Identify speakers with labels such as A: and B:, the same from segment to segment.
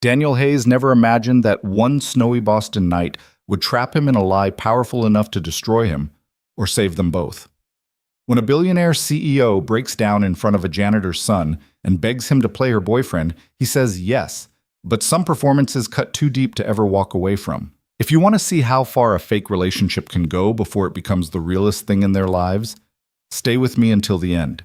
A: Daniel Hayes never imagined that one snowy Boston night would trap him in a lie powerful enough to destroy him or save them both. When a billionaire CEO breaks down in front of a janitor's son and begs him to play her boyfriend, he says yes, but some performances cut too deep to ever walk away from. If you want to see how far a fake relationship can go before it becomes the realest thing in their lives, stay with me until the end.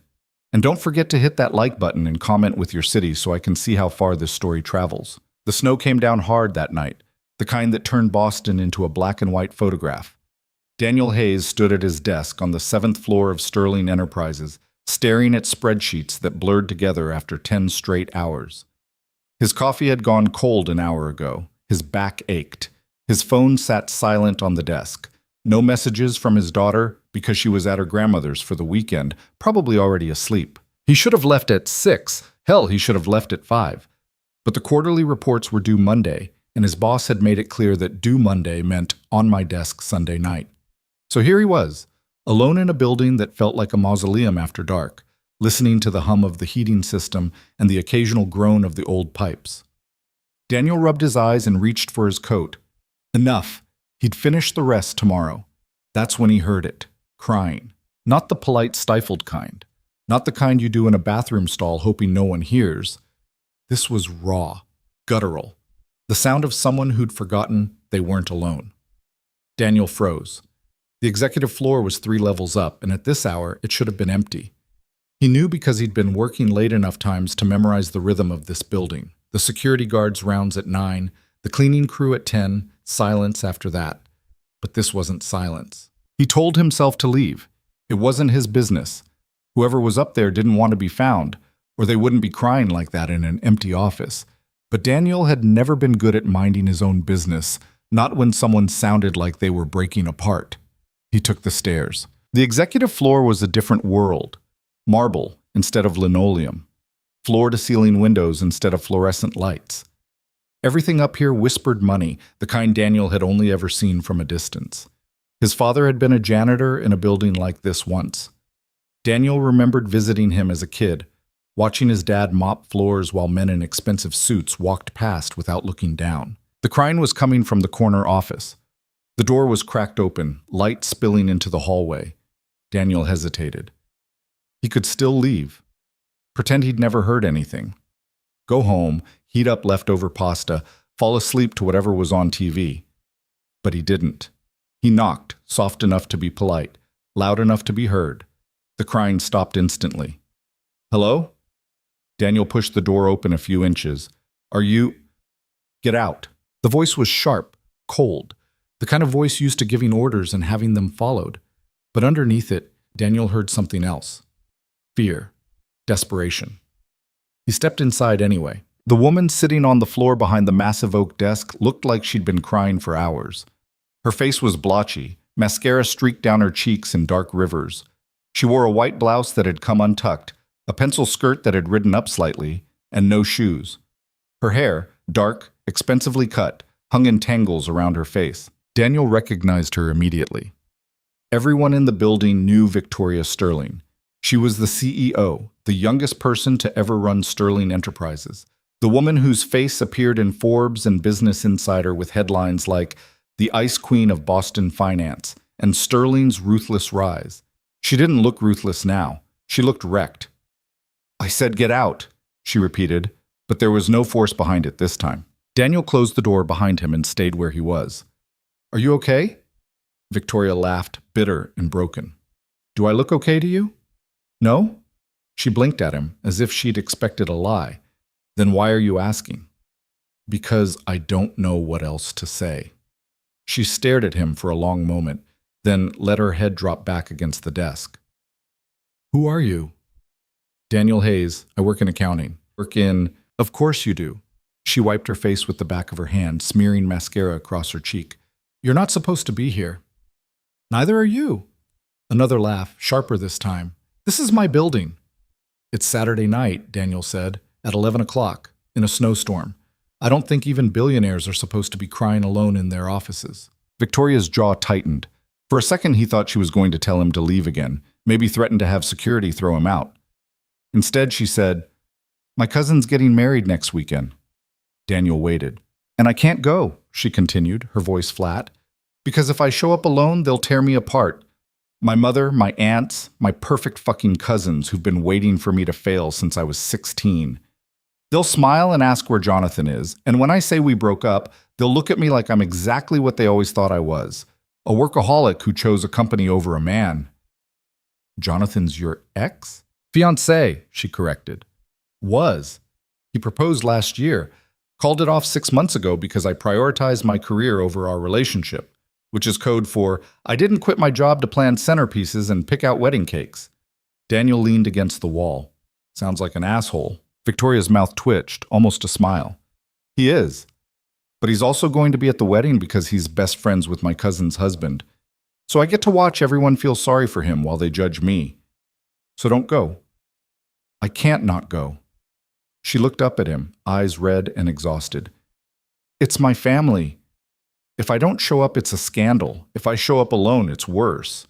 A: And don't forget to hit that like button and comment with your city so I can see how far this story travels. The snow came down hard that night, the kind that turned Boston into a black and white photograph. Daniel Hayes stood at his desk on the 7th floor of Sterling Enterprises, staring at spreadsheets that blurred together after 10 straight hours. His coffee had gone cold an hour ago. His back ached. His phone sat silent on the desk. No messages from his daughter because she was at her grandmother's for the weekend, probably already asleep. He should have left at 6. Hell, he should have left at 5. But the quarterly reports were due Monday, and his boss had made it clear that due Monday meant on my desk Sunday night. So here he was, alone in a building that felt like a mausoleum after dark, listening to the hum of the heating system and the occasional groan of the old pipes. Daniel rubbed his eyes and reached for his coat. Enough. He'd finish the rest tomorrow. That's when he heard it, crying. Not the polite, stifled kind. Not the kind you do in a bathroom stall hoping no one hears. This was raw, guttural. The sound of someone who'd forgotten they weren't alone. Daniel froze. The executive floor was 3 levels up, and at this hour, it should have been empty. He knew because he'd been working late enough times to memorize the rhythm of this building. The security guards' rounds at 9, the cleaning crew at 10, silence after that. But this wasn't silence. He told himself to leave. It wasn't his business. Whoever was up there didn't want to be found, or they wouldn't be crying like that in an empty office. But Daniel had never been good at minding his own business, not when someone sounded like they were breaking apart. He took the stairs. The executive floor was a different world. Marble instead of linoleum. Floor-to-ceiling windows instead of fluorescent lights. Everything up here whispered money, the kind Daniel had only ever seen from a distance. His father had been a janitor in a building like this once. Daniel remembered visiting him as a kid, watching his dad mop floors while men in expensive suits walked past without looking down. The crying was coming from the corner office. The door was cracked open, light spilling into the hallway. Daniel hesitated. He could still leave. Pretend he'd never heard anything. Go home, heat up leftover pasta, fall asleep to whatever was on TV. But he didn't. He knocked, soft enough to be polite, loud enough to be heard. The crying stopped instantly. Hello? Daniel pushed the door open a few inches. Are you... Get out. The voice was sharp, cold, the kind of voice used to giving orders and having them followed. But underneath it, Daniel heard something else. Fear. Desperation. He stepped inside anyway. The woman sitting on the floor behind the massive oak desk looked like she'd been crying for hours. Her face was blotchy, mascara streaked down her cheeks in dark rivers. She wore a white blouse that had come untucked, a pencil skirt that had ridden up slightly, and no shoes. Her hair, dark, expensively cut, hung in tangles around her face. Daniel recognized her immediately. Everyone in the building knew Victoria Sterling. She was the CEO, the youngest person to ever run Sterling Enterprises, the woman whose face appeared in Forbes and Business Insider with headlines like "The Ice Queen of Boston Finance" and "Sterling's Ruthless Rise." She didn't look ruthless now. She looked wrecked. "I said get out," she repeated, but there was no force behind it this time. Daniel closed the door behind him and stayed where he was. "Are you okay?" Victoria laughed, bitter and broken. "Do I look okay to you?" "No?" She blinked at him, as if she'd expected a lie. "Then why are you asking?" "Because I don't know what else to say." She stared at him for a long moment, then let her head drop back against the desk. "Who are you?" "Daniel Hayes. I work in accounting." Of course you do." She wiped her face with the back of her hand, smearing mascara across her cheek. "You're not supposed to be here." "Neither are you." Another laugh, sharper this time. "This is my building." "It's Saturday night," Daniel said, "at 11 o'clock, in a snowstorm. I don't think even billionaires are supposed to be crying alone in their offices." Victoria's jaw tightened. For a second he thought she was going to tell him to leave again, maybe threaten to have security throw him out. Instead she said, "My cousin's getting married next weekend." Daniel waited. And I can't go, she continued, her voice flat, because if I show up alone, they'll tear me apart. My mother, my aunts, my perfect fucking cousins who've been waiting for me to fail since I was 16. They'll smile and ask where Jonathan is, and when I say we broke up, they'll look at me like I'm exactly what they always thought I was, a workaholic who chose a company over a man. Jonathan's your ex? Fiancé, she corrected. Was. He proposed last year. Called it off 6 months ago because I prioritized my career over our relationship, which is code for I didn't quit my job to plan centerpieces and pick out wedding cakes. Daniel leaned against the wall. Sounds like an asshole. Victoria's mouth twitched, almost a smile. He is. But he's also going to be at the wedding because he's best friends with my cousin's husband. So I get to watch everyone feel sorry for him while they judge me. So don't go. I can't not go. She looked up at him, eyes red and exhausted. It's my family. If I don't show up, it's a scandal. If I show up alone, it's worse.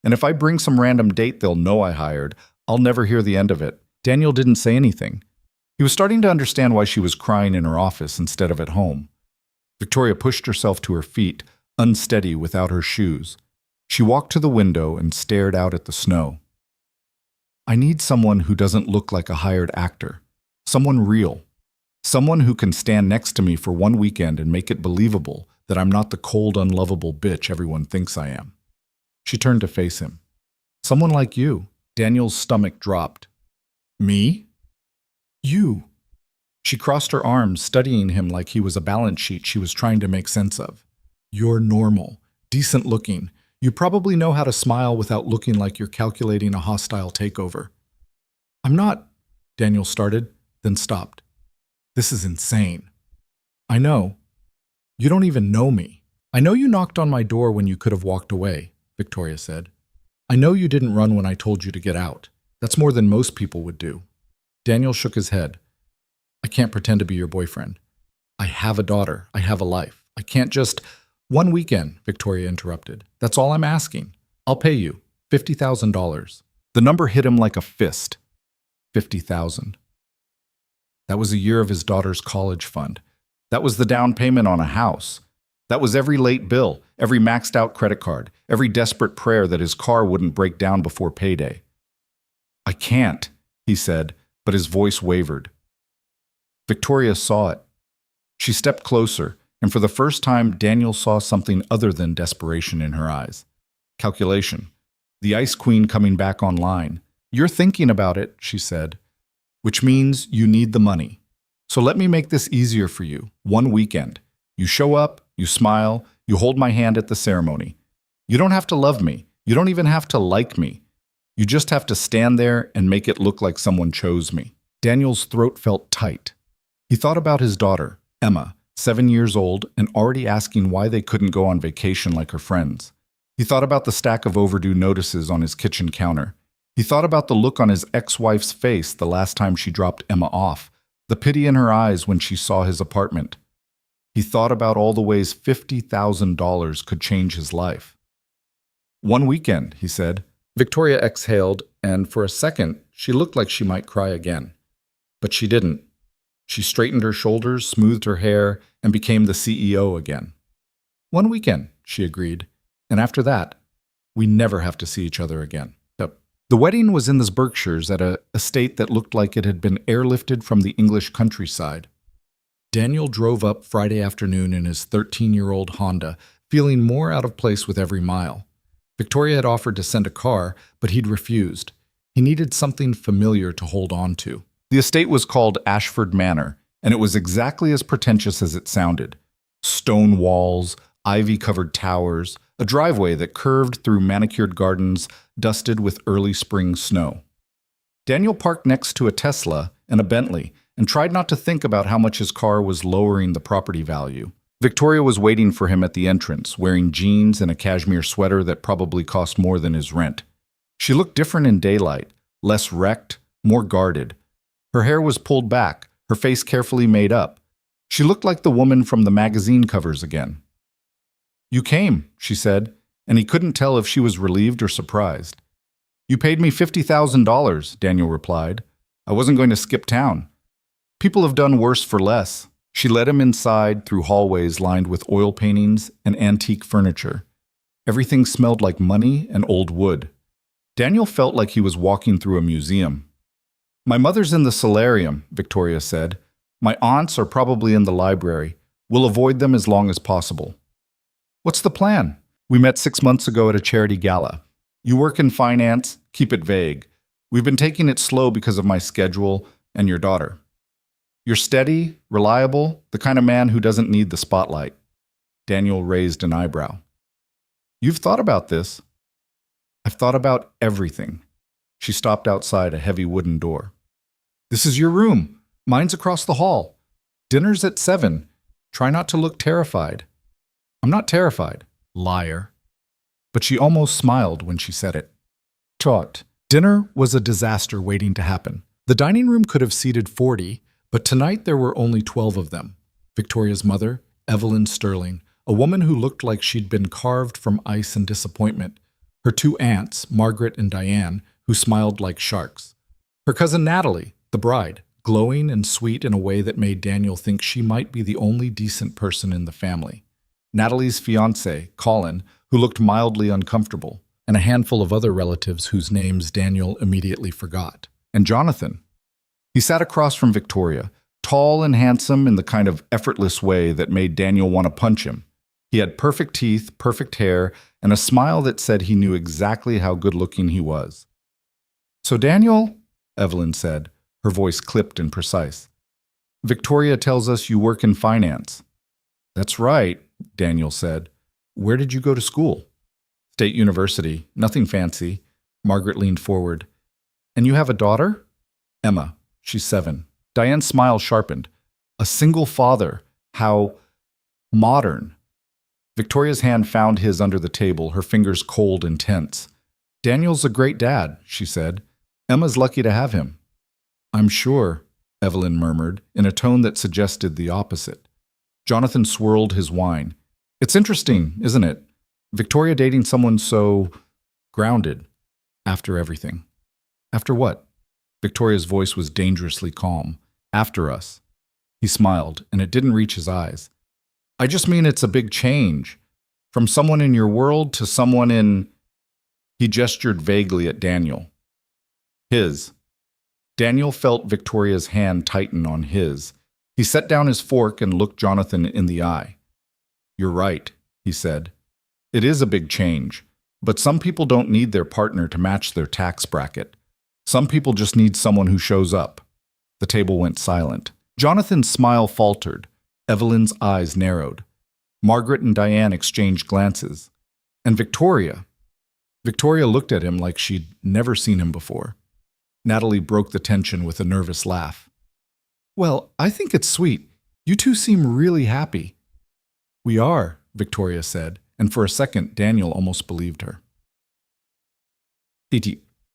A: And if I bring some random date they'll know I hired, I'll never hear the end of it. Daniel didn't say anything. He was starting to understand why she was crying in her office instead of at home. Victoria pushed herself to her feet, unsteady without her shoes. She walked to the window and stared out at the snow. I need someone who doesn't look like a hired actor. Someone real. Someone who can stand next to me for one weekend and make it believable that I'm not the cold, unlovable bitch everyone thinks I am. She turned to face him. Someone like you. Daniel's stomach dropped. Me? You. She crossed her arms, studying him like he was a balance sheet she was trying to make sense of. You're normal, decent looking. You probably know how to smile without looking like you're calculating a hostile takeover. I'm not, Daniel started, then stopped. This is insane. I know. You don't even know me. I know you knocked on my door when you could have walked away, Victoria said. I know you didn't run when I told you to get out. That's more than most people would do. Daniel shook his head. I can't pretend to be your boyfriend. I have a daughter. I have a life. I can't just... One weekend, Victoria interrupted. That's all I'm asking. I'll pay you. $50,000. The number hit him like a fist. 50,000. That was a year of his daughter's college fund. That was the down payment on a house. That was every late bill, every maxed out credit card, every desperate prayer that his car wouldn't break down before payday. I can't, he said, but his voice wavered. Victoria saw it. She stepped closer, and for the first time, Daniel saw something other than desperation in her eyes. Calculation. The Ice Queen coming back online. You're thinking about it, she said, which means you need the money. So let me make this easier for you. One weekend. You show up, you smile, you hold my hand at the ceremony. You don't have to love me. You don't even have to like me. You just have to stand there and make it look like someone chose me. Daniel's throat felt tight. He thought about his daughter, Emma, 7 years old, and already asking why they couldn't go on vacation like her friends. He thought about the stack of overdue notices on his kitchen counter. He thought about the look on his ex-wife's face the last time she dropped Emma off, the pity in her eyes when she saw his apartment. He thought about all the ways $50,000 could change his life. One weekend, he said. Victoria exhaled, and for a second, she looked like she might cry again. But she didn't. She straightened her shoulders, smoothed her hair, and became the CEO again. One weekend, she agreed, and after that, we never have to see each other again. The wedding was in the Berkshires at an estate that looked like it had been airlifted from the English countryside. Daniel drove up Friday afternoon in his 13-year-old Honda, feeling more out of place with every mile. Victoria had offered to send a car, but he'd refused. He needed something familiar to hold on to. The estate was called Ashford Manor, and it was exactly as pretentious as it sounded. Stone walls, ivy-covered towers, a driveway that curved through manicured gardens dusted with early spring snow. Daniel parked next to a Tesla and a Bentley and tried not to think about how much his car was lowering the property value. Victoria was waiting for him at the entrance, wearing jeans and a cashmere sweater that probably cost more than his rent. She looked different in daylight, less wrecked, more guarded. Her hair was pulled back, her face carefully made up. She looked like the woman from the magazine covers again. You came, she said, and he couldn't tell if she was relieved or surprised. You paid me $50,000, Daniel replied. I wasn't going to skip town. People have done worse for less. She led him inside through hallways lined with oil paintings and antique furniture. Everything smelled like money and old wood. Daniel felt like he was walking through a museum. "My mother's in the solarium," Victoria said. "My aunts are probably in the library. We'll avoid them as long as possible." "What's the plan?" "We met 6 months ago at a charity gala. You work in finance, keep it vague. We've been taking it slow because of my schedule and your daughter. You're steady, reliable, the kind of man who doesn't need the spotlight." Daniel raised an eyebrow. "You've thought about this." "I've thought about everything." She stopped outside a heavy wooden door. "This is your room. Mine's across the hall. Dinner's at 7. Try not to look terrified." "I'm not terrified." Liar. But she almost smiled when she said it. Trot. Dinner was a disaster waiting to happen. The dining room could have seated 40, but tonight there were only 12 of them. Victoria's mother, Evelyn Sterling, a woman who looked like she'd been carved from ice and disappointment. Her 2 aunts, Margaret and Diane, who smiled like sharks. Her cousin Natalie, the bride, glowing and sweet in a way that made Daniel think she might be the only decent person in the family. Natalie's fiancé, Colin, who looked mildly uncomfortable, and a handful of other relatives whose names Daniel immediately forgot. And Jonathan. He sat across from Victoria, tall and handsome in the kind of effortless way that made Daniel want to punch him. He had perfect teeth, perfect hair, and a smile that said he knew exactly how good-looking he was. "So Daniel," Evelyn said, her voice clipped and precise, "Victoria tells us you work in finance." "That's right," Daniel said. "Where did you go to school?" "State University. Nothing fancy." Margaret leaned forward. "And you have a daughter?" "Emma. She's 7. Diane's smile sharpened. "A single father. How modern." Victoria's hand found his under the table, her fingers cold and tense. "Daniel's a great dad," she said. "Emma's lucky to have him." "I'm sure," Evelyn murmured, in a tone that suggested the opposite. Jonathan swirled his wine. "It's interesting, isn't it? Victoria dating someone so grounded after everything." "After what?" Victoria's voice was dangerously calm. "After us." He smiled, and it didn't reach his eyes. "I just mean it's a big change. From someone in your world to someone in—" He gestured vaguely at Daniel. "His." Daniel felt Victoria's hand tighten on his. He set down his fork and looked Jonathan in the eye. "You're right," he said. "It is a big change, but some people don't need their partner to match their tax bracket. Some people just need someone who shows up." The table went silent. Jonathan's smile faltered. Evelyn's eyes narrowed. Margaret and Diane exchanged glances. And Victoria looked at him like she'd never seen him before. Natalie broke the tension with a nervous laugh. "Well, I think it's sweet. You two seem really happy." "We are," Victoria said, and for a second Daniel almost believed her.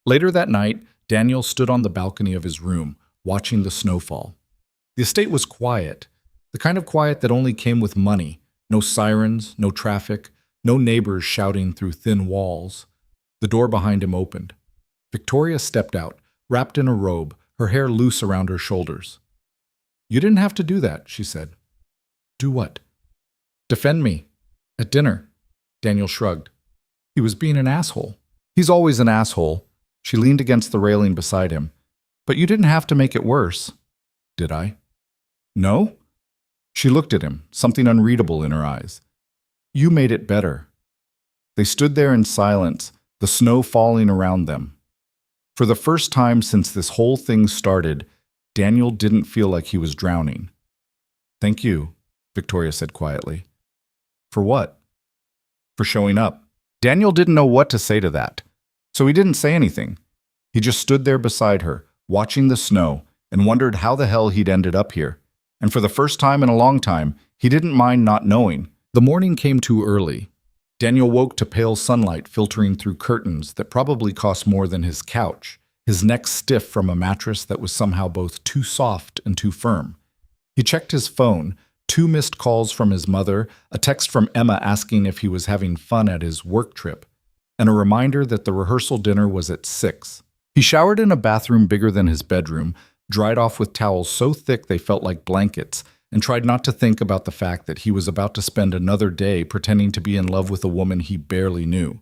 A: Later that night, Daniel stood on the balcony of his room, watching the snowfall. The estate was quiet, the kind of quiet that only came with money. No sirens, no traffic, no neighbors shouting through thin walls. The door behind him opened. Victoria stepped out, wrapped in a robe, her hair loose around her shoulders. "You didn't have to do that," she said. "Do what?" "Defend me. At dinner." Daniel shrugged. He was being an asshole. "He's always an asshole." She leaned against the railing beside him. "But you didn't have to make it worse." "Did I?" "No?" She looked at him, something unreadable in her eyes. "You made it better." They stood there in silence, the snow falling around them. For the first time since this whole thing started, Daniel didn't feel like he was drowning. "Thank you," Victoria said quietly. "For what?" "For showing up." Daniel didn't know what to say to that, so he didn't say anything. He just stood there beside her, watching the snow, and wondered how the hell he'd ended up here. And for the first time in a long time, he didn't mind not knowing. The morning came too early. Daniel woke to pale sunlight filtering through curtains that probably cost more than his couch, his neck stiff from a mattress that was somehow both too soft and too firm. He checked his phone, 2 missed calls from his mother, a text from Emma asking if he was having fun at his work trip, and a reminder that the rehearsal dinner was at 6. He showered in a bathroom bigger than his bedroom, dried off with towels so thick they felt like blankets, and tried not to think about the fact that he was about to spend another day pretending to be in love with a woman he barely knew.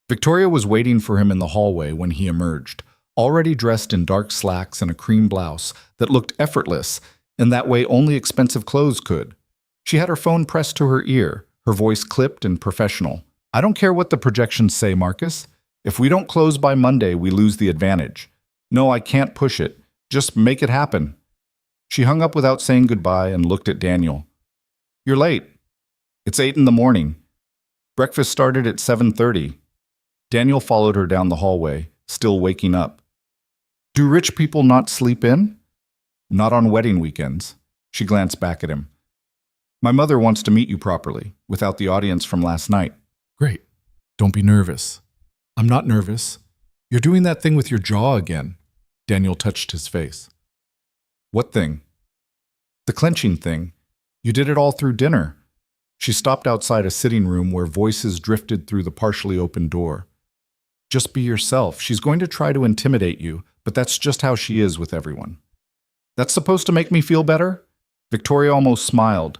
A: Victoria was waiting for him in the hallway when he emerged, already dressed in dark slacks and a cream blouse that looked effortless in that way only expensive clothes could. She had her phone pressed to her ear, her voice clipped and professional. "I don't care what the projections say, Marcus. If we don't close by Monday, we lose the advantage. No, I can't push it. Just make it happen." She hung up without saying goodbye and looked at Daniel. "You're late. It's 8 in the morning. Breakfast started at 7:30. Daniel followed her down the hallway, still waking up. "Do rich people not sleep in?" "Not on wedding weekends." She glanced back at him. "My mother wants to meet you properly, without the audience from last night." "Great. Don't be nervous." "I'm not nervous. You're doing that thing with your jaw again." Daniel touched his face. "What thing?" "The clenching thing. You did it all through dinner." She stopped outside a sitting room where voices drifted through the partially open door. "Just be yourself. She's going to try to intimidate you, but that's just how she is with everyone." "That's supposed to make me feel better?" Victoria almost smiled.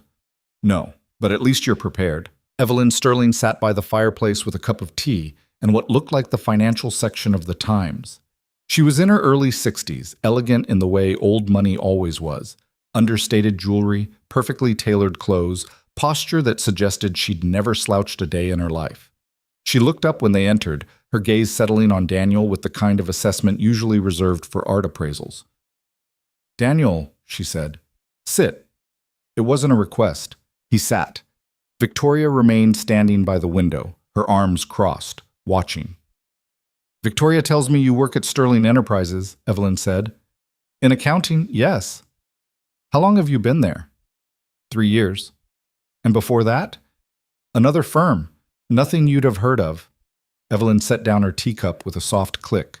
A: "No, but at least you're prepared." Evelyn Sterling sat by the fireplace with a cup of tea and what looked like the financial section of the Times. She was in her early 60s, elegant in the way old money always was. Understated jewelry, perfectly tailored clothes, posture that suggested she'd never slouched a day in her life. She looked up when they entered, her gaze settling on Daniel with the kind of assessment usually reserved for art appraisals. "Daniel," she said, "sit." It wasn't a request. He sat. Victoria remained standing by the window, her arms crossed, watching. "Victoria tells me you work at Sterling Enterprises," Evelyn said. "In accounting, yes." "How long have you been there?" 3 years. "And before that?" "Another firm. Nothing you'd have heard of." Evelyn set down her teacup with a soft click.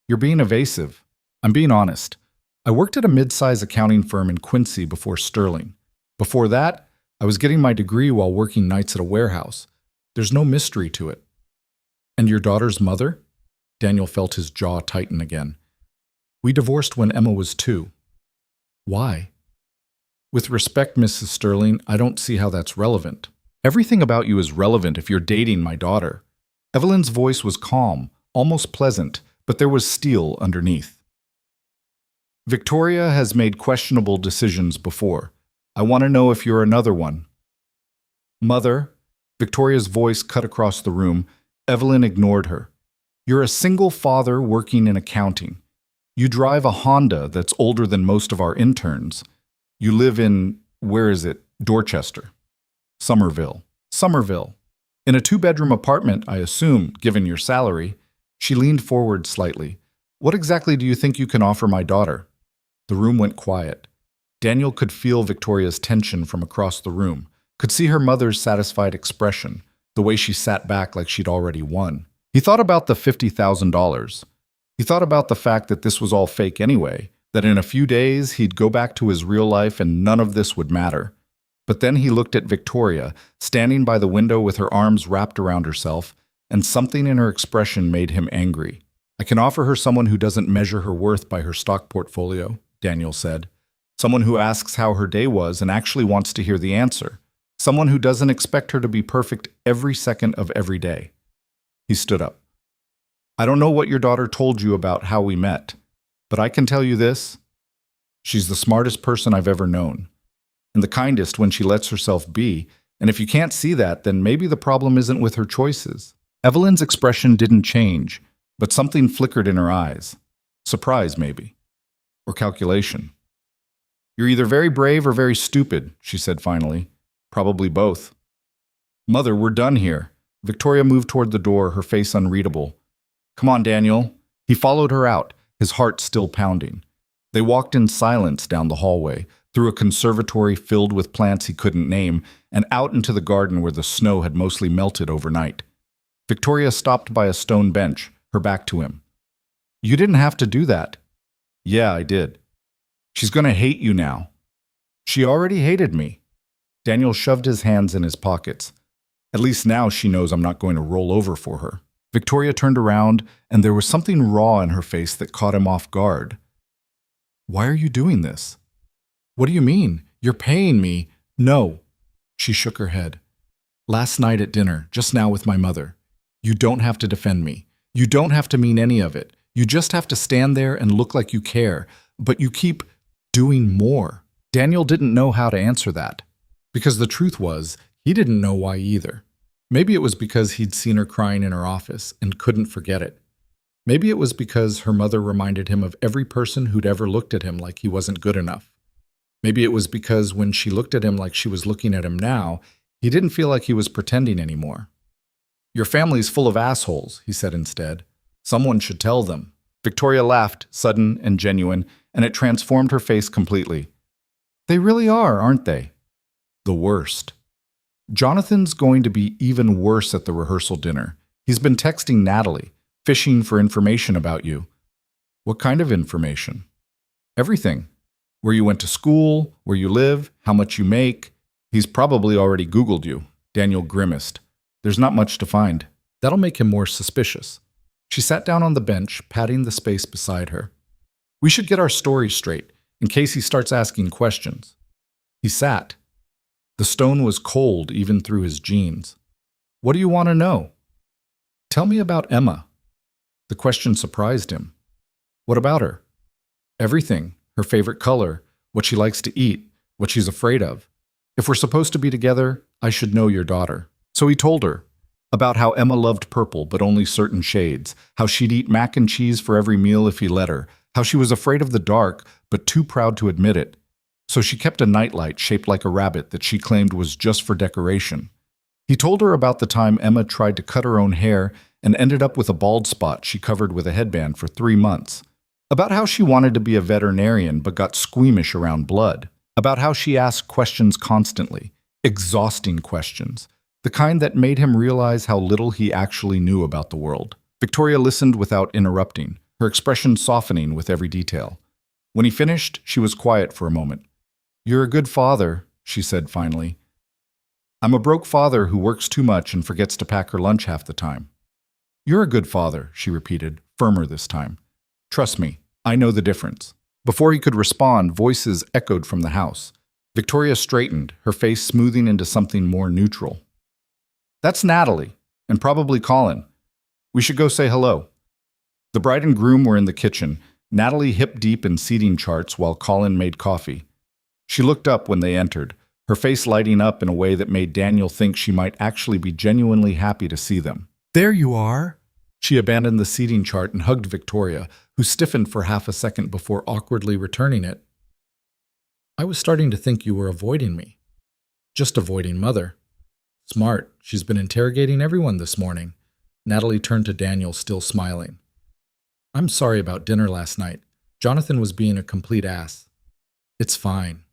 A: "You're being evasive." "I'm being honest. I worked at a mid-size accounting firm in Quincy before Sterling. Before that, I was getting my degree while working nights at a warehouse. There's no mystery to it." "And your daughter's mother?" Daniel felt his jaw tighten again. "We divorced when Emma was 2. "Why?" "With respect, Mrs. Sterling, I don't see how that's relevant." "Everything about you is relevant if you're dating my daughter." Evelyn's voice was calm, almost pleasant, but there was steel underneath. "Victoria has made questionable decisions before. I want to know if you're another one." "Mother," Victoria's voice cut across the room. Evelyn ignored her. "You're a single father working in accounting. You drive a Honda that's older than most of our interns. You live in, where is it, Dorchester? Somerville. Somerville. In a 2-bedroom apartment, I assume, given your salary." She leaned forward slightly. "What exactly do you think you can offer my daughter?" The room went quiet. Daniel could feel Victoria's tension from across the room, could see her mother's satisfied expression, the way she sat back like she'd already won. He thought about the $50,000. He thought about the fact that this was all fake anyway, that in a few days he'd go back to his real life and none of this would matter. But then he looked at Victoria, standing by the window with her arms wrapped around herself, and something in her expression made him angry. "I can offer her someone who doesn't measure her worth by her stock portfolio," Daniel said. "Someone who asks how her day was and actually wants to hear the answer. Someone who doesn't expect her to be perfect every second of every day." He stood up. "I don't know what your daughter told you about how we met, but I can tell you this. She's the smartest person I've ever known, and the kindest when she lets herself be, and if you can't see that, then maybe the problem isn't with her choices." Evelyn's expression didn't change, but something flickered in her eyes. Surprise, maybe. Or calculation. "You're either very brave or very stupid," she said finally. "Probably both." "Mother, we're done here." Victoria moved toward the door, her face unreadable. "Come on, Daniel." He followed her out, his heart still pounding. They walked in silence down the hallway, through a conservatory filled with plants he couldn't name, and out into the garden where the snow had mostly melted overnight. Victoria stopped by a stone bench, her back to him. "You didn't have to do that." "Yeah, I did." "She's going to hate you now." "She already hated me." Daniel shoved his hands in his pockets. "At least now she knows I'm not going to roll over for her." Victoria turned around, and there was something raw in her face that caught him off guard. "Why are you doing this?" "What do you mean? You're paying me. No. She shook her head. Last night at dinner, just now with my mother. You don't have to defend me. You don't have to mean any of it. You just have to stand there and look like you care, but you keep doing more. Daniel didn't know how to answer that, because the truth was, he didn't know why either. Maybe it was because he'd seen her crying in her office and couldn't forget it. Maybe it was because her mother reminded him of every person who'd ever looked at him like he wasn't good enough. Maybe it was because when she looked at him like she was looking at him now, he didn't feel like he was pretending anymore. Your family's full of assholes, he said instead. Someone should tell them. Victoria laughed, sudden and genuine, and it transformed her face completely. They really are, aren't they? The worst. Jonathan's going to be even worse at the rehearsal dinner. He's been texting Natalie, fishing for information about you. What kind of information? Everything. Where you went to school, where you live, how much you make. He's probably already Googled you. Daniel grimaced. There's not much to find. That'll make him more suspicious. She sat down on the bench, patting the space beside her. We should get our story straight, in case he starts asking questions. He sat. The stone was cold even through his jeans. What do you want to know? Tell me about Emma. The question surprised him. What about her? Everything. Her favorite color, what she likes to eat, what she's afraid of. If we're supposed to be together, I should know your daughter. So he told her about how Emma loved purple, but only certain shades, how she'd eat mac and cheese for every meal if he let her, how she was afraid of the dark, but too proud to admit it. So she kept a nightlight shaped like a rabbit that she claimed was just for decoration. He told her about the time Emma tried to cut her own hair and ended up with a bald spot she covered with a headband for 3 months. About how she wanted to be a veterinarian but got squeamish around blood. About how she asked questions constantly, exhausting questions, the kind that made him realize how little he actually knew about the world. Victoria listened without interrupting, her expression softening with every detail. When he finished, she was quiet for a moment. You're a good father, she said finally. I'm a broke father who works too much and forgets to pack her lunch half the time. You're a good father, she repeated, firmer this time. Trust me, I know the difference. Before he could respond, voices echoed from the house. Victoria straightened, her face smoothing into something more neutral. That's Natalie, and probably Colin. We should go say hello. The bride and groom were in the kitchen, Natalie hip-deep in seating charts while Colin made coffee. She looked up when they entered, her face lighting up in a way that made Daniel think she might actually be genuinely happy to see them. There you are. She abandoned the seating chart and hugged Victoria, who stiffened for half a second before awkwardly returning it. I was starting to think you were avoiding me. Just avoiding Mother. Smart. She's been interrogating everyone this morning. Natalie turned to Daniel, still smiling. I'm sorry about dinner last night. Jonathan was being a complete ass. It's fine.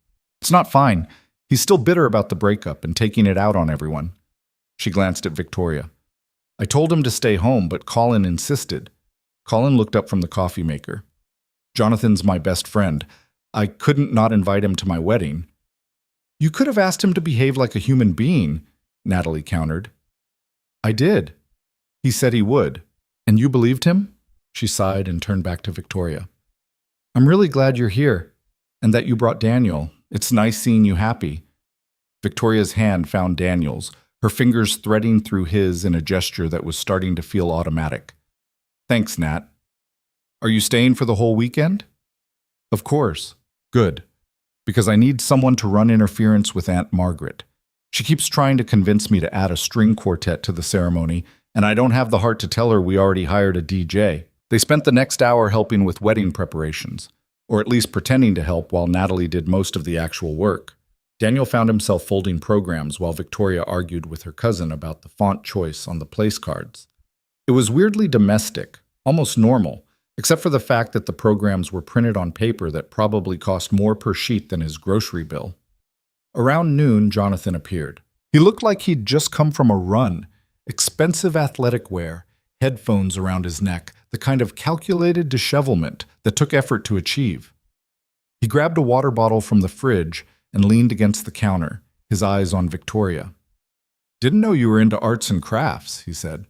A: It's not fine. He's still bitter about the breakup and taking it out on everyone. She glanced at Victoria. I told him to stay home, but Colin insisted. Colin looked up from the coffee maker. Jonathan's my best friend. I couldn't not invite him to my wedding. You could have asked him to behave like a human being, Natalie countered. I did. He said he would. And you believed him? She sighed and turned back to Victoria. I'm really glad you're here, and that you brought Daniel. It's nice seeing you happy. Victoria's hand found Daniel's, her fingers threading through his in a gesture that was starting to feel automatic. Thanks, Nat. Are you staying for the whole weekend? Of course. Good. Because I need someone to run interference with Aunt Margaret. She keeps trying to convince me to add a string quartet to the ceremony, and I don't have the heart to tell her we already hired a DJ. They spent the next hour helping with wedding preparations, or at least pretending to help while Natalie did most of the actual work. Daniel found himself folding programs while Victoria argued with her cousin about the font choice on the place cards. It was weirdly domestic, almost normal, except for the fact that the programs were printed on paper that probably cost more per sheet than his grocery bill. Around noon, Jonathan appeared. He looked like he'd just come from a run, expensive athletic wear, headphones around his neck, the kind of calculated dishevelment that took effort to achieve. He grabbed a water bottle from the fridge and leaned against the counter, his eyes on Victoria. Didn't know you were into arts and crafts, he said.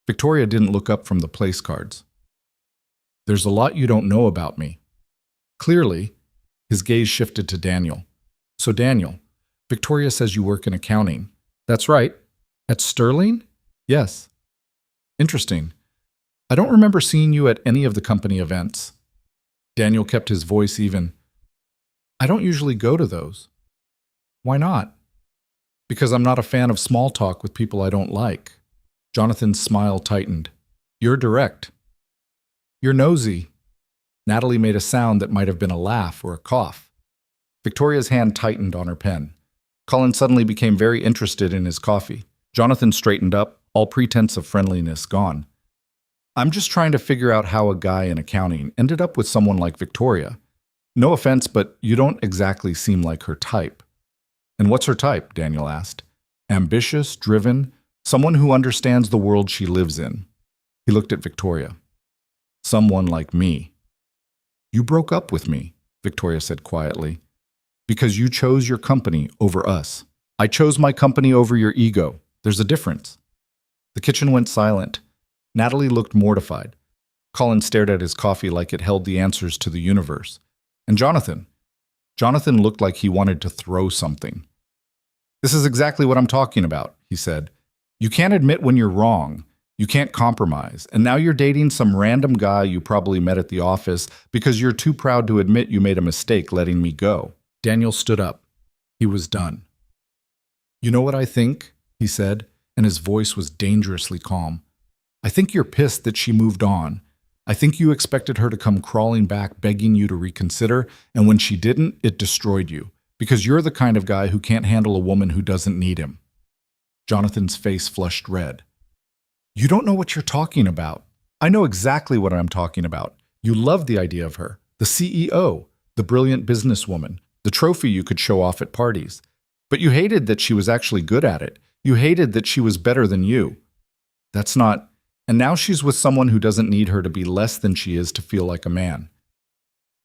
A: Victoria didn't look up from the place cards. There's a lot you don't know about me. Clearly, his gaze shifted to Daniel. So Daniel, Victoria says you work in accounting. That's right. At Sterling? Yes. Interesting. I don't remember seeing you at any of the company events. Daniel kept his voice even. I don't usually go to those. Why not? Because I'm not a fan of small talk with people I don't like. Jonathan's smile tightened. You're direct. You're nosy. Natalie made a sound that might have been a laugh or a cough. Victoria's hand tightened on her pen. Colin suddenly became very interested in his coffee. Jonathan straightened up, all pretense of friendliness gone. I'm just trying to figure out how a guy in accounting ended up with someone like Victoria. No offense, but you don't exactly seem like her type. And what's her type? Daniel asked. Ambitious, driven, someone who understands the world she lives in. He looked at Victoria. Someone like me. You broke up with me, Victoria said quietly, because you chose your company over us. I chose my company over your ego. There's a difference. The kitchen went silent. Natalie looked mortified. Colin stared at his coffee like it held the answers to the universe. And Jonathan looked like he wanted to throw something. This is exactly what I'm talking about, he said. You can't admit when you're wrong. You can't compromise. And now you're dating some random guy you probably met at the office because you're too proud to admit you made a mistake letting me go. Daniel stood up. He was done. You know what I think? He said, and his voice was dangerously calm. I think you're pissed that she moved on. I think you expected her to come crawling back begging you to reconsider, and when she didn't, it destroyed you, because you're the kind of guy who can't handle a woman who doesn't need him. Jonathan's face flushed red. You don't know what you're talking about. I know exactly what I'm talking about. You loved the idea of her, the CEO, the brilliant businesswoman, the trophy you could show off at parties. But you hated that she was actually good at it. You hated that she was better than you. That's not... And now she's with someone who doesn't need her to be less than she is to feel like a man.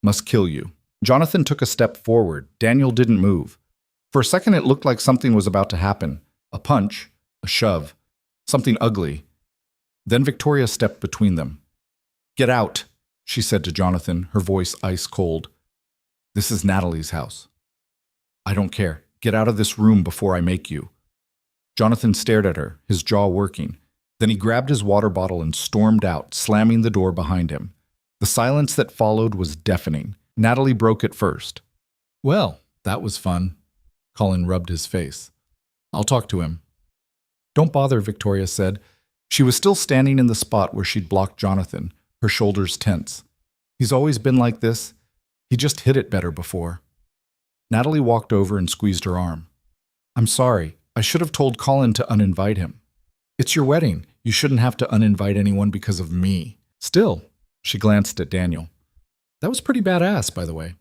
A: Must kill you. Jonathan took a step forward. Daniel didn't move. For a second it looked like something was about to happen. A punch, a shove, something ugly. Then Victoria stepped between them. Get out, she said to Jonathan, her voice ice cold. This is Natalie's house. I don't care. Get out of this room before I make you. Jonathan stared at her, his jaw working. Then he grabbed his water bottle and stormed out, slamming the door behind him. The silence that followed was deafening. Natalie broke it first. Well, that was fun. Colin rubbed his face. I'll talk to him. Don't bother, Victoria said. She was still standing in the spot where she'd blocked Jonathan, her shoulders tense. He's always been like this. He just hit it better before. Natalie walked over and squeezed her arm. I'm sorry. I should have told Colin to uninvite him. It's your wedding. You shouldn't have to uninvite anyone because of me. Still, she glanced at Daniel. That was pretty badass, by the way.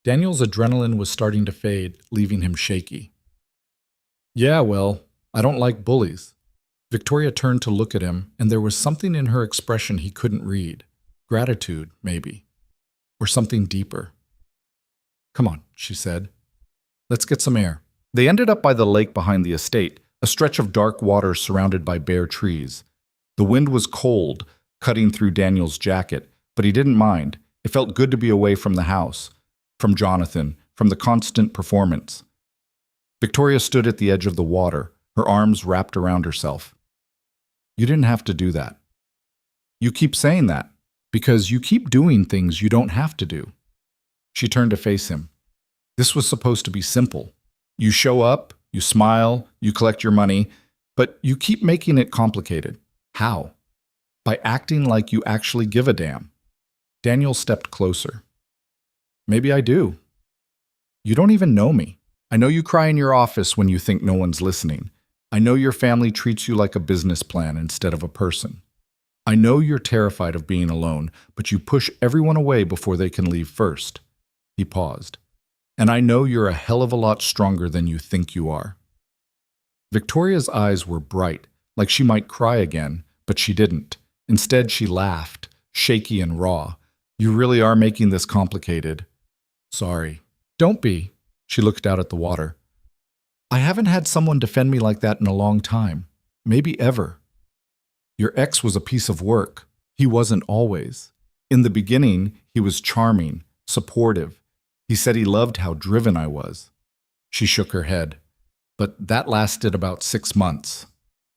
A: Daniel's adrenaline was starting to fade, leaving him shaky. Yeah, well, I don't like bullies. Victoria turned to look at him, and there was something in her expression he couldn't read. Gratitude, maybe. Or something deeper. Come on, she said. Let's get some air. They ended up by the lake behind the estate, a stretch of dark water surrounded by bare trees. The wind was cold, cutting through Daniel's jacket, but he didn't mind. It felt good to be away from the house, from Jonathan, from the constant performance. Victoria stood at the edge of the water, her arms wrapped around herself. You didn't have to do that. You keep saying that, because you keep doing things you don't have to do. She turned to face him. This was supposed to be simple. You show up, you smile, you collect your money, but you keep making it complicated. How? By acting like you actually give a damn. Daniel stepped closer. Maybe I do. You don't even know me. I know you cry in your office when you think no one's listening. I know your family treats you like a business plan instead of a person. I know you're terrified of being alone, but you push everyone away before they can leave first. He paused. And I know you're a hell of a lot stronger than you think you are. Victoria's eyes were bright, like she might cry again, but she didn't. Instead, she laughed, shaky and raw. You really are making this complicated. Sorry. Don't be. She looked out at the water. I haven't had someone defend me like that in a long time. Maybe ever. Your ex was a piece of work. He wasn't always. In the beginning, he was charming, supportive. He said he loved how driven I was. She shook her head. But that lasted about 6 months.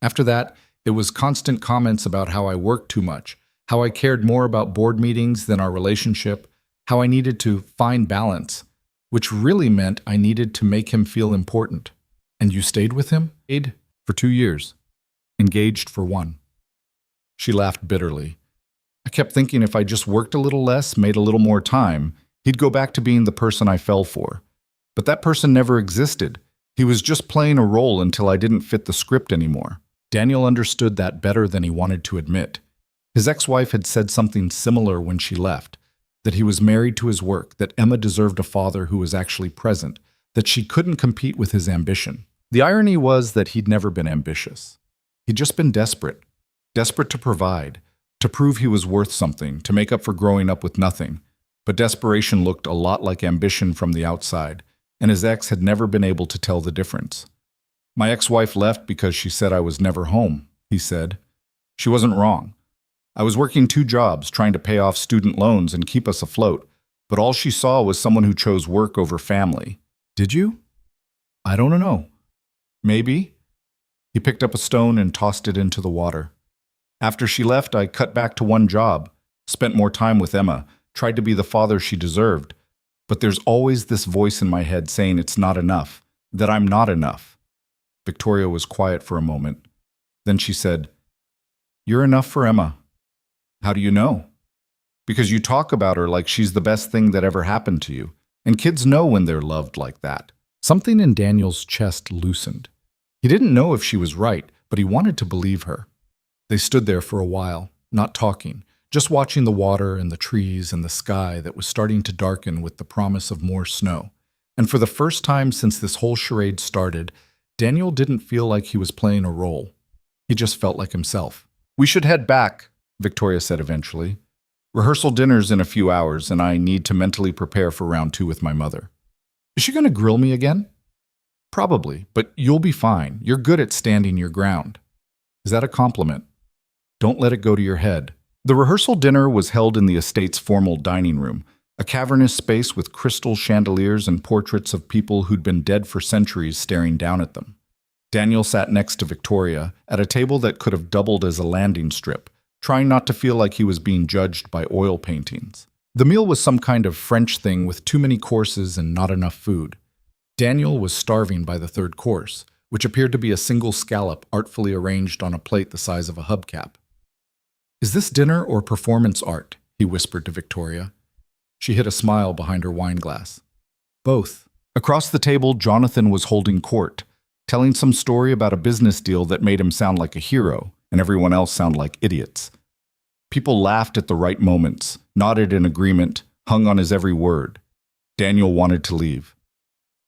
A: After that, it was constant comments about how I worked too much, how I cared more about board meetings than our relationship, how I needed to find balance, which really meant I needed to make him feel important. And you stayed with him? Stayed for 2 years. Engaged for 1. She laughed bitterly. I kept thinking if I just worked a little less, made a little more time, he'd go back to being the person I fell for. But that person never existed. He was just playing a role until I didn't fit the script anymore. Daniel understood that better than he wanted to admit. His ex-wife had said something similar when she left, that he was married to his work, that Emma deserved a father who was actually present, that she couldn't compete with his ambition. The irony was that he'd never been ambitious. He'd just been desperate. Desperate to provide, to prove he was worth something, to make up for growing up with nothing. But desperation looked a lot like ambition from the outside, and his ex had never been able to tell the difference. My ex-wife left because she said I was never home, he said. She wasn't wrong. I was working 2 jobs, trying to pay off student loans and keep us afloat, but all she saw was someone who chose work over family. Did you? I don't know. Maybe. He picked up a stone and tossed it into the water. After she left, I cut back to 1 job, spent more time with Emma, tried to be the father she deserved. But there's always this voice in my head saying it's not enough, that I'm not enough. Victoria was quiet for a moment. Then she said, "You're enough for Emma." "How do you know?" "Because you talk about her like she's the best thing that ever happened to you. And kids know when they're loved like that." Something in Daniel's chest loosened. He didn't know if she was right, but he wanted to believe her. They stood there for a while, not talking, just watching the water and the trees and the sky that was starting to darken with the promise of more snow. And for the first time since this whole charade started, Daniel didn't feel like he was playing a role. He just felt like himself. "We should head back," Victoria said eventually. "Rehearsal dinner's in a few hours, and I need to mentally prepare for round 2 with my mother." "Is she going to grill me again?" "Probably, but you'll be fine. You're good at standing your ground." "Is that a compliment?" "Don't let it go to your head." The rehearsal dinner was held in the estate's formal dining room, a cavernous space with crystal chandeliers and portraits of people who'd been dead for centuries staring down at them. Daniel sat next to Victoria, at a table that could have doubled as a landing strip, trying not to feel like he was being judged by oil paintings. The meal was some kind of French thing with too many courses and not enough food. Daniel was starving by the 3rd course, which appeared to be a single scallop artfully arranged on a plate the size of a hubcap. "Is this dinner or performance art?" he whispered to Victoria. She hid a smile behind her wineglass. "Both." Across the table, Jonathan was holding court, telling some story about a business deal that made him sound like a hero, and everyone else sound like idiots. People laughed at the right moments, nodded in agreement, hung on his every word. Daniel wanted to leave.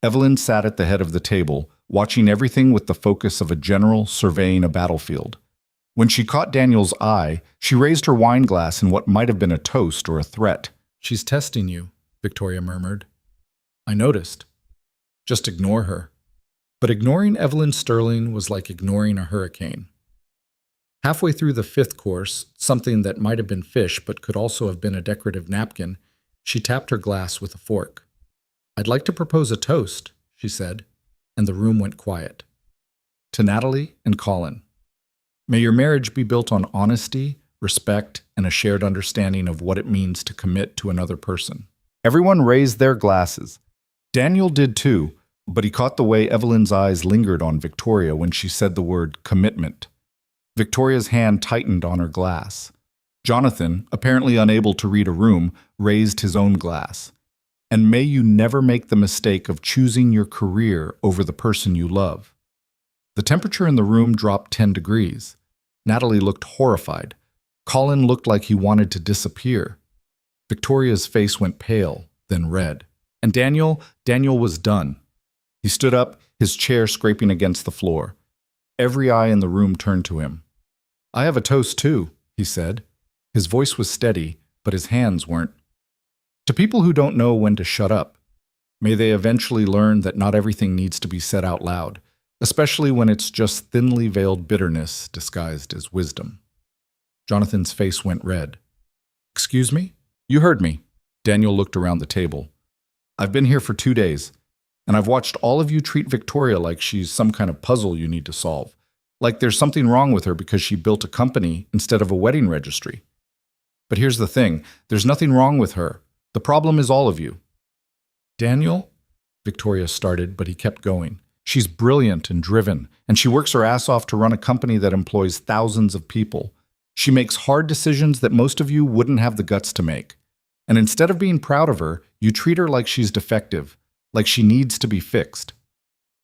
A: Evelyn sat at the head of the table, watching everything with the focus of a general surveying a battlefield. When she caught Daniel's eye, she raised her wineglass in what might have been a toast or a threat. "She's testing you," Victoria murmured. "I noticed. Just ignore her." But ignoring Evelyn Sterling was like ignoring a hurricane. Halfway through the 5th course, something that might have been fish but could also have been a decorative napkin, she tapped her glass with a fork. "I'd like to propose a toast," she said, and the room went quiet. "To Natalie and Colin. May your marriage be built on honesty, respect, and a shared understanding of what it means to commit to another person." Everyone raised their glasses. Daniel did too, but he caught the way Evelyn's eyes lingered on Victoria when she said the word commitment. Victoria's hand tightened on her glass. Jonathan, apparently unable to read a room, raised his own glass. "And may you never make the mistake of choosing your career over the person you love." The temperature in the room dropped 10 degrees. Natalie looked horrified. Colin looked like he wanted to disappear. Victoria's face went pale, then red. And Daniel was done. He stood up, his chair scraping against the floor. Every eye in the room turned to him. "I have a toast too," he said. His voice was steady, but his hands weren't. "To people who don't know when to shut up, may they eventually learn that not everything needs to be said out loud, especially when it's just thinly veiled bitterness disguised as wisdom." Jonathan's face went red. "Excuse me?" "You heard me." Daniel looked around the table. "I've been here for 2 days. And I've watched all of you treat Victoria like she's some kind of puzzle you need to solve. Like there's something wrong with her because she built a company instead of a wedding registry. But here's the thing, there's nothing wrong with her. The problem is all of you. Daniel? Victoria started, but he kept going. She's brilliant and driven, and she works her ass off to run a company that employs thousands of people. She makes hard decisions that most of you wouldn't have the guts to make. And instead of being proud of her, you treat her like she's defective, like she needs to be fixed.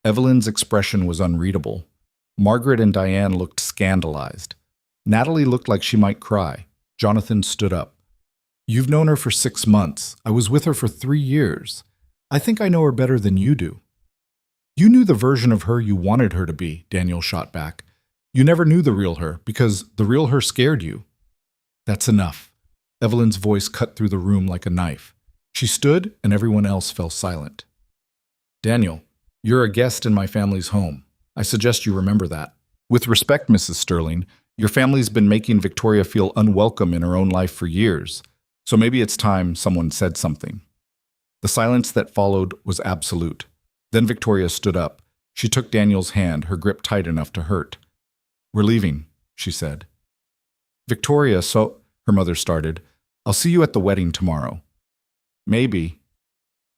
A: Evelyn's expression was unreadable. Margaret and Diane looked scandalized. Natalie looked like she might cry. Jonathan stood up. You've known her for 6 months. I was with her for 3 years. I think I know her better than you do. You knew the version of her you wanted her to be, Daniel shot back. You never knew the real her because the real her scared you. That's enough. Evelyn's voice cut through the room like a knife. She stood and everyone else fell silent. Daniel, you're a guest in my family's home. I suggest you remember that. With respect, Mrs. Sterling, your family's been making Victoria feel unwelcome in her own life for years, so maybe it's time someone said something. The silence that followed was absolute. Then Victoria stood up. She took Daniel's hand, her grip tight enough to hurt. We're leaving, she said. Victoria, her mother started. I'll see you at the wedding tomorrow. Maybe.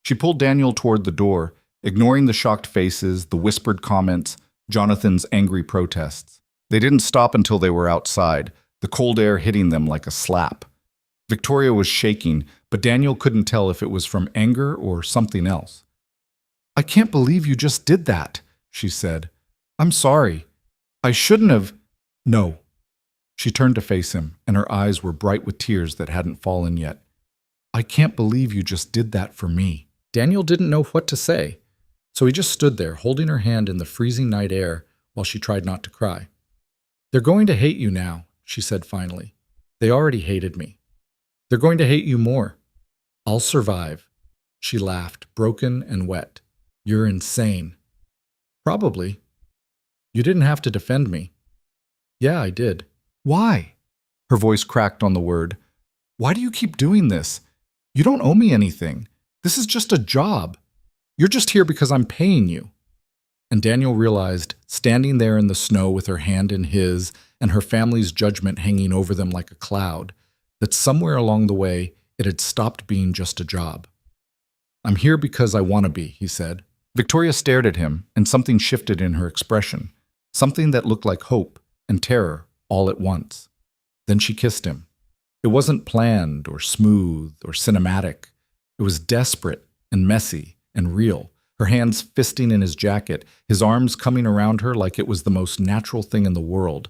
A: She pulled Daniel toward the door, ignoring the shocked faces, the whispered comments, Jonathan's angry protests. They didn't stop until they were outside, the cold air hitting them like a slap. Victoria was shaking, but Daniel couldn't tell if it was from anger or something else. I can't believe you just did that, she said. I'm sorry. I shouldn't have. No. She turned to face him, and her eyes were bright with tears that hadn't fallen yet. I can't believe you just did that for me. Daniel didn't know what to say, so he just stood there, holding her hand in the freezing night air while she tried not to cry. They're going to hate you now, she said finally. They already hated me. They're going to hate you more. I'll survive. She laughed, broken and wet. You're insane. Probably. You didn't have to defend me. Yeah, I did. Why? Her voice cracked on the word. Why do you keep doing this? You don't owe me anything. This is just a job. You're just here because I'm paying you. And Daniel realized, standing there in the snow with her hand in his and her family's judgment hanging over them like a cloud, that somewhere along the way it had stopped being just a job. I'm here because I want to be, he said. Victoria stared at him, and something shifted in her expression, something that looked like hope and terror all at once. Then she kissed him. It wasn't planned or smooth or cinematic. It was desperate and messy and real, her hands fisting in his jacket, his arms coming around her like it was the most natural thing in the world.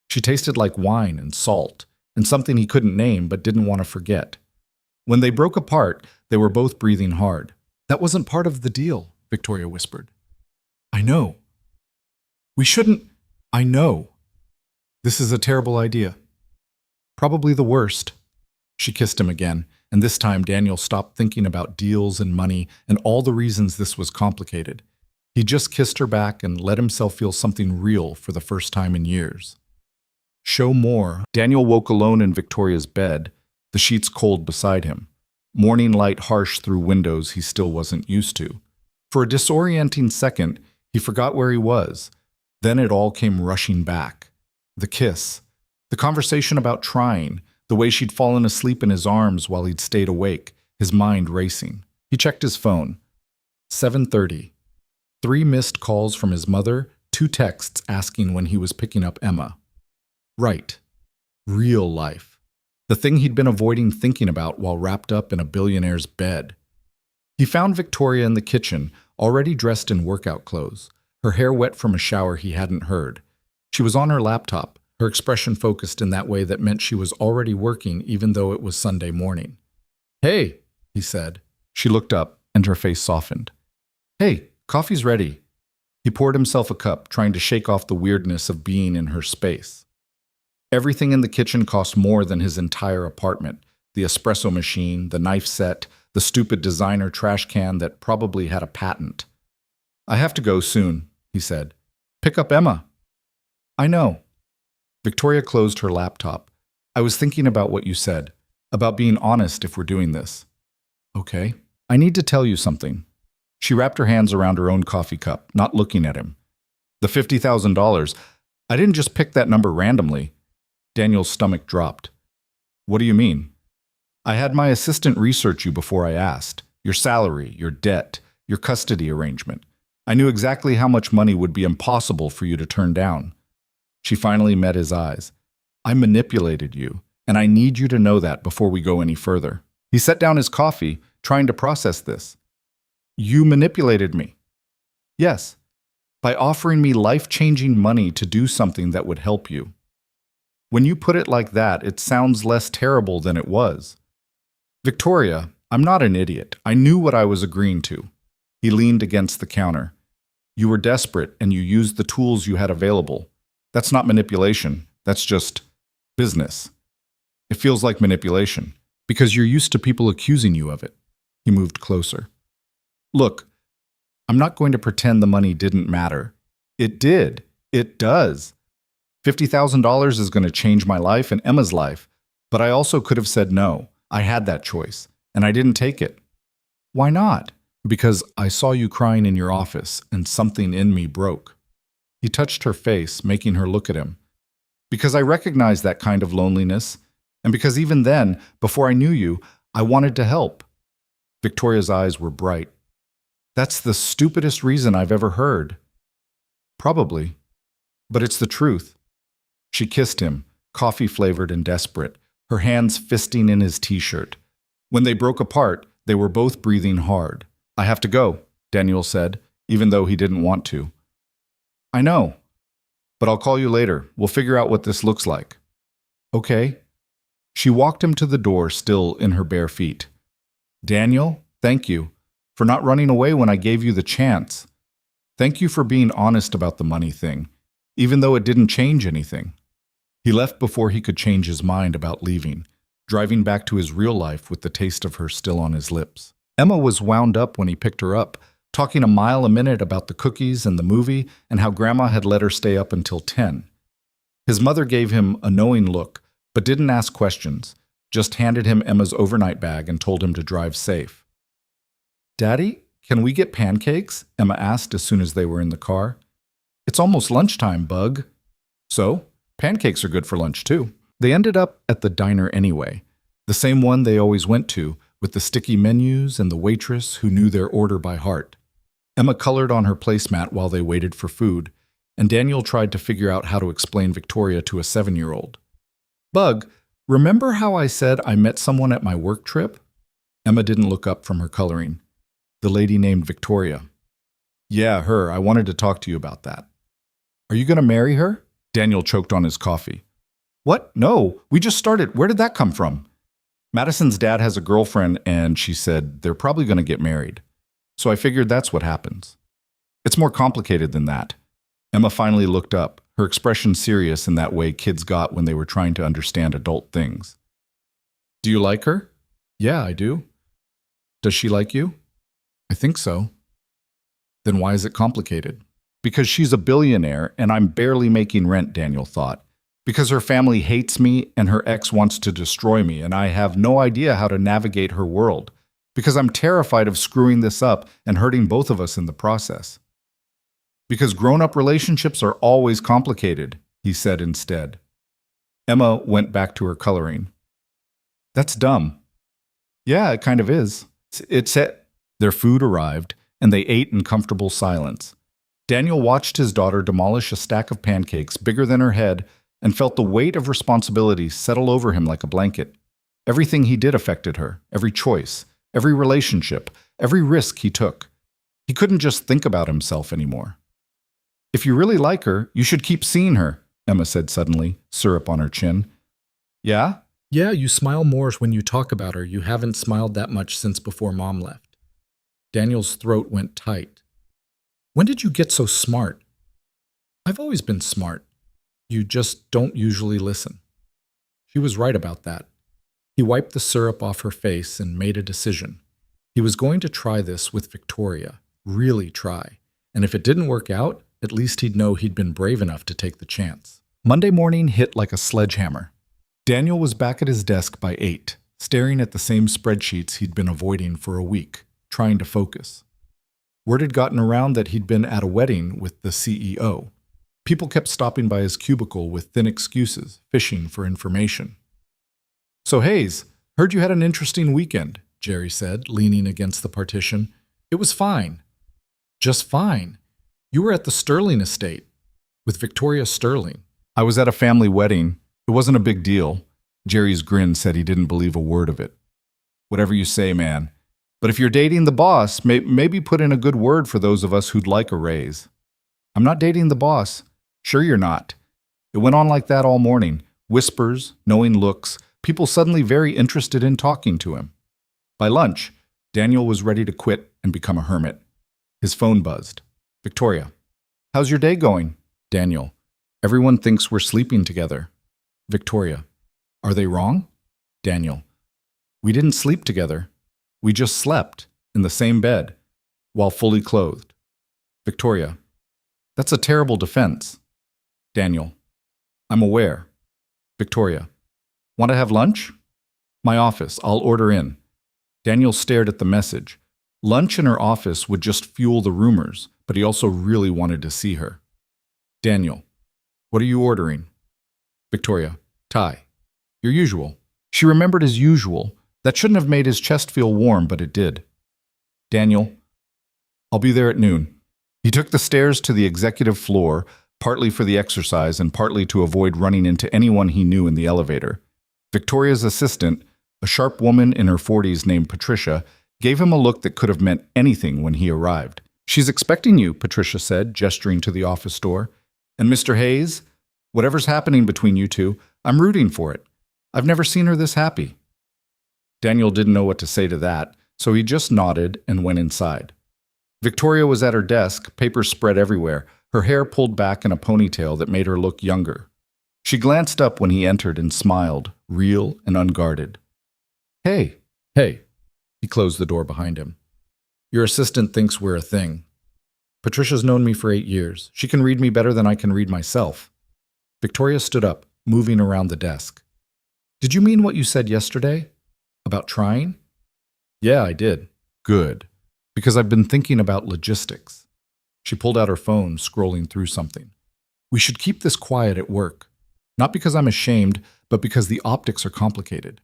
A: She tasted like wine and salt, and something he couldn't name but didn't want to forget. When they broke apart, they were both breathing hard. That wasn't part of the deal, Victoria whispered. I know. We shouldn't. I know. This is a terrible idea. Probably the worst. She kissed him again, and this time Daniel stopped thinking about deals and money and all the reasons this was complicated. He just kissed her back and let himself feel something real for the first time in years. Show more. Daniel woke alone in Victoria's bed, the sheets cold beside him. Morning light harsh through windows he still wasn't used to. For a disorienting second, he forgot where he was. Then it all came rushing back. The kiss. The conversation about trying. The way she'd fallen asleep in his arms while he'd stayed awake, his mind racing. He checked his phone. 7:30. 3 missed calls from his mother, 2 texts asking when he was picking up Emma. Right. Real life. The thing he'd been avoiding thinking about while wrapped up in a billionaire's bed. He found Victoria in the kitchen, already dressed in workout clothes, her hair wet from a shower he hadn't heard. She was on her laptop, her expression focused in that way that meant she was already working even though it was Sunday morning. Hey, he said. She looked up, and her face softened. Hey, coffee's ready. He poured himself a cup, trying to shake off the weirdness of being in her space. Everything in the kitchen cost more than his entire apartment. The espresso machine, the knife set, the stupid designer trash can that probably had a patent. I have to go soon, he said. Pick up Emma. I know. Victoria closed her laptop. I was thinking about what you said, about being honest if we're doing this. Okay. I need to tell you something. She wrapped her hands around her own coffee cup, not looking at him. The $50,000. I didn't just pick that number randomly. Daniel's stomach dropped. What do you mean? I had my assistant research you before I asked. Your salary, your debt, your custody arrangement. I knew exactly how much money would be impossible for you to turn down. She finally met his eyes. I manipulated you, and I need you to know that before we go any further. He set down his coffee, trying to process this. You manipulated me. Yes, by offering me life-changing money to do something that would help you. When you put it like that, it sounds less terrible than it was. Victoria, I'm not an idiot. I knew what I was agreeing to. He leaned against the counter. You were desperate, and you used the tools you had available. That's not manipulation. That's just business. It feels like manipulation, because you're used to people accusing you of it. He moved closer. Look, I'm not going to pretend the money didn't matter. It did. It does. $50,000 is going to change my life and Emma's life, but I also could have said no. I had that choice, and I didn't take it. Why not? Because I saw you crying in your office, and something in me broke. He touched her face, making her look at him. Because I recognized that kind of loneliness, and because even then, before I knew you, I wanted to help. Victoria's eyes were bright. That's the stupidest reason I've ever heard. Probably, but it's the truth. She kissed him, coffee-flavored and desperate, her hands fisting in his t-shirt. When they broke apart, they were both breathing hard. I have to go, Daniel said, even though he didn't want to. I know, but I'll call you later. We'll figure out what this looks like. Okay. She walked him to the door, still in her bare feet. Daniel, thank you for not running away when I gave you the chance. Thank you for being honest about the money thing, even though it didn't change anything. He left before he could change his mind about leaving, driving back to his real life with the taste of her still on his lips. Emma was wound up when he picked her up, talking a mile a minute about the cookies and the movie and how Grandma had let her stay up until 10. His mother gave him a knowing look, but didn't ask questions, just handed him Emma's overnight bag and told him to drive safe. Daddy, can we get pancakes? Emma asked as soon as they were in the car. It's almost lunchtime, Bug. So, pancakes are good for lunch too. They ended up at the diner anyway, the same one they always went to, with the sticky menus and the waitress who knew their order by heart. Emma colored on her placemat while they waited for food, and Daniel tried to figure out how to explain Victoria to a 7-year-old. Bug, remember how I said I met someone at my work trip? Emma didn't look up from her coloring. The lady named Victoria. Yeah, her. I wanted to talk to you about that. Are you going to marry her? Daniel choked on his coffee. What? No, we just started. Where did that come from? Madison's dad has a girlfriend, and she said they're probably going to get married. So I figured that's what happens. It's more complicated than that. Emma finally looked up, her expression serious in that way kids got when they were trying to understand adult things. Do you like her? Yeah, I do. Does she like you? I think so. Then why is it complicated? Because she's a billionaire and I'm barely making rent, Daniel thought. Because her family hates me and her ex wants to destroy me and I have no idea how to navigate her world. Because I'm terrified of screwing this up and hurting both of us in the process. Because grown-up relationships are always complicated, he said instead. Emma went back to her coloring. That's dumb. Yeah, it kind of is. It's it. Their food arrived, and they ate in comfortable silence. Daniel watched his daughter demolish a stack of pancakes bigger than her head and felt the weight of responsibility settle over him like a blanket. Everything he did affected her, every choice, every relationship, every risk he took. He couldn't just think about himself anymore. If you really like her, you should keep seeing her, Emma said suddenly, syrup on her chin. Yeah?
B: Yeah, you smile more when you talk about her. You haven't smiled that much since before Mom left. Daniel's throat went tight. When did you get so smart? I've always been smart. You just don't usually listen. She was right about that. He wiped the syrup off her face and made a decision. He was going to try this with Victoria, really try. And if it didn't work out, at least he'd know he'd been brave enough to take the chance. Monday morning hit like a sledgehammer. Daniel was back at his desk by 8, staring at the same spreadsheets he'd been avoiding for a week, trying to focus. Word had gotten around that he'd been at a wedding with the CEO. People kept stopping by his cubicle with thin excuses, fishing for information. "So, Hayes, heard you had an interesting weekend," Jerry said, leaning against the partition. "It was fine." "Just fine. You were at the Sterling estate with Victoria Sterling."
A: "I was at a family wedding. It wasn't a big deal." Jerry's grin said he didn't believe a word of it. "Whatever you say, man. But if you're dating the boss, maybe put in a good word for those of us who'd like a raise." "I'm not dating the boss." "Sure you're not." It went on like that all morning. Whispers, knowing looks, people suddenly very interested in talking to him. By lunch, Daniel was ready to quit and become a hermit. His phone buzzed. "Victoria, how's your day going?" "Daniel, everyone thinks we're sleeping together." "Victoria, are they wrong?" "Daniel, we didn't sleep together. We just slept in the same bed while fully clothed." "Victoria, that's a terrible defense." "Daniel, I'm aware." "Victoria, want to have lunch?" "My office, I'll order in." Daniel stared at the message. Lunch in her office would just fuel the rumors, but he also really wanted to see her. "Daniel, what are you ordering?" "Victoria, Thai. Your usual." She remembered his usual. That shouldn't have made his chest feel warm, but it did. "Daniel, I'll be there at noon." He took the stairs to the executive floor, partly for the exercise and partly to avoid running into anyone he knew in the elevator. Victoria's assistant, a sharp woman in her 40s named Patricia, gave him a look that could have meant anything when he arrived. "She's expecting you," Patricia said, gesturing to the office door. "And Mr. Hayes, whatever's happening between you two, I'm rooting for it. I've never seen her this happy." Daniel didn't know what to say to that, so he just nodded and went inside. Victoria was at her desk, papers spread everywhere, her hair pulled back in a ponytail that made her look younger. She glanced up when he entered and smiled, real and unguarded. "Hey." "Hey." He closed the door behind him. "Your assistant thinks we're a thing. Patricia's known me for 8 years. She can read me better than I can read myself." Victoria stood up, moving around the desk. "Did you mean what you said yesterday? About trying?" "Yeah, I did." "Good. Because I've been thinking about logistics." She pulled out her phone, scrolling through something. "We should keep this quiet at work. Not because I'm ashamed, but because the optics are complicated.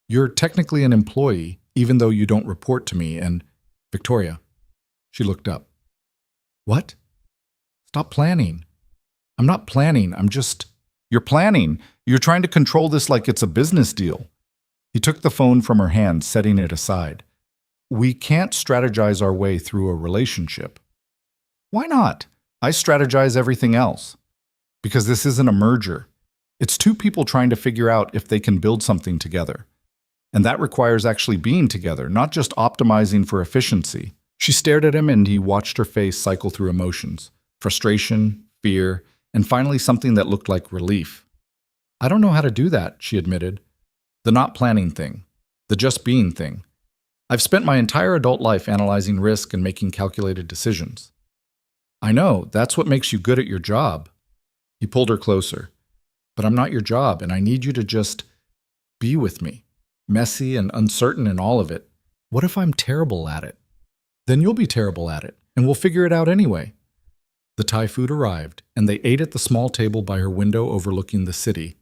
A: You're technically an employee, even though you don't report to me, and—" "Victoria." She looked up. "What?" "Stop planning." "I'm not planning, I'm just—" "You're planning. You're trying to control this like it's a business deal." He took the phone from her hand, setting it aside. "We can't strategize our way through a relationship." "Why not? I strategize everything else." "Because this isn't a merger. It's two people trying to figure out if they can build something together. And that requires actually being together, not just optimizing for efficiency." She stared at him and he watched her face cycle through emotions. Frustration, fear, and finally something that looked like relief. "I don't know how to do that," she admitted. "The not planning thing. The just being thing. I've spent my entire adult life analyzing risk and making calculated decisions." "I know, that's what makes you good at your job." He pulled her closer. "But I'm not your job, and I need you to just be with me. Messy and uncertain in all of it. What if I'm terrible at it?" "Then you'll be terrible at it, and we'll figure it out anyway." The Thai food arrived, and they ate at the small table by her window overlooking the city.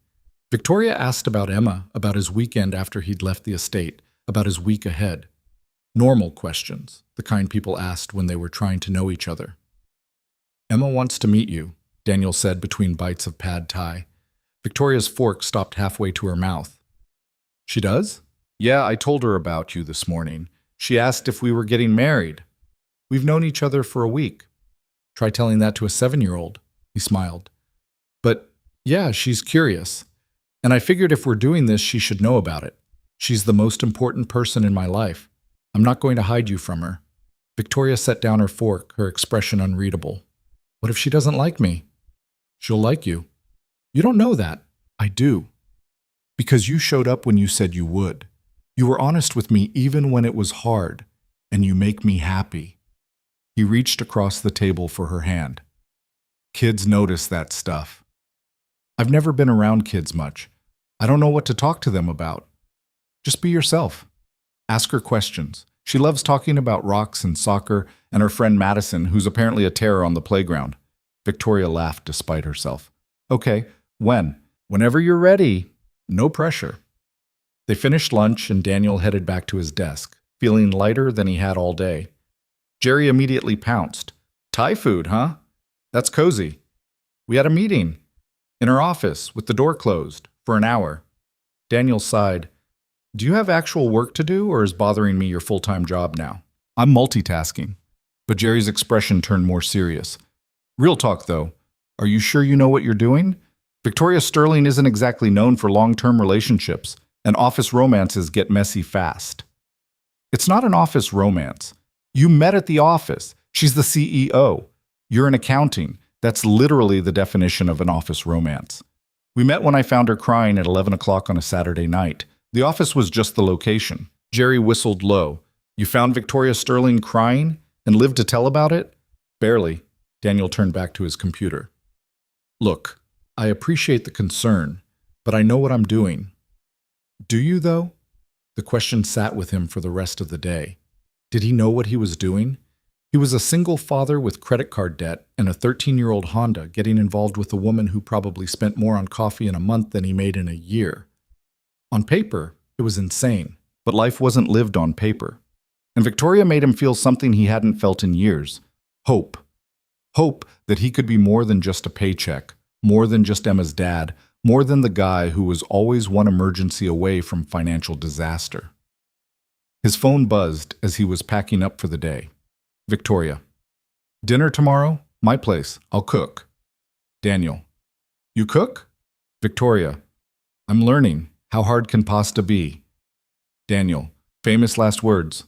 A: Victoria asked about Emma, about his weekend after he'd left the estate, about his week ahead. Normal questions, the kind people asked when they were trying to know each other. "Emma wants to meet you," Daniel said between bites of pad thai. Victoria's fork stopped halfway to her mouth. "She does?" "Yeah, I told her about you this morning. She asked if we were getting married. We've known each other for a week." "Try telling that to a 7-year-old," he smiled. "But yeah, she's curious. And I figured if we're doing this, she should know about it. She's the most important person in my life. I'm not going to hide you from her." Victoria set down her fork, her expression unreadable. "What if she doesn't like me?" "She'll like you." "You don't know that." "I do. Because you showed up when you said you would. You were honest with me even when it was hard, and you make me happy." He reached across the table for her hand. "Kids notice that stuff." "I've never been around kids much. I don't know what to talk to them about." "Just be yourself. Ask her questions. She loves talking about rocks and soccer and her friend Madison, who's apparently a terror on the playground. Victoria laughed despite herself. Okay, when? Whenever you're ready. No pressure. They finished lunch and Daniel headed back to his desk, feeling lighter than he had all day. Jerry immediately pounced. Thai food, huh? That's cozy. We had a meeting in her office with the door closed for an hour. Daniel sighed. Do you have actual work to do, or is bothering me your full-time job now? I'm multitasking. But Jerry's expression turned more serious. Real talk, though. Are you sure you know what you're doing? Victoria Sterling isn't exactly known for long-term relationships, and office romances get messy fast. It's not an office romance. You met at the office. She's the CEO. You're in accounting. That's literally the definition of an office romance. We met when I found her crying at 11 o'clock on a Saturday night. The office was just the location. Jerry whistled low. You found Victoria Sterling crying and lived to tell about it? Barely. Daniel turned back to his computer. Look, I appreciate the concern, but I know what I'm doing. Do you, though? The question sat with him for the rest of the day. Did he know what he was doing? He was a single father with credit card debt and a 13-year-old Honda getting involved with a woman who probably spent more on coffee in a month than he made in a year. On paper, it was insane, but life wasn't lived on paper. And Victoria made him feel something he hadn't felt in years. Hope. Hope that he could be more than just a paycheck, more than just Emma's dad, more than the guy who was always one emergency away from financial disaster. His phone buzzed as he was packing up for the day. Victoria. Dinner tomorrow? My place. I'll cook. Daniel. You cook? Victoria. I'm learning. How hard can pasta be? Daniel. Famous last words.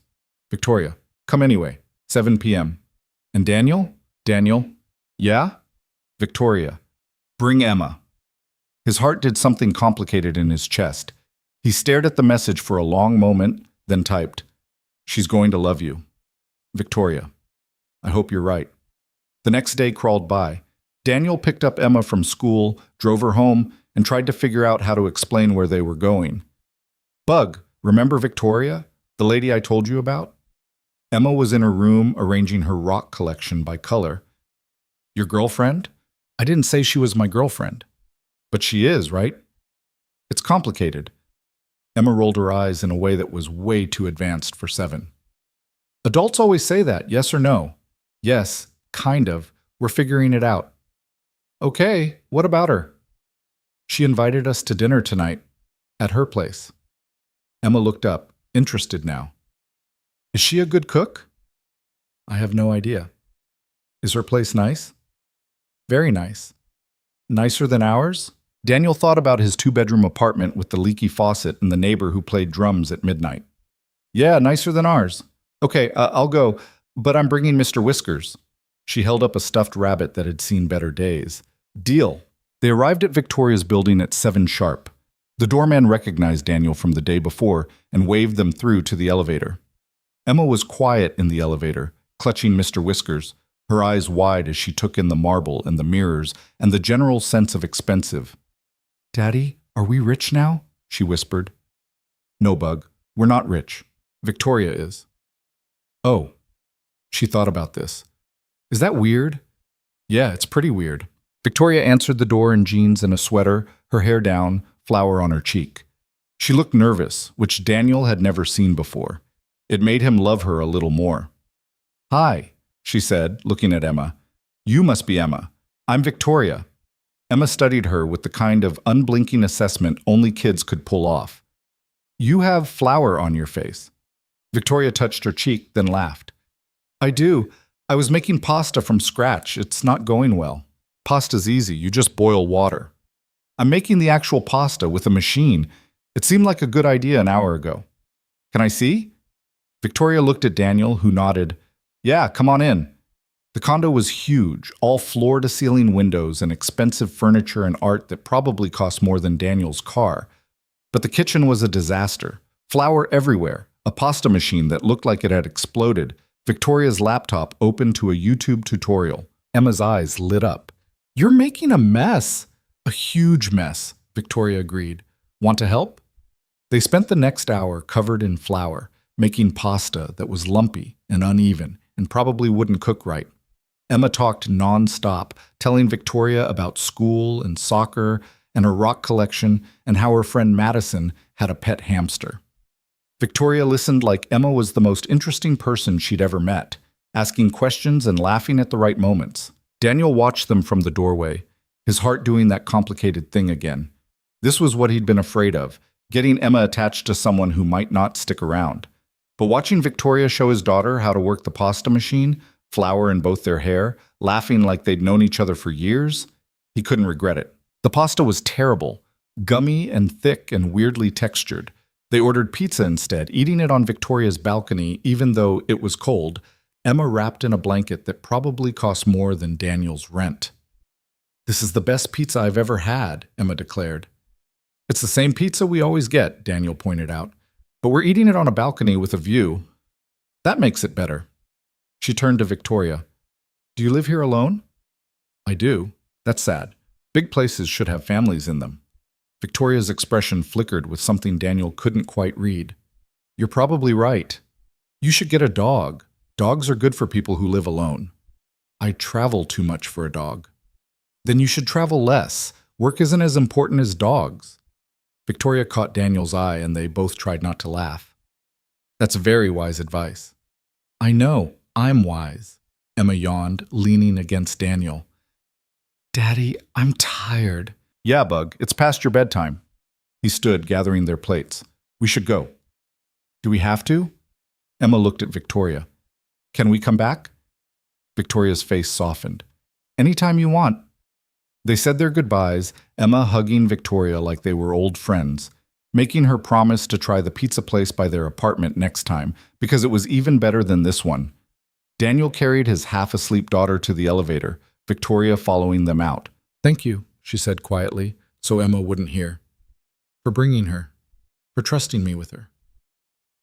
A: Victoria. Come anyway. 7 p.m. And Daniel? Daniel. Yeah? Victoria. Bring Emma. His heart did something complicated in his chest. He stared at the message for a long moment, then typed, She's going to love you. Victoria. I hope you're right. The next day crawled by. Daniel picked up Emma from school, drove her home, and tried to figure out how to explain where they were going. Bug, remember Victoria, the lady I told you about? Emma was in her room arranging her rock collection by color. Your girlfriend? I didn't say she was my girlfriend. But she is, right? It's complicated. Emma rolled her eyes in a way that was way too advanced for 7. Adults always say that, yes or no? Yes, kind of. We're figuring it out. Okay, what about her? She invited us to dinner tonight, at her place. Emma looked up, interested now. Is she a good cook? I have no idea. Is her place nice? Very nice. Nicer than ours? Daniel thought about his 2-bedroom apartment with the leaky faucet and the neighbor who played drums at midnight. Yeah, nicer than ours. Okay, I'll go, but I'm bringing Mr. Whiskers. She held up a stuffed rabbit that had seen better days. Deal. They arrived at Victoria's building at 7 sharp. The doorman recognized Daniel from the day before and waved them through to the elevator. Emma was quiet in the elevator, clutching Mr. Whiskers, her eyes wide as she took in the marble and the mirrors and the general sense of expensive. Daddy, are we rich now? She whispered. No, Bug, we're not rich. Victoria is. Oh. She thought about this. Is that weird? Yeah, it's pretty weird. Victoria answered the door in jeans and a sweater, her hair down, flour on her cheek. She looked nervous, which Daniel had never seen before. It made him love her a little more. Hi, she said, looking at Emma. You must be Emma. I'm Victoria. Emma studied her with the kind of unblinking assessment only kids could pull off. You have flour on your face. Victoria touched her cheek, then laughed. I do. I was making pasta from scratch. It's not going well. Pasta's easy. You just boil water. I'm making the actual pasta with a machine. It seemed like a good idea an hour ago. Can I see? Victoria looked at Daniel, who nodded. Yeah, come on in. The condo was huge, all floor-to-ceiling windows and expensive furniture and art that probably cost more than Daniel's car. But the kitchen was a disaster. Flour everywhere, a pasta machine that looked like it had exploded, Victoria's laptop open to a YouTube tutorial. Emma's eyes lit up. You're making a mess. A huge mess, Victoria agreed. Want to help? They spent the next hour covered in flour, making pasta that was lumpy and uneven and probably wouldn't cook right. Emma talked nonstop, telling Victoria about school and soccer and her rock collection and how her friend Madison had a pet hamster. Victoria listened like Emma was the most interesting person she'd ever met, asking questions and laughing at the right moments. Daniel watched them from the doorway, his heart doing that complicated thing again. This was what he'd been afraid of, getting Emma attached to someone who might not stick around. But watching Victoria show his daughter how to work the pasta machine, flour in both their hair, laughing like they'd known each other for years, he couldn't regret it. The pasta was terrible, gummy and thick and weirdly textured. They ordered pizza instead, eating it on Victoria's balcony even though it was cold, Emma wrapped in a blanket that probably cost more than Daniel's rent. "This is the best pizza I've ever had," Emma declared. "It's the same pizza we always get," Daniel pointed out. "But we're eating it on a balcony with a view. That makes it better." She turned to Victoria. "Do you live here alone?" "I do. That's sad. Big places should have families in them." Victoria's expression flickered with something Daniel couldn't quite read. "You're probably right. You should get a dog. Dogs are good for people who live alone." "I travel too much for a dog." "Then you should travel less. Work isn't as important as dogs." Victoria caught Daniel's eye and they both tried not to laugh. "That's very wise advice." "I know, I'm wise," Emma yawned, leaning against Daniel. "Daddy, I'm tired." "Yeah, Bug, it's past your bedtime." He stood, gathering their plates. "We should go." "Do we have to?" Emma looked at Victoria. "Can we come back?" Victoria's face softened. "Anytime you want." They said their goodbyes, Emma hugging Victoria like they were old friends, making her promise to try the pizza place by their apartment next time because it was even better than this one. Daniel carried his half-asleep daughter to the elevator, Victoria following them out. "Thank you," she said quietly, so Emma wouldn't hear. "For bringing her. For trusting me with her.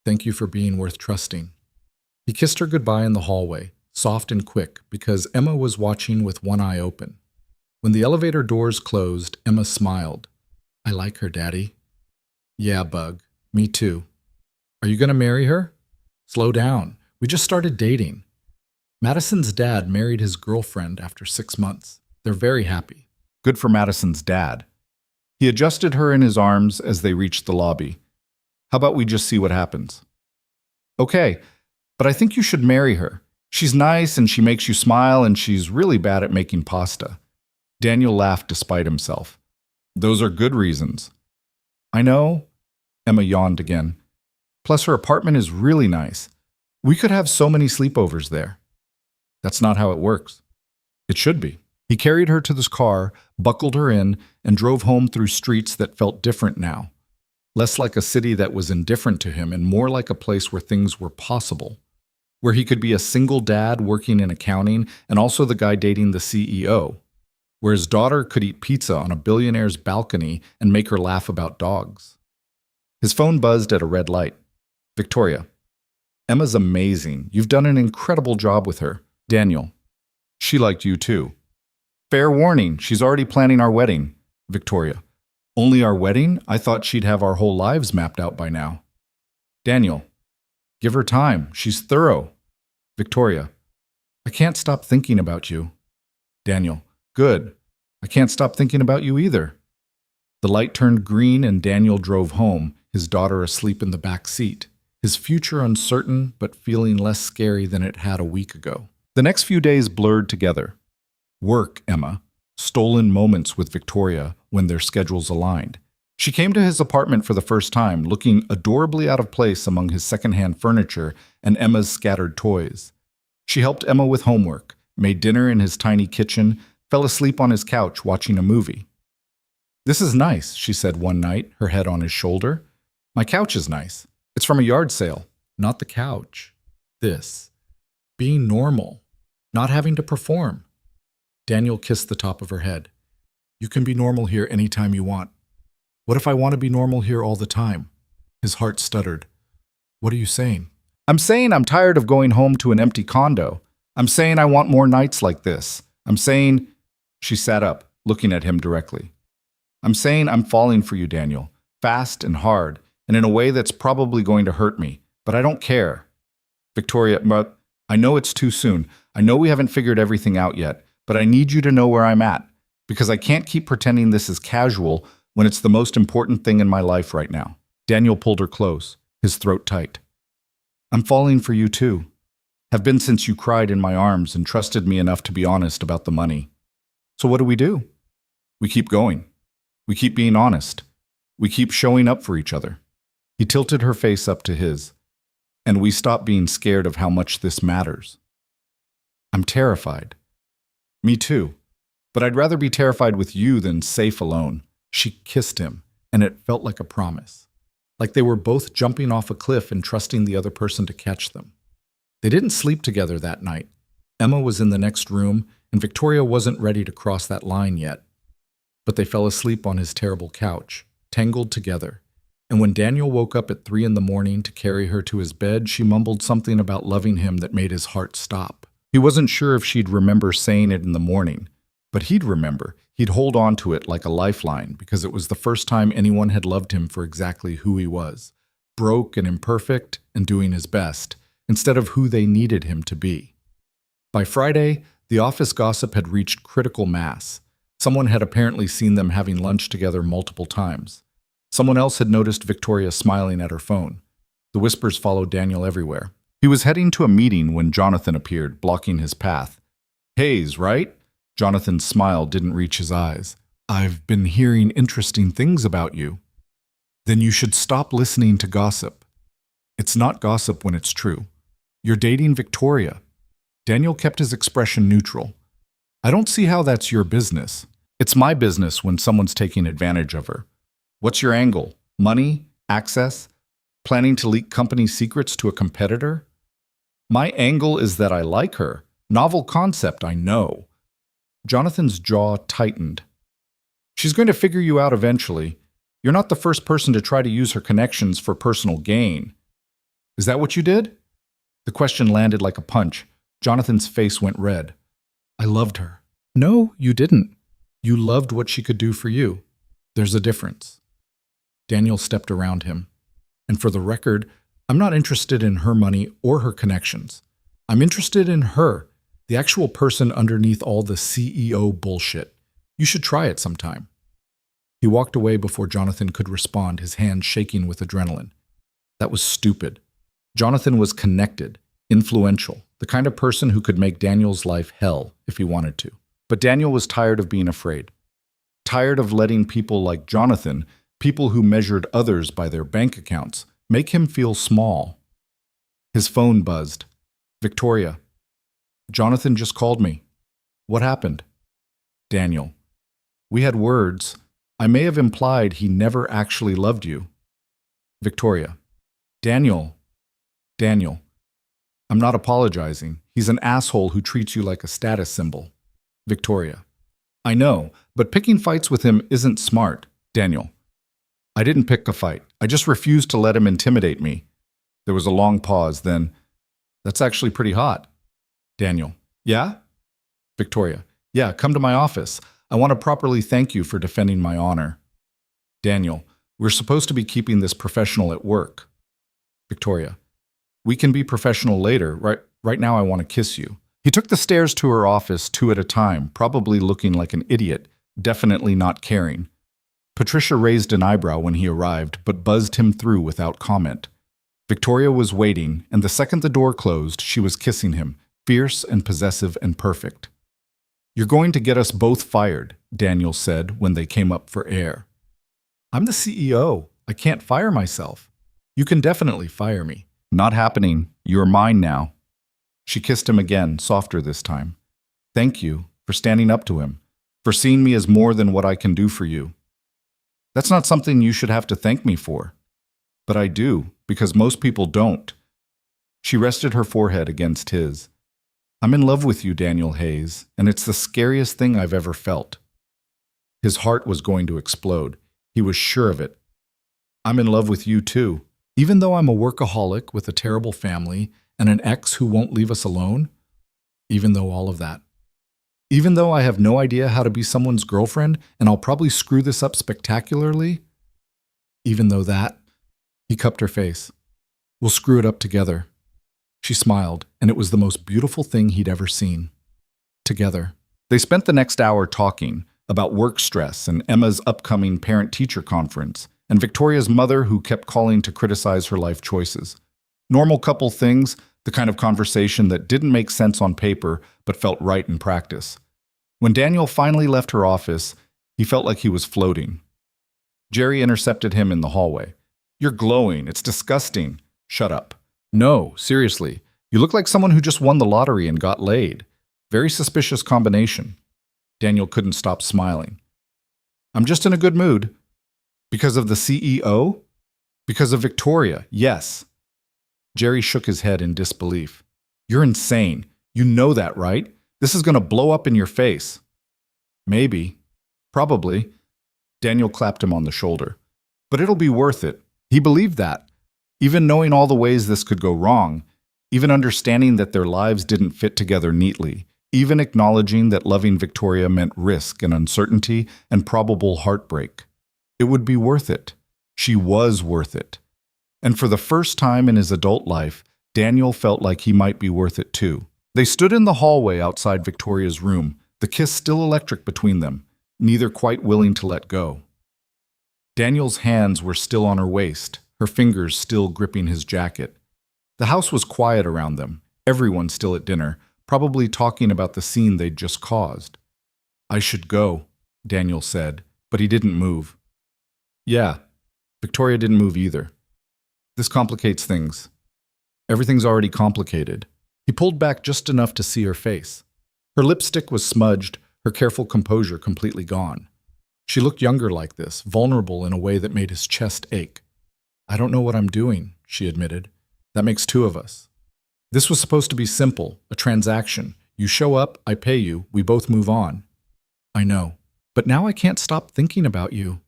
A: Thank you for being worth trusting." He kissed her goodbye in the hallway, soft and quick, because Emma was watching with one eye open. When the elevator doors closed, Emma smiled. "I like her, Daddy." "Yeah, Bug. Me too." "Are you going to marry her?" "Slow down. We just started dating." Madison's dad married his girlfriend after 6 months. They're very happy. Good for Madison's dad. He adjusted her in his arms as they reached the lobby. "How about we just see what happens?" "Okay, but I think you should marry her. She's nice and she makes you smile and she's really bad at making pasta." Daniel laughed despite himself. "Those are good reasons." "I know." Emma yawned again. "Plus her apartment is really nice. We could have so many sleepovers there." "That's not how it works." "It should be." He carried her to this car, buckled her in, and drove home through streets that felt different now. Less like a city that was indifferent to him and more like a place where things were possible. Where he could be a single dad working in accounting and also the guy dating the CEO. Where his daughter could eat pizza on a billionaire's balcony and make her laugh about dogs. His phone buzzed at a red light. "Victoria." "Emma's amazing. You've done an incredible job with her." "Daniel." "She liked you too." "Fair warning, she's already planning our wedding." Victoria. "Only our wedding? I thought she'd have our whole lives mapped out by now." Daniel. "Give her time. She's thorough." Victoria. "I can't stop thinking about you." Daniel. "Good. I can't stop thinking about you either." The light turned green and Daniel drove home, his daughter asleep in the back seat, his future uncertain but feeling less scary than it had a week ago. The next few days blurred together. Work, Emma. Stolen moments with Victoria when their schedules aligned. She came to his apartment for the first time, looking adorably out of place among his secondhand furniture and Emma's scattered toys. She helped Emma with homework, made dinner in his tiny kitchen, fell asleep on his couch watching a movie. "This is nice," she said one night, her head on his shoulder. "My couch is nice. It's from a yard sale." Not the couch. This. Being normal. Not having to perform. Daniel kissed the top of her head. "You can be normal here anytime you want." "What if I want to be normal here all the time?" His heart stuttered. "What are you saying?" "I'm saying I'm tired of going home to an empty condo. I'm saying I want more nights like this. I'm saying..." She sat up, looking at him directly. "I'm saying I'm falling for you, Daniel. Fast and hard, and in a way that's probably going to hurt me. But I don't care. Victoria, but I know it's too soon. I know we haven't figured everything out yet, but I need you to know where I'm at, because I can't keep pretending this is casual when it's the most important thing in my life right now. Daniel pulled her close, his throat tight. I'm falling for you too. Have been since you cried in my arms and trusted me enough to be honest about the money. So what do? We keep going. We keep being honest. We keep showing up for each other. He tilted her face up to his. And we stop being scared of how much this matters. I'm terrified. Me too. But I'd rather be terrified with you than safe alone. She kissed him, and it felt like a promise. Like they were both jumping off a cliff and trusting the other person to catch them. They didn't sleep together that night. Emma was in the next room, and Victoria wasn't ready to cross that line yet. But they fell asleep on his terrible couch, tangled together. And when Daniel woke up at 3 a.m. to carry her to his bed, she mumbled something about loving him that made his heart stop. He wasn't sure if she'd remember saying it in the morning, but he'd remember. He'd hold on to it like a lifeline because it was the first time anyone had loved him for exactly who he was, broke and imperfect and doing his best, instead of who they needed him to be. By Friday, the office gossip had reached critical mass. Someone had apparently seen them having lunch together multiple times. Someone else had noticed Victoria smiling at her phone. The whispers followed Daniel everywhere. He was heading to a meeting when Jonathan appeared, blocking his path. Hayes, right? Jonathan's smile didn't reach his eyes. I've been hearing interesting things about you. Then you should stop listening to gossip. It's not gossip when it's true. You're dating Victoria. Daniel kept his expression neutral. I don't see how that's your business. It's my business when someone's taking advantage of her. What's your angle? Money? Access? Planning to leak company secrets to a competitor? My angle is that I like her. Novel concept, I know. Jonathan's jaw tightened. She's going to figure you out eventually. You're not the first person to try to use her connections for personal gain. Is that what you did? The question landed like a punch. Jonathan's face went red. I loved her. No, you didn't. You loved what she could do for you. There's a difference. Daniel stepped around him. And for the record, I'm not interested in her money or her connections. I'm interested in her, the actual person underneath all the CEO bullshit. You should try it sometime. He walked away before Jonathan could respond, his hands shaking with adrenaline. That was stupid. Jonathan was connected, influential, the kind of person who could make Daniel's life hell if he wanted to. But Daniel was tired of being afraid. Tired of letting people like Jonathan, people who measured others by their bank accounts, make him feel small. His phone buzzed. Victoria. Jonathan just called me. What happened? Daniel. We had words. I may have implied he never actually loved you. Victoria. Daniel. I'm not apologizing. He's an asshole who treats you like a status symbol. Victoria. I know, but picking fights with him isn't smart. Daniel. I didn't pick a fight. I just refused to let him intimidate me. There was a long pause, then, that's actually pretty hot. Daniel. Yeah? Victoria. Yeah, come to my office. I want to properly thank you for defending my honor. Daniel. We're supposed to be keeping this professional at work. Victoria. We can be professional later. Right now I want to kiss you. He took the stairs to her office 2 at a time, probably looking like an idiot, definitely not caring. Patricia raised an eyebrow when he arrived, but buzzed him through without comment. Victoria was waiting, and the second the door closed, she was kissing him, fierce and possessive and perfect. You're going to get us both fired, Daniel said when they came up for air. I'm the CEO. I can't fire myself. You can definitely fire me. Not happening. You're mine now. She kissed him again, softer this time. Thank you for standing up to him, for seeing me as more than what I can do for you. That's not something you should have to thank me for. But I do, because most people don't. She rested her forehead against his. I'm in love with you, Daniel Hayes, and it's the scariest thing I've ever felt. His heart was going to explode. He was sure of it. I'm in love with you too. Even though I'm a workaholic with a terrible family and an ex who won't leave us alone, even though all of that. Even though I have no idea how to be someone's girlfriend and I'll probably screw this up spectacularly, even though that, he cupped her face.
B: We'll screw it up together. She smiled, and it was the most beautiful thing he'd ever seen. Together.
A: They spent the next hour talking about work stress and Emma's upcoming parent-teacher conference, and Victoria's mother who kept calling to criticize her life choices. Normal couple things, the kind of conversation that didn't make sense on paper but felt right in practice. When Daniel finally left her office, he felt like he was floating. Jerry intercepted him in the hallway. "You're glowing. It's disgusting." "Shut up." "No, seriously. You look like someone who just won the lottery and got laid. Very suspicious combination." Daniel couldn't stop smiling. "I'm just in a good mood." "Because of the CEO?" "Because of Victoria, yes." Jerry shook his head in disbelief. "You're insane. You know that, right? This is going to blow up in your face." "Maybe. Probably." Daniel clapped him on the shoulder. "But it'll be worth it." He believed that. Even knowing all the ways this could go wrong, even understanding that their lives didn't fit together neatly, even acknowledging that loving Victoria meant risk and uncertainty and probable heartbreak. It would be worth it. She was worth it. And for the first time in his adult life, Daniel felt like he might be worth it too. They stood in the hallway outside Victoria's room, the kiss still electric between them, neither quite willing to let go. Daniel's hands were still on her waist, her fingers still gripping his jacket. The house was quiet around them, everyone still at dinner, probably talking about the scene they'd just caused. "I should go," Daniel said, but he didn't move. Yeah, Victoria didn't move either. This complicates things. Everything's already complicated. He pulled back just enough to see her face. Her lipstick was smudged, her careful composure completely gone. She looked younger like this, vulnerable in a way that made his chest ache. "I don't know what I'm doing," she admitted. "That makes two of us. This was supposed to be simple, a transaction. You show up, I pay you, we both move on." "I know. But now I can't stop thinking about you."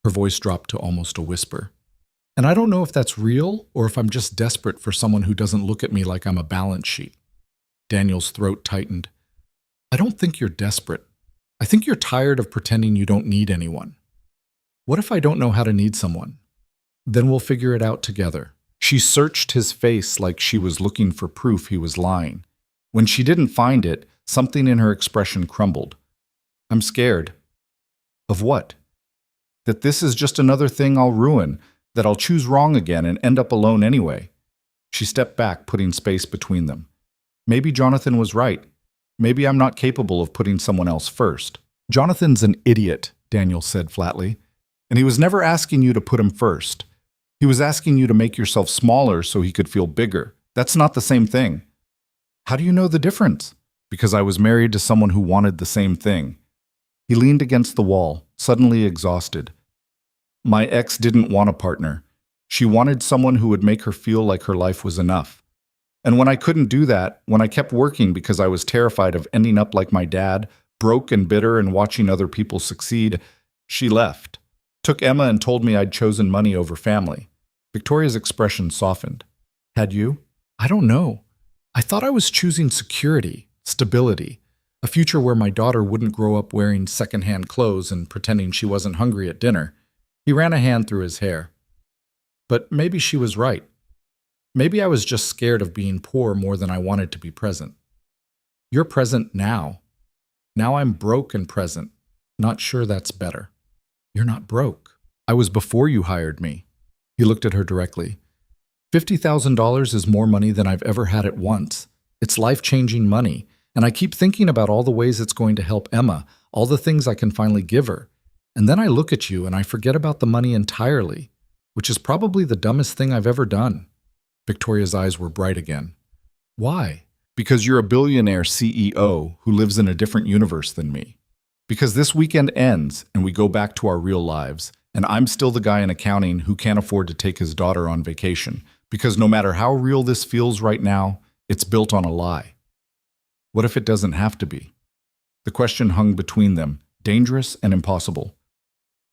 A: Her voice dropped to almost a whisper. "And I don't know if that's real or if I'm just desperate for someone who doesn't look at me like I'm a balance sheet." Daniel's throat tightened. "I don't think you're desperate. I think you're tired of pretending you don't need anyone. What if I don't know how to need someone? Then we'll figure it out together." She searched his face like she was looking for proof he was lying. When she didn't find it, something in her expression crumbled. "I'm scared." "Of what?" "That this is just another thing I'll ruin, that I'll choose wrong again and end up alone anyway." She stepped back, putting space between them. "Maybe Jonathan was right. Maybe I'm not capable of putting someone else first." "Jonathan's an idiot," Daniel said flatly. "And he was never asking you to put him first. He was asking you to make yourself smaller so he could feel bigger. That's not the same thing." "How do you know the difference?" "Because I was married to someone who wanted the same thing." He leaned against the wall, suddenly exhausted. "My ex didn't want a partner. She wanted someone who would make her feel like her life was enough. And when I couldn't do that, when I kept working because I was terrified of ending up like my dad, broke and bitter and watching other people succeed, she left. Took Emma and told me I'd chosen money over family." Victoria's expression softened. "Had you?" "I don't know. I thought I was choosing security, stability, a future where my daughter wouldn't grow up wearing secondhand clothes and pretending she wasn't hungry at dinner." He ran a hand through his hair. "But maybe she was right. Maybe I was just scared of being poor more than I wanted to be present. You're present now. Now I'm broke and present. Not sure that's better." "You're not broke. I was before you hired me." He looked at her directly. $50,000 is more money than I've ever had at once. It's life-changing money, and I keep thinking about all the ways it's going to help Emma, all the things I can finally give her. And then I look at you and I forget about the money entirely, which is probably the dumbest thing I've ever done." Victoria's eyes were bright again. "Why?" "Because you're a billionaire CEO who lives in a different universe than me. Because this weekend ends and we go back to our real lives, and I'm still the guy in accounting who can't afford to take his daughter on vacation. Because no matter how real this feels right now, it's built on a lie. What if it doesn't have to be?" The question hung between them, dangerous and impossible.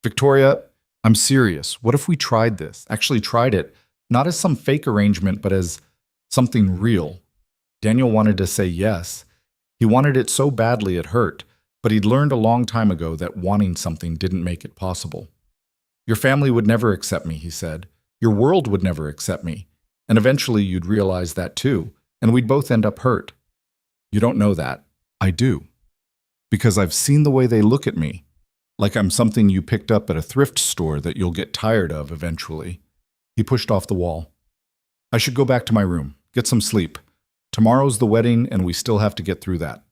A: "Victoria, I'm serious. What if we tried this, actually tried it, not as some fake arrangement, but as something real?" Daniel wanted to say yes. He wanted it so badly it hurt, but he'd learned a long time ago that wanting something didn't make it possible. "Your family would never accept me," he said. "Your world would never accept me. And eventually you'd realize that too, and we'd both end up hurt. You don't know that. I do. Because I've seen the way they look at me, like I'm something you picked up at a thrift store that you'll get tired of eventually. He pushed off the wall. I should go back to my room, get some sleep. Tomorrow's the wedding, and we still have to get through that.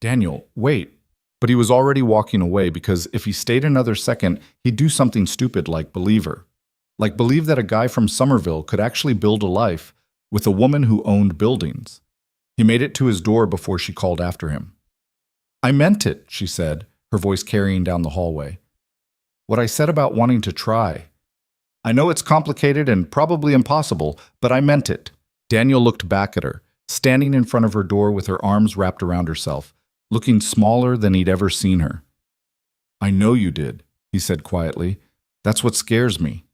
A: Daniel, wait. But he was already walking away because if he stayed another second, he'd do something stupid like believe her. Like believe that a guy from Somerville could actually build a life with a woman who owned buildings. He made it to his door before she called after him. I meant it, she said, her voice carrying down the hallway. What I said about wanting to try. I know it's complicated and probably impossible, but I meant it. Daniel looked back at her, standing in front of her door with her arms wrapped around herself, looking smaller than he'd ever seen her. I know you did, he said quietly. That's what scares me.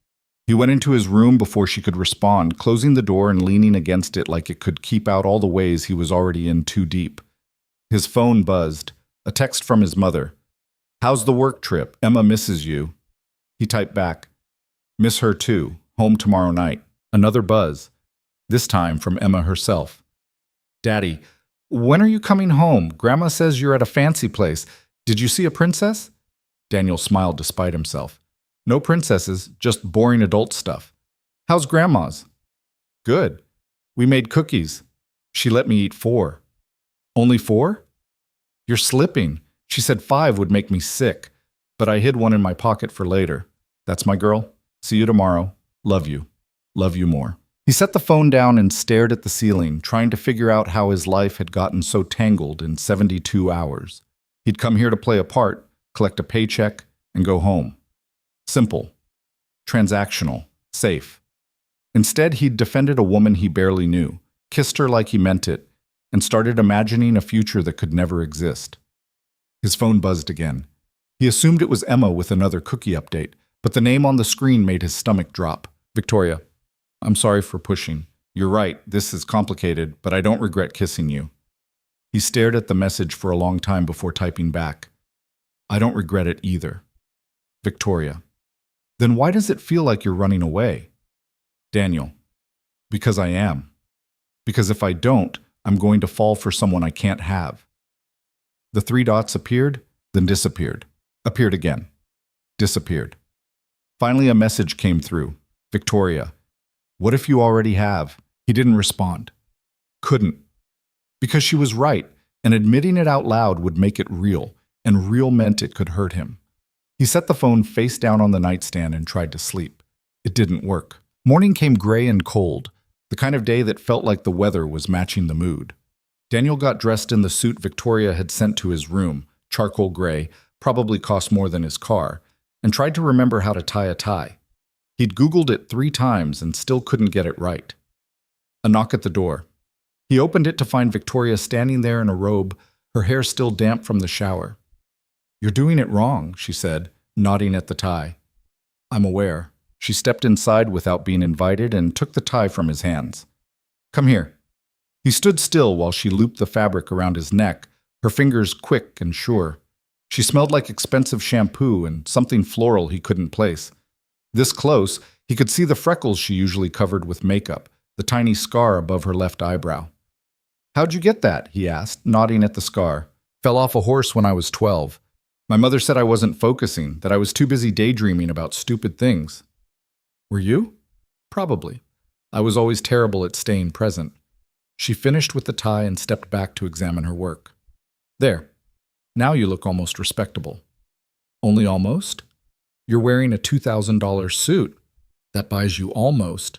A: He went into his room before she could respond, closing the door and leaning against it like it could keep out all the ways he was already in too deep. His phone buzzed, a text from his mother. How's the work trip? Emma misses you. He typed back, miss her too, home tomorrow night. Another buzz, this time from Emma herself. Daddy, when are you coming home? Grandma says you're at a fancy place. Did you see a princess? Daniel smiled despite himself. No princesses, just boring adult stuff. How's Grandma's? Good. We made cookies. She let me eat 4. Only 4? You're slipping. She said 5 would make me sick, but I hid one in my pocket for later. That's my girl. See you tomorrow. Love you. Love you more. He set the phone down and stared at the ceiling, trying to figure out how his life had gotten so tangled in 72 hours. He'd come here to play a part, collect a paycheck, and go home. Simple. Transactional. Safe. Instead, he'd defended a woman he barely knew, kissed her like he meant it, and started imagining a future that could never exist. His phone buzzed again. He assumed it was Emma with another cookie update, but the name on the screen made his stomach drop. Victoria. I'm sorry for pushing. You're right, this is complicated, but I don't regret kissing you. He stared at the message for a long time before typing back. I don't regret it either. Victoria. Then why does it feel like you're running away? Daniel. Because I am. Because if I don't, I'm going to fall for someone I can't have. The 3 dots appeared, then disappeared. Appeared again. Disappeared. Finally, a message came through. Victoria. What if you already have? He didn't respond. Couldn't. Because she was right, and admitting it out loud would make it real, and real meant it could hurt him. He set the phone face down on the nightstand and tried to sleep. It didn't work. Morning came gray and cold, the kind of day that felt like the weather was matching the mood. Daniel got dressed in the suit Victoria had sent to his room, charcoal gray, probably cost more than his car, and tried to remember how to tie a tie. He'd Googled it 3 times and still couldn't get it right. A knock at the door. He opened it to find Victoria standing there in a robe, her hair still damp from the shower. You're doing it wrong, she said, nodding at the tie. I'm aware. She stepped inside without being invited and took the tie from his hands. Come here. He stood still while she looped the fabric around his neck, her fingers quick and sure. She smelled like expensive shampoo and something floral he couldn't place. This close, he could see the freckles she usually covered with makeup, the tiny scar above her left eyebrow. How'd you get that? He asked, nodding at the scar. Fell off a horse when I was 12. My mother said I wasn't focusing, that I was too busy daydreaming about stupid things. Were you? Probably. I was always terrible at staying present. She finished with the tie and stepped back to examine her work. There. Now you look almost respectable. Only almost? You're wearing a $2,000 suit. That buys you almost.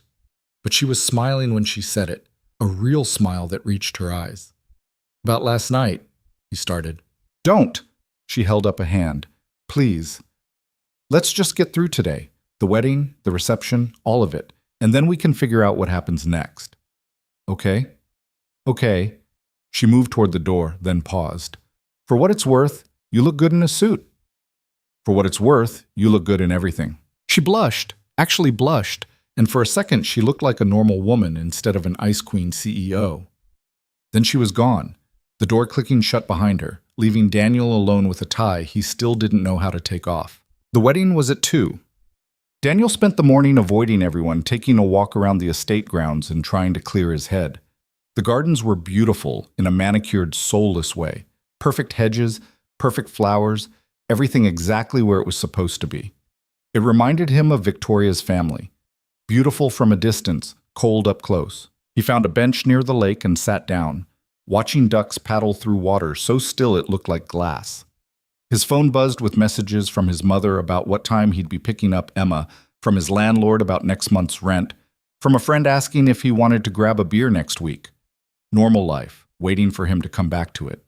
A: But she was smiling when she said it, a real smile that reached her eyes. About last night, he started. Don't! She held up a hand. Please. Let's just get through today. The wedding, the reception, all of it. And then we can figure out what happens next. Okay? Okay. She moved toward the door, then paused. For what it's worth, you look good in a suit. For what it's worth, you look good in everything. She blushed, actually blushed, and for a second she looked like a normal woman instead of an Ice Queen CEO. Then she was gone, the door clicking shut behind her, leaving Daniel alone with a tie he still didn't know how to take off. The wedding was at 2. Daniel spent the morning avoiding everyone, taking a walk around the estate grounds and trying to clear his head. The gardens were beautiful in a manicured, soulless way. Perfect hedges, perfect flowers, everything exactly where it was supposed to be. It reminded him of Victoria's family. Beautiful from a distance, cold up close. He found a bench near the lake and sat down, watching ducks paddle through water so still it looked like glass. His phone buzzed with messages from his mother about what time he'd be picking up Emma, from his landlord about next month's rent, from a friend asking if he wanted to grab a beer next week. Normal life, waiting for him to come back to it.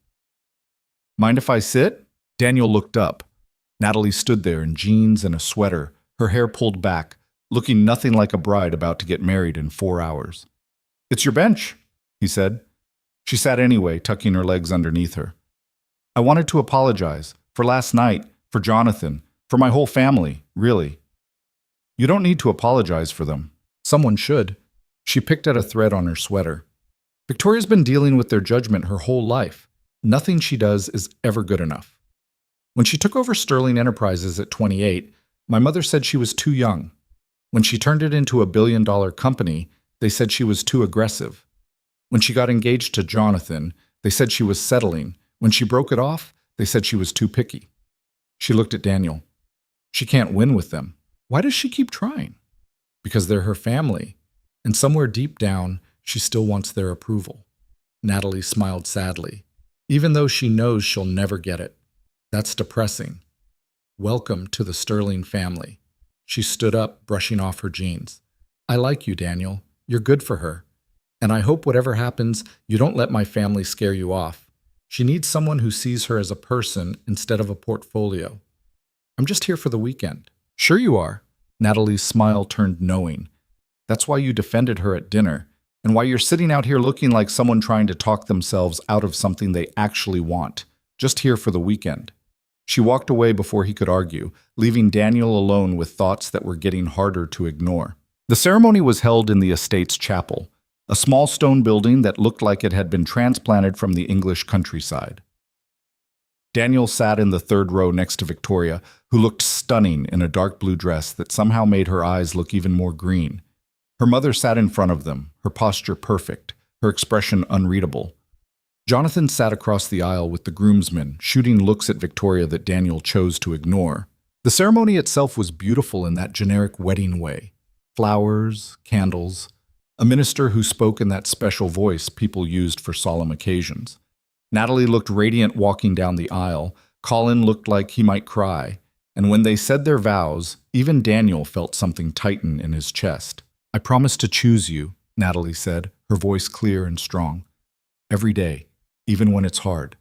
A: Mind if I sit? Daniel looked up. Natalie stood there in jeans and a sweater, her hair pulled back, looking nothing like a bride about to get married in 4 hours. "It's your bench," he said. She sat anyway, tucking her legs underneath her. "I wanted to apologize. For last night, for Jonathan, for my whole family, really." "You don't need to apologize for them. Someone should." She picked at a thread on her sweater. "Victoria's been dealing with their judgment her whole life. Nothing she does is ever good enough. When she took over Sterling Enterprises at 28, my mother said she was too young. When she turned it into a billion-dollar company, they said she was too aggressive. When she got engaged to Jonathan, they said she was settling. When she broke it off, they said she was too picky." She looked at Daniel. "She can't win with them. Why does she keep trying?" "Because they're her family, and somewhere deep down, she still wants their approval." Natalie smiled sadly, even though she knows she'll never get it. That's depressing. "Welcome to the Sterling family." She stood up, brushing off her jeans. "I like you, Daniel. You're good for her. And I hope whatever happens, you don't let my family scare you off. She needs someone who sees her as a person instead of a portfolio. I'm just here for the weekend." "Sure you are." Natalie's smile turned knowing. "That's why you defended her at dinner, and why you're sitting out here looking like someone trying to talk themselves out of something they actually want. Just here for the weekend." She walked away before he could argue, leaving Daniel alone with thoughts that were getting harder to ignore. The ceremony was held in the estate's chapel, a small stone building that looked like it had been transplanted from the English countryside. Daniel sat in the third row next to Victoria, who looked stunning in a dark blue dress that somehow made her eyes look even more green. Her mother sat in front of them, her posture perfect, her expression unreadable. Jonathan sat across the aisle with the groomsmen, shooting looks at Victoria that Daniel chose to ignore. The ceremony itself was beautiful in that generic wedding way. Flowers, candles, a minister who spoke in that special voice people used for solemn occasions. Natalie looked radiant walking down the aisle. Colin looked like he might cry. And when they said their vows, even Daniel felt something tighten in his chest. "I promise to choose you," Natalie said, her voice clear and strong. "Every day, even when it's hard,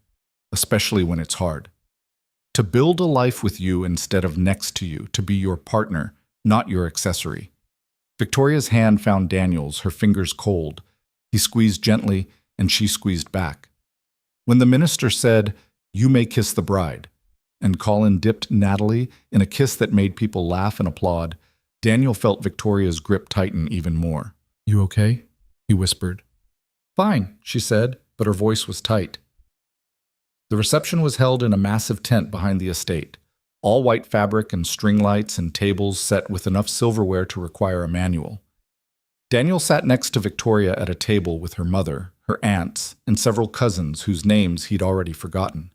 A: especially when it's hard. To build a life with you instead of next to you, to be your partner, not your accessory." Victoria's hand found Daniel's, her fingers cold. He squeezed gently, and she squeezed back. When the minister said, "You may kiss the bride," and Colin dipped Natalie in a kiss that made people laugh and applaud, Daniel felt Victoria's grip tighten even more. "You okay?" he whispered. "Fine," she said, but her voice was tight. The reception was held in a massive tent behind the estate, all white fabric and string lights and tables set with enough silverware to require a manual. Daniel sat next to Victoria at a table with her mother, her aunts, and several cousins whose names he'd already forgotten.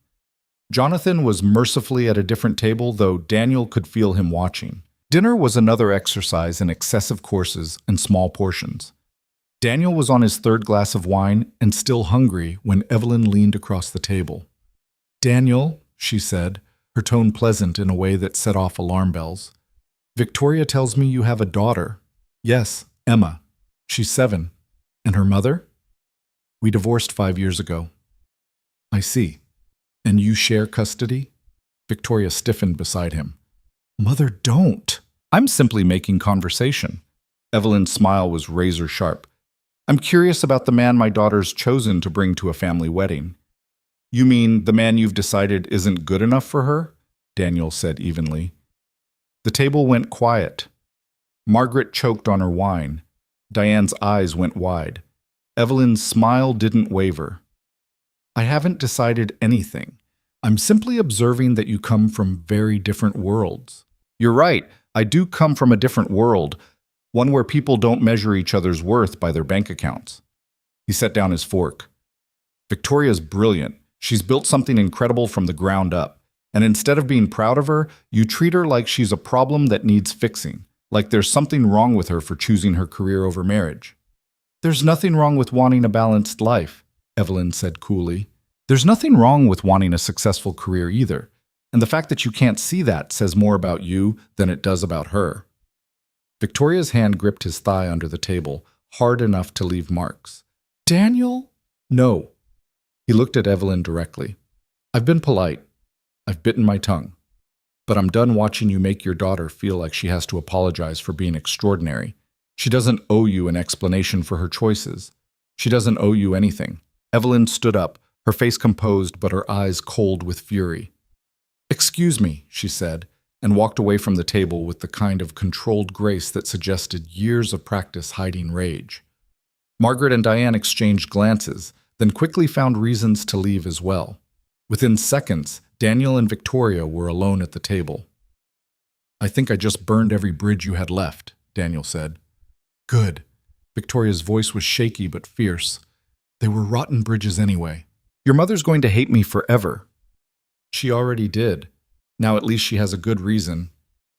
A: Jonathan was mercifully at a different table, though Daniel could feel him watching. Dinner was another exercise in excessive courses and small portions. Daniel was on his third glass of wine and still hungry when Evelyn leaned across the table. "Daniel," she said, her tone pleasant in a way that set off alarm bells. "Victoria tells me you have a daughter." "Yes, Emma. She's 7. And her mother?" "We divorced 5 years ago." "I see. And you share custody?" Victoria stiffened beside him. "Mother, don't. I'm simply making conversation." Evelyn's smile was razor sharp. "I'm curious about the man my daughter's chosen to bring to a family wedding." "You mean the man you've decided isn't good enough for her?" Daniel said evenly. The table went quiet. Margaret choked on her wine. Diane's eyes went wide. Evelyn's smile didn't waver. "I haven't decided anything. I'm simply observing that you come from very different worlds." "You're right. I do come from a different world, one where people don't measure each other's worth by their bank accounts. He set down his fork. Victoria's brilliant. She's built something incredible from the ground up. And instead of being proud of her, you treat her like she's a problem that needs fixing, like there's something wrong with her for choosing her career over marriage. There's nothing wrong with wanting a balanced life, Evelyn said coolly. There's nothing wrong with wanting a successful career either. And the fact that you can't see that says more about you than it does about her. Victoria's hand gripped his thigh under the table, hard enough to leave marks. Daniel? No. He looked at Evelyn directly. I've been polite. I've bitten my tongue. But I'm done watching you make your daughter feel like she has to apologize for being extraordinary. She doesn't owe you an explanation for her choices. She doesn't owe you anything. Evelyn stood up, her face composed but her eyes cold with fury. Excuse me, she said, and walked away from the table with the kind of controlled grace that suggested years of practice hiding rage. Margaret and Diane exchanged glances, then quickly found reasons to leave as well. Within seconds, Daniel and Victoria were alone at the table. I think I just burned every bridge you had left, Daniel said. Good. Victoria's voice was shaky but fierce. They were rotten bridges anyway. Your mother's going to hate me forever. She already did. Now at least she has a good reason.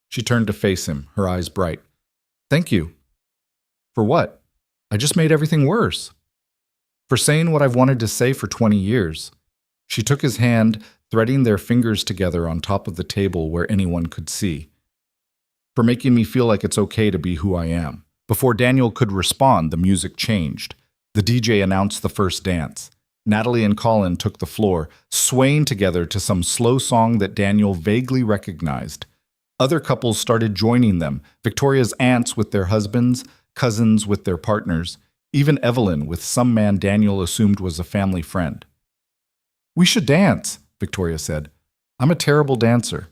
A: She turned to face him, her eyes bright. Thank you. For what? I just made everything worse. For saying what I've wanted to say for 20 years. She took his hand, threading their fingers together on top of the table where anyone could see. For making me feel like it's okay to be who I am. Before Daniel could respond, the music changed. The DJ announced the first dance. Natalie and Colin took the floor, swaying together to some slow song that Daniel vaguely recognized. Other couples started joining them, Victoria's aunts with their husbands, cousins with their partners, even Evelyn with some man Daniel assumed was a family friend. We should dance, Victoria said. I'm a terrible dancer.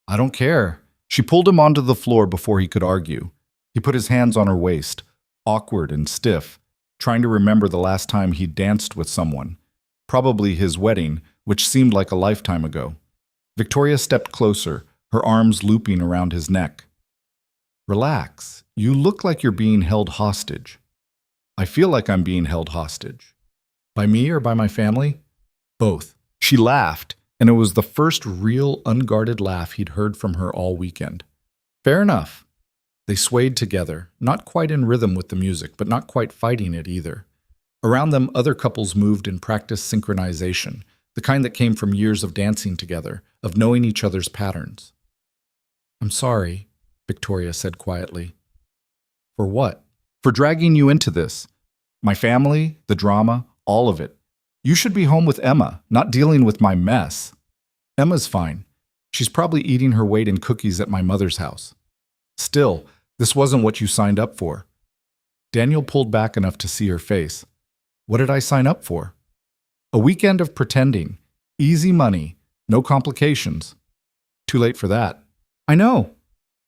A: I don't care. She pulled him onto the floor before he could argue. He put his hands on her waist, awkward and stiff, trying to remember the last time he'd danced with someone. Probably his wedding, which seemed like a lifetime ago. Victoria stepped closer, her arms looping around his neck. Relax. You look like you're being held hostage. I feel like I'm being held hostage. By me or by my family? Both. She laughed, and it was the first real, unguarded laugh he'd heard from her all weekend. Fair enough. They swayed together, not quite in rhythm with the music, but not quite fighting it either. Around them, other couples moved in practiced synchronization, the kind that came from years of dancing together, of knowing each other's patterns. I'm sorry, Victoria said quietly. For what? For dragging you into this. My family, the drama, all of it. You should be home with Emma, not dealing with my mess. Emma's fine. She's probably eating her weight in cookies at my mother's house. Still, this wasn't what you signed up for. Daniel pulled back enough to see her face. What did I sign up for? A weekend of pretending. Easy money. No complications. Too late for that. I know.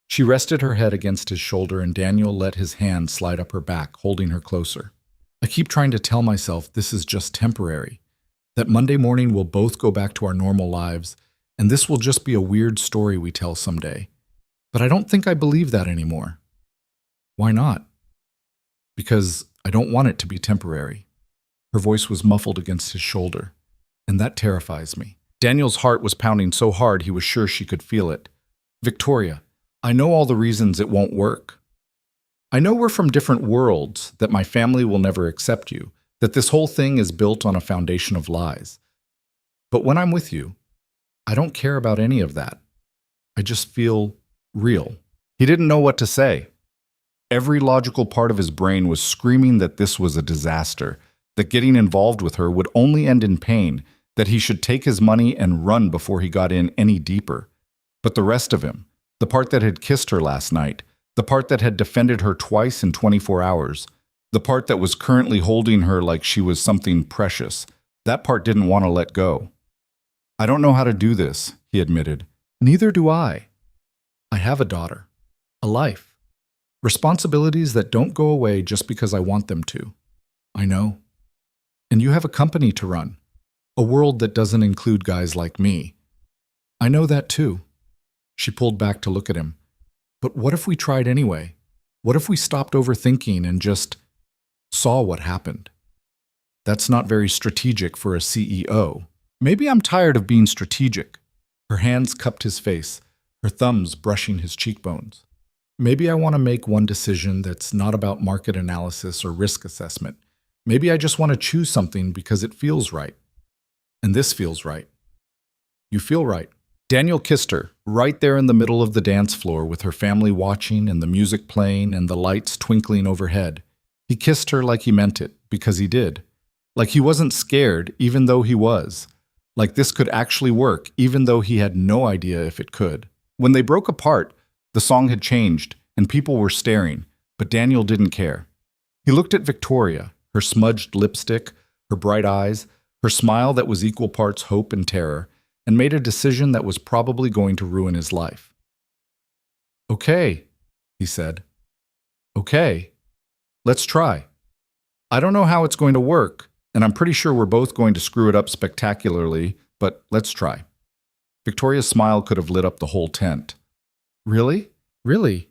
A: She rested her head against his shoulder and Daniel let his hand slide up her back, holding her closer. I keep trying to tell myself this is just temporary. That Monday morning we'll both go back to our normal lives, and this will just be a weird story we tell someday. But I don't think I believe that anymore. Why not? Because I don't want it to be temporary. Her voice was muffled against his shoulder, and that terrifies me. Daniel's heart was pounding so hard he was sure she could feel it. Victoria, I know all the reasons it won't work. I know we're from different worlds, that my family will never accept you, that this whole thing is built on a foundation of lies. But when I'm with you, I don't care about any of that. I just feel real. He didn't know what to say. Every logical part of his brain was screaming that this was a disaster, that getting involved with her would only end in pain, that he should take his money and run before he got in any deeper. But the rest of him, the part that had kissed her last night, the part that had defended her twice in 24 hours, the part that was currently holding her like she was something precious, that part didn't want to let go. I don't know how to do this, he admitted. Neither do I. I have a daughter, a life, responsibilities that don't go away just because I want them to. I know. And you have a company to run, a world that doesn't include guys like me. I know that too. She pulled back to look at him.
B: But what if we tried anyway? What if we stopped overthinking and just saw what happened? That's not very strategic for a CEO. Maybe I'm tired of being strategic. Her hands cupped his face, her thumbs brushing his cheekbones. Maybe I want to make one decision that's not about market analysis or risk assessment. Maybe I just want to choose something because it feels right. And this feels right. You feel right. Daniel kissed her, right there in the middle of the dance floor with her family watching and the music playing and the lights twinkling overhead. He kissed her like he meant it, because he did. Like he wasn't scared, even though he was. Like this could actually work, even though he had no idea if it could. When they broke apart, the song had changed, and people were staring, but Daniel didn't care. He looked at Victoria, her smudged lipstick, her bright eyes, her smile that was equal parts hope and terror, and made a decision that was probably going to ruin his life. "Okay," he said. "Okay, let's try. I don't know how it's going to work, and I'm pretty sure we're both going to screw it up spectacularly, but let's try." Victoria's smile could have lit up the whole tent. "Really? Really?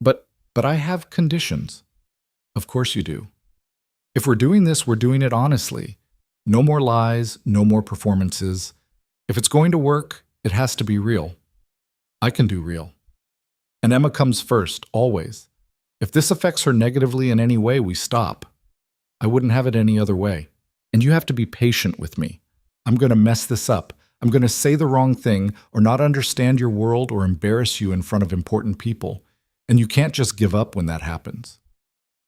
B: But I have conditions." "Of course you do. If we're doing this, we're doing it honestly. No more lies, no more performances. If it's going to work, it has to be real. I can do real. And Emma comes first, always. If this affects her negatively in any way, we stop. I wouldn't have it any other way. And you have to be patient with me. I'm going to mess this up. I'm going to say the wrong thing or not understand your world or embarrass you in front of important people. And you can't just give up when that happens."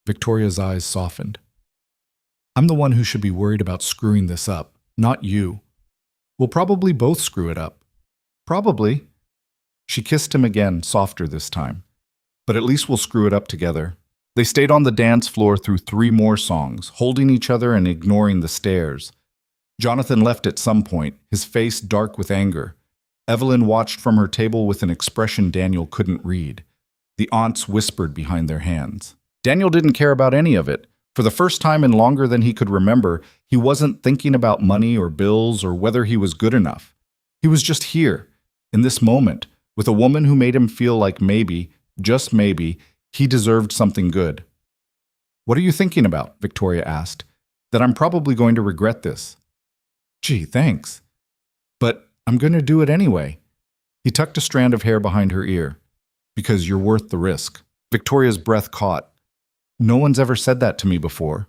B: Victoria's eyes softened. "I'm the one who should be worried about screwing this up, not you. We'll probably both screw it up. Probably." She kissed him again, softer this time. "But at least we'll screw it up together." They stayed on the dance floor through 3 more songs, holding each other and ignoring the stares. Jonathan left at some point, his face dark with anger. Evelyn watched from her table with an expression Daniel couldn't read. The aunts whispered behind their hands. Daniel didn't care about any of it. For the first time in longer than he could remember, he wasn't thinking about money or bills or whether he was good enough. He was just here, in this moment, with a woman who made him feel like maybe, just maybe, he deserved something good. "What are you thinking about?" Victoria asked. "That I'm probably going to regret this." "Gee, thanks. But I'm going to do it anyway." He tucked a strand of hair behind her ear. "Because you're worth the risk." Victoria's breath caught. "No one's ever said that to me before."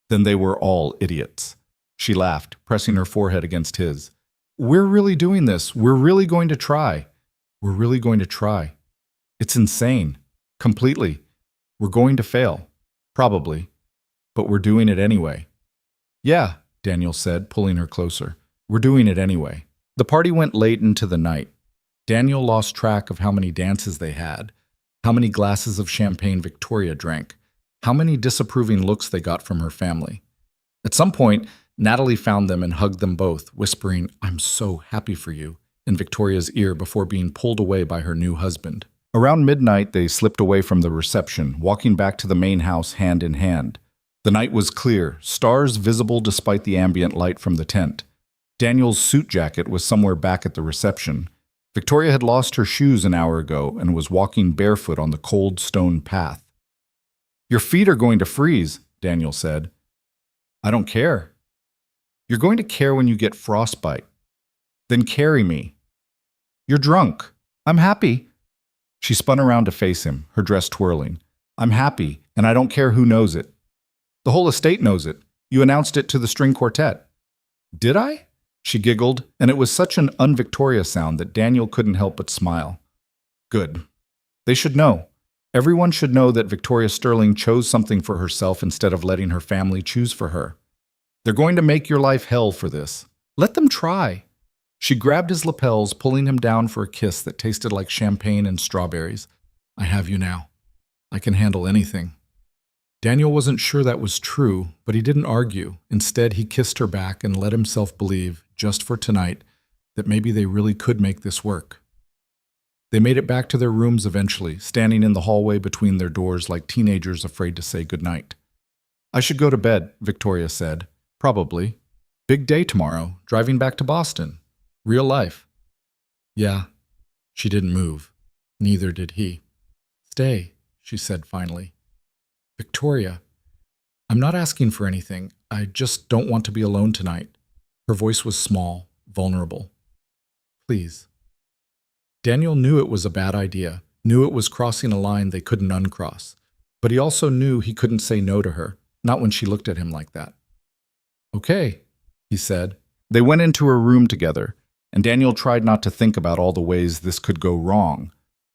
B: Then they were all idiots. She laughed, pressing her forehead against his. "We're really doing this. We're really going to try. We're really going to try. It's insane. Completely. We're going to fail. Probably. But we're doing it anyway." "Yeah," Daniel said, pulling her closer. "We're doing it anyway." The party went late into the night. Daniel lost track of how many dances they had, how many glasses of champagne Victoria drank, how many disapproving looks they got from her family. At some point, Natalie found them and hugged them both, whispering, "I'm so happy for you," in Victoria's ear before being pulled away by her new husband. Around midnight, they slipped away from the reception, walking back to the main house hand in hand. The night was clear, stars visible despite the ambient light from the tent. Daniel's suit jacket was somewhere back at the reception. Victoria had lost her shoes an hour ago and was walking barefoot on the cold stone path. "Your feet are going to freeze," Daniel said. "I don't care." "You're going to care when you get frostbite." "Then carry me." "You're drunk." "I'm happy." She spun around to face him, her dress twirling. "I'm happy, and I don't care who knows it." "The whole estate knows it. You announced it to the string quartet." "Did I?" She giggled, and it was such an un-Victoria sound that Daniel couldn't help but smile. "Good. They should know. Everyone should know that Victoria Sterling chose something for herself instead of letting her family choose for her. They're going to make your life hell for this. Let them try." She grabbed his lapels, pulling him down for a kiss that tasted like champagne and strawberries. "I have you now. I can handle anything." Daniel wasn't sure that was true, but he didn't argue. Instead, he kissed her back and let himself believe, just for tonight, that maybe they really could make this work. They made it back to their rooms eventually, standing in the hallway between their doors like teenagers afraid to say goodnight. "I should go to bed," Victoria said. "Probably. Big day tomorrow, driving back to Boston. Real life." "Yeah." She didn't move. Neither did he. Stay, she said finally. Victoria, I'm not asking for anything. I just don't want to be alone tonight. Her voice was small, vulnerable. Please. Daniel knew it was a bad idea, knew it was crossing a line they couldn't uncross. But he also knew he couldn't say no to her, not when she looked at him like that. Okay, he said.
A: They went into her room together, and Daniel tried not to think about all the ways this could go wrong.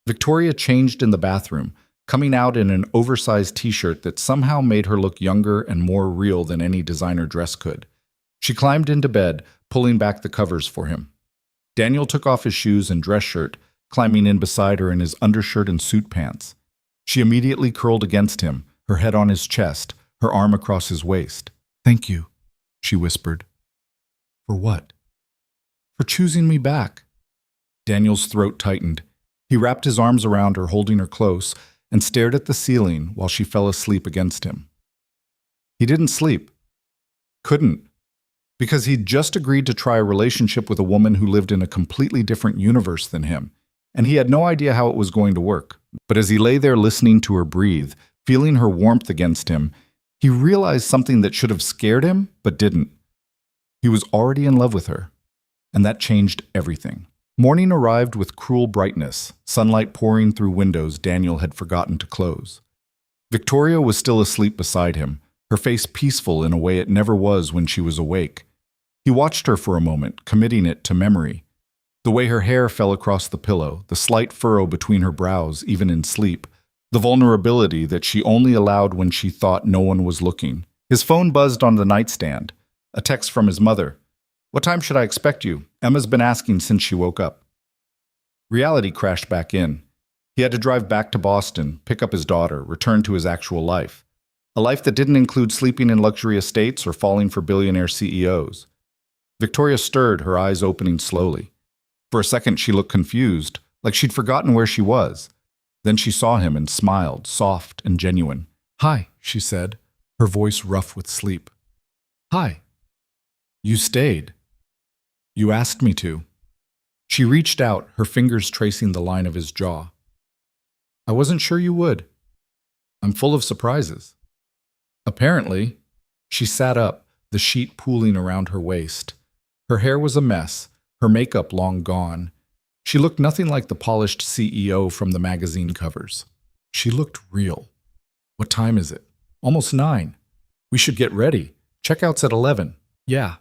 A: Victoria changed in the bathroom, coming out in an oversized t-shirt that somehow made her look younger and more real than any designer dress could. She climbed into bed, pulling back the covers for him. Daniel took off his shoes and dress shirt, climbing in beside her in his undershirt and suit pants. She immediately curled against him, her head on his chest, her arm across his waist. "Thank you," she whispered. "For what?" "For choosing me back." Daniel's throat tightened. He wrapped his arms around her, holding her close, and stared at the ceiling while she fell asleep against him. He didn't sleep. Couldn't. Because he'd just agreed to try a relationship with a woman who lived in a completely different universe than him, and he had no idea how it was going to work. But as he lay there listening to her breathe, feeling her warmth against him, he realized something that should have scared him, but didn't. He was already in love with her, and that changed everything. Morning arrived with cruel brightness, sunlight pouring through windows Daniel had forgotten to close. Victoria was still asleep beside him, her face peaceful in a way it never was when she was awake. He watched her for a moment, committing it to memory. The way her hair fell across the pillow, the slight furrow between her brows, even in sleep, the vulnerability that she only allowed when she thought no one was looking. His phone buzzed on the nightstand, a text from his mother. "What time should I expect you? Emma's been asking since she woke up." Reality crashed back in. He had to drive back to Boston, pick up his daughter, return to his actual life. A life that didn't include sleeping in luxury estates or falling for billionaire CEOs. Victoria stirred, her eyes opening slowly. For a second she looked confused, like she'd forgotten where she was. Then she saw him and smiled, soft and genuine. "Hi," she said, her voice rough with sleep. "Hi. You stayed. You asked me to." She reached out, her fingers tracing the line of his jaw. "I wasn't sure you would. I'm full of surprises." Apparently, she sat up, the sheet pooling around her waist. Her hair was a mess, her makeup long gone. She looked nothing like the polished CEO from the magazine covers. She looked real. "What time is it?" "Almost 9. We should get ready. Checkout's at 11. "Yeah."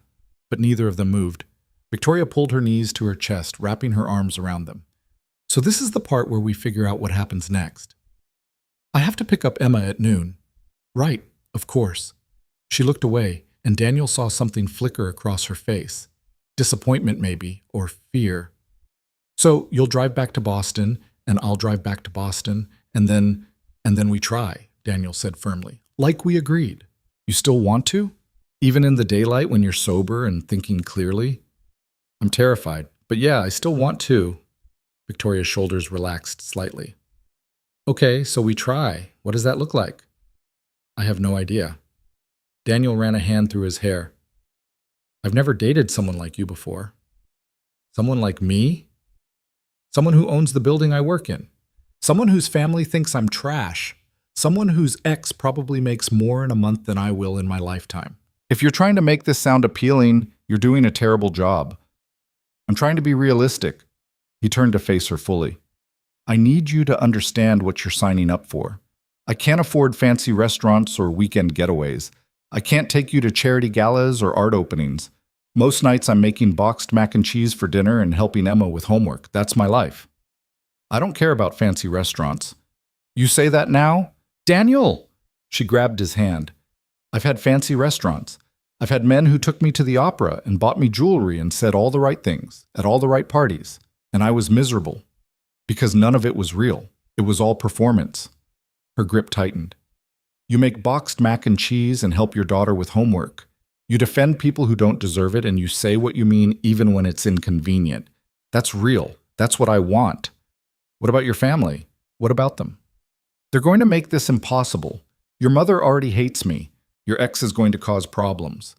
A: But neither of them moved. Victoria pulled her knees to her chest, wrapping her arms around them. "So this is the part where we figure out what happens next. I have to pick up Emma at noon." "Right, of course." She looked away, and Daniel saw something flicker across her face. Disappointment, maybe, or fear. "So you'll drive back to Boston, and I'll drive back to Boston, and then we try," Daniel said firmly. "Like we agreed." "You still want to? Even in the daylight when you're sober and thinking clearly?" "I'm terrified, but yeah, I still want to." Victoria's shoulders relaxed slightly. "Okay, so we try. What does that look like?" "I have no idea." Daniel ran a hand through his hair. "I've never dated someone like you before." "Someone like me?" "Someone who owns the building I work in. Someone whose family thinks I'm trash. Someone whose ex probably makes more in a month than I will in my lifetime." "If you're trying to make this sound appealing, you're doing a terrible job. I'm trying to be realistic." He turned to face her fully. "I need you to understand what you're signing up for. I can't afford fancy restaurants or weekend getaways. I can't take you to charity galas or art openings. Most nights I'm making boxed mac and cheese for dinner and helping Emma with homework. That's my life. I don't care about fancy restaurants. You say that now? Daniel!" She grabbed his hand. "I've had fancy restaurants. I've had men who took me to the opera and bought me jewelry and said all the right things at all the right parties. And I was miserable. Because none of it was real. It was all performance." Her grip tightened. "You make boxed mac and cheese and help your daughter with homework. You defend people who don't deserve it and you say what you mean even when it's inconvenient. That's real. That's what I want. What about your family? What about them? They're going to make this impossible. Your mother already hates me. Your ex is going to cause problems.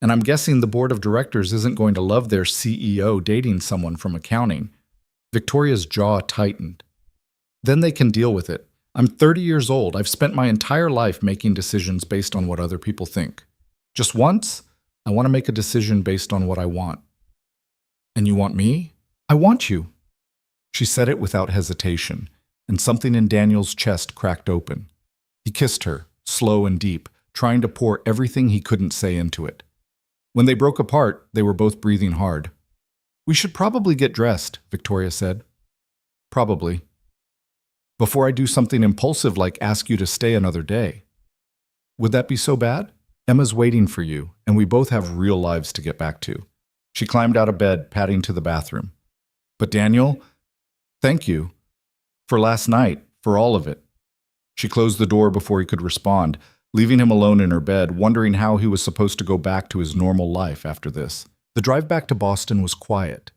A: And I'm guessing the board of directors isn't going to love their CEO dating someone from accounting." Victoria's jaw tightened.
B: Then they can deal with it. I'm 30 years old. I've spent my entire life making decisions based on what other people think. Just once, I want to make a decision based on what I want. And you want me? I want you. She said it without hesitation, and something in Daniel's chest cracked open. He kissed her, slow and deep, trying to pour everything he couldn't say into it. When they broke apart, they were both breathing hard. We should probably get dressed, Victoria said. Probably. Before I do something impulsive like ask you to stay another day. Would that be so bad? Emma's waiting for you, and we both have real lives to get back to. She climbed out of bed, padding to the bathroom. But Daniel, thank you. For last night, for all of it. She closed the door before he could respond, leaving him alone in her bed, wondering how he was supposed to go back to his normal life after this. The drive back to Boston was quiet.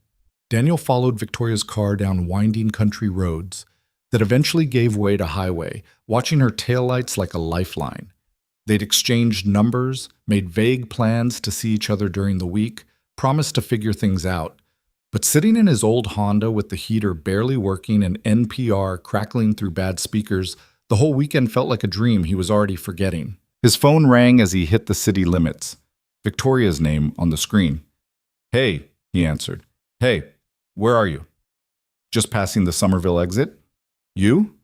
B: Daniel followed Victoria's car down winding country roads that eventually gave way to highway, watching her taillights like a lifeline. They'd exchanged numbers, made vague plans to see each other during the week, promised to figure things out. But sitting in his old Honda with the heater barely working and NPR crackling through bad speakers, the whole weekend felt like a dream he was already forgetting. His phone rang as he hit the city limits. Victoria's name on the screen. Hey, he answered. Hey, where are you? Just passing the Somerville exit? You?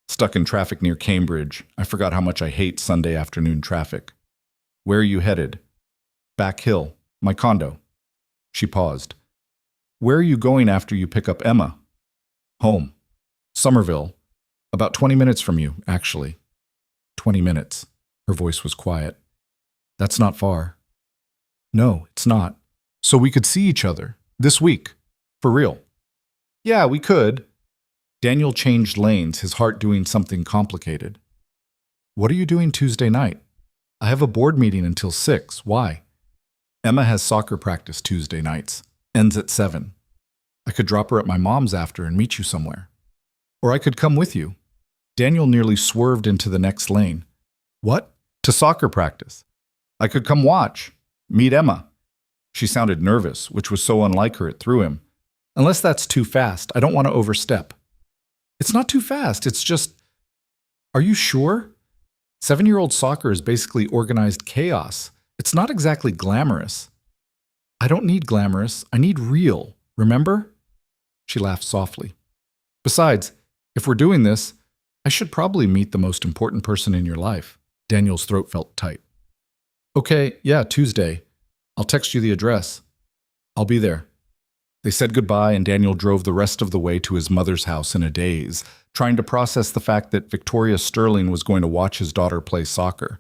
B: Stuck in traffic near Cambridge. I forgot how much I hate Sunday afternoon traffic. Where are you headed? Back Hill, my condo. She paused. Where are you going after you pick up Emma? Home. Somerville. About 20 minutes from you, actually. 20 minutes. Her voice was quiet. That's not far. No, it's not. So we could see each other. This week. For real. Yeah, we could. Daniel changed lanes, his heart doing something complicated. What are you doing Tuesday night? I have a board meeting until 6. Why? Emma has soccer practice Tuesday nights. Ends at 7. I could drop her at my mom's after and meet you somewhere. Or I could come with you. Daniel nearly swerved into the next lane. What? To soccer practice. I could come watch. Meet Emma. She sounded nervous, which was so unlike her it threw him. Unless that's too fast, I don't want to overstep. It's not too fast, it's just… Are you sure? 7-year-old soccer is basically organized chaos. It's not exactly glamorous. I don't need glamorous, I need real, remember? She laughed softly. Besides, if we're doing this, I should probably meet the most important person in your life. Daniel's throat felt tight. Okay, yeah, Tuesday. I'll text you the address. I'll be there. They said goodbye, and Daniel drove the rest of the way to his mother's house in a daze, trying to process the fact that Victoria Sterling was going to watch his daughter play soccer.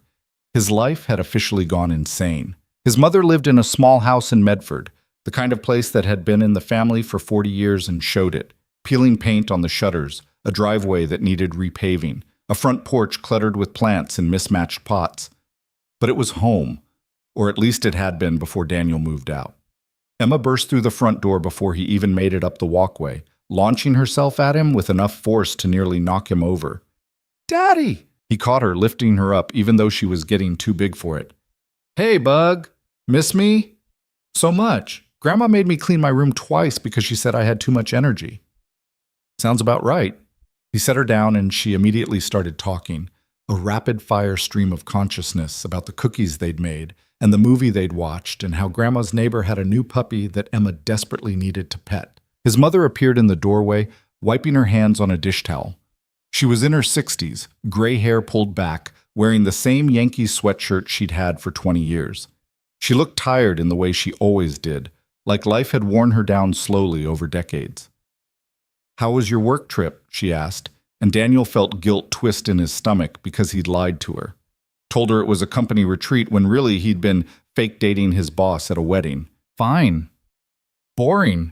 B: His life had officially gone insane. His mother lived in a small house in Medford, the kind of place that had been in the family for 40 years and showed it, peeling paint on the shutters, a driveway that needed repaving, a front porch cluttered with plants in mismatched pots. But it was home, or at least it had been before Daniel moved out. Emma burst through the front door before he even made it up the walkway, launching herself at him with enough force to nearly knock him over. Daddy! He caught her, lifting her up even though she was getting too big for it. Hey, Bug! Miss me? So much. Grandma made me clean my room twice because she said I had too much energy. Sounds about right. He set her down and she immediately started talking, a rapid-fire stream of consciousness about the cookies they'd made and the movie they'd watched and how Grandma's neighbor had a new puppy that Emma desperately needed to pet. His mother appeared in the doorway, wiping her hands on a dish towel. She was in her 60s, gray hair pulled back, wearing the same Yankees sweatshirt she'd had for 20 years. She looked tired in the way she always did, like life had worn her down slowly over decades. How was your work trip? She asked, and Daniel felt guilt twist in his stomach because he'd lied to her. Told her it was a company retreat when really he'd been fake dating his boss at a wedding. Fine. Boring.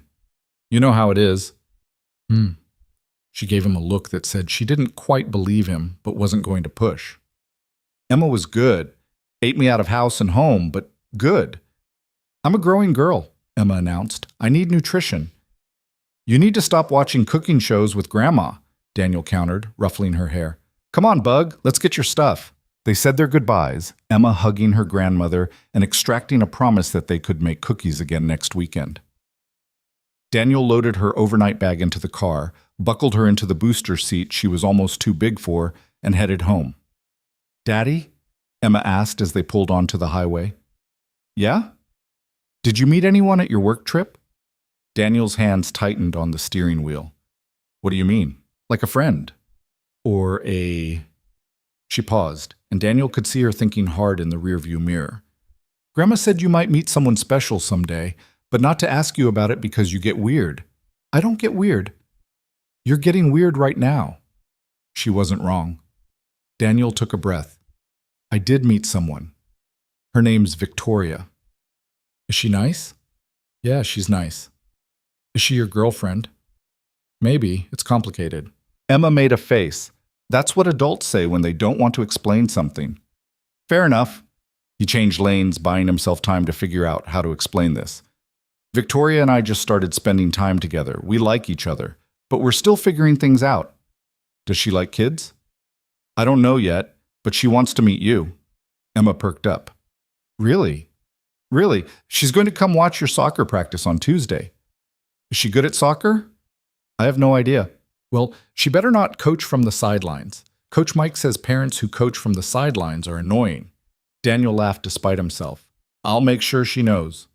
B: You know how it is. She gave him a look that said she didn't quite believe him, but wasn't going to push. Emma was good. Ate me out of house and home, but good. I'm a growing girl, Emma announced. I need nutrition. You need to stop watching cooking shows with Grandma, Daniel countered, ruffling her hair. Come on, Bug, let's get your stuff. They said their goodbyes, Emma hugging her grandmother and extracting a promise that they could make cookies again next weekend. Daniel loaded her overnight bag into the car,
A: buckled her into the booster seat she was almost too big for, and headed home. "Daddy?" Emma asked as they pulled onto the highway. "Yeah? Did you meet anyone at your work trip?" Daniel's hands tightened on the steering wheel. "What do you mean? Like a friend? Or a—" She paused, and Daniel could see her thinking hard in the rearview mirror. "Grandma said you might meet someone special someday, but not to ask you about it because you get weird." "I don't get weird." "You're getting weird right now." She wasn't wrong. Daniel took a breath. "I did meet someone. Her name's Victoria." "Is she nice?" "Yeah, she's nice." "Is she your girlfriend?" "Maybe. It's complicated." Emma made a face. That's what adults say when they don't want to explain something. "Fair enough." He changed lanes, buying himself time to figure out how to explain this. "Victoria and I just started spending time together. We like each other, but we're still figuring things out." "Does she like kids?" "I don't know yet, but she wants to meet you." Emma perked up. "Really? Really? She's going to come watch your soccer practice on Tuesday." "Is she good at soccer?" "I have no idea." "Well, she better not coach from the sidelines. Coach Mike says parents who coach from the sidelines are annoying." Daniel laughed despite himself. "I'll make sure she knows."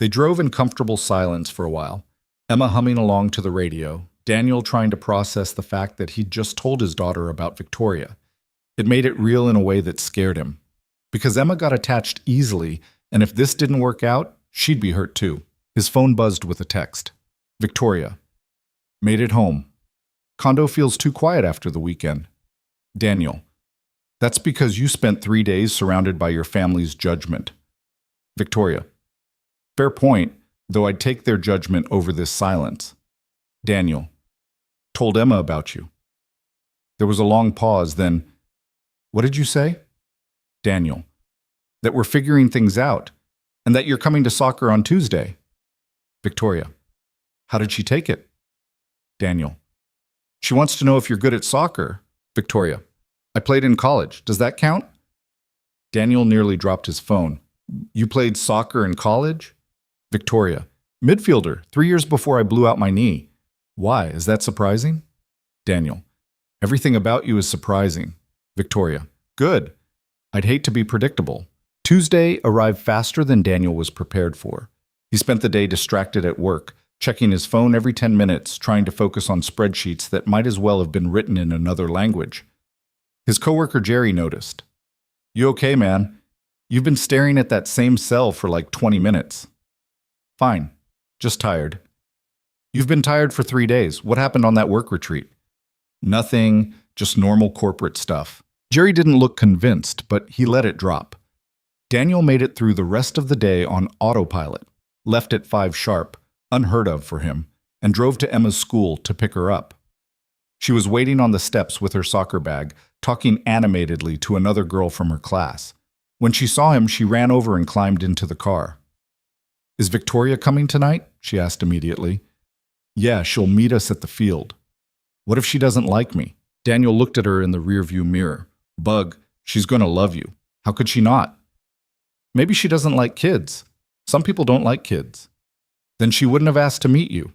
A: They drove in comfortable silence for a while, Emma humming along to the radio, Daniel trying to process the fact that he'd just told his daughter about Victoria. It made it real in a way that scared him. Because Emma got attached easily, and if this didn't work out, she'd be hurt too. His phone buzzed with a text. "Victoria. Made it home. Condo feels too quiet after the weekend." Daniel. "That's because you spent 3 days surrounded by your family's judgment." Victoria. "Fair point, though I'd take their judgment over this silence." Daniel. "Told Emma about you." There was a long pause, then, "What did you say?" Daniel. "That we're figuring things out, and that you're coming to soccer on Tuesday." Victoria. "How did she take it?" Daniel. "She wants to know if you're good at soccer." Victoria. "I played in college. Does that count?" Daniel nearly dropped his phone. "You played soccer in college?" Victoria. "Midfielder, 3 years before I blew out my knee." "Why? Is that surprising?" Daniel. "Everything about you is surprising." Victoria. "Good. I'd hate to be predictable." Tuesday arrived faster than Daniel was prepared for. He spent the day distracted at work, checking his phone every 10 minutes, trying to focus on spreadsheets that might as well have been written in another language. His coworker Jerry noticed. "You okay, man? You've been staring at that same cell for like 20 minutes. "Fine. Just tired." "You've been tired for 3 days. What happened on that work retreat?" "Nothing. Just normal corporate stuff." Jerry didn't look convinced, but he let it drop. Daniel made it through the rest of the day on autopilot, left at 5 sharp, unheard of for him, and drove to Emma's school to pick her up. She was waiting on the steps with her soccer bag, talking animatedly to another girl from her class. When she saw him, she ran over and climbed into the car. "Is Victoria coming tonight?" she asked immediately. "Yeah, she'll meet us at the field." "What if she doesn't like me?" Daniel looked at her in the rearview mirror. "Bug, she's going to love you. How could she not?" "Maybe she doesn't like kids. Some people don't like kids." "Then she wouldn't have asked to meet you."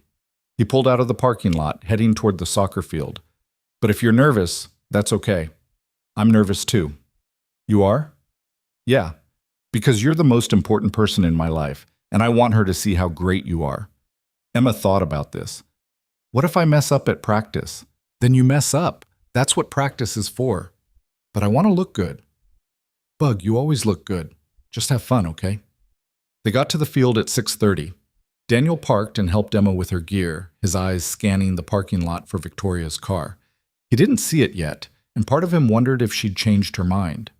A: He pulled out of the parking lot, heading toward the soccer field. "But if you're nervous, that's okay. I'm nervous too." "You are?" "Yeah, because you're the most important person in my life, and I want her to see how great you are." Emma thought about this. "What if I mess up at practice?" "Then you mess up. That's what practice is for." "But I want to look good." "Bug, you always look good. Just have fun, okay?" They got to the field at 6:30. Daniel parked and helped Emma with her gear, his eyes scanning the parking lot for Victoria's car. He didn't see it yet, and part of him wondered if she'd changed her mind.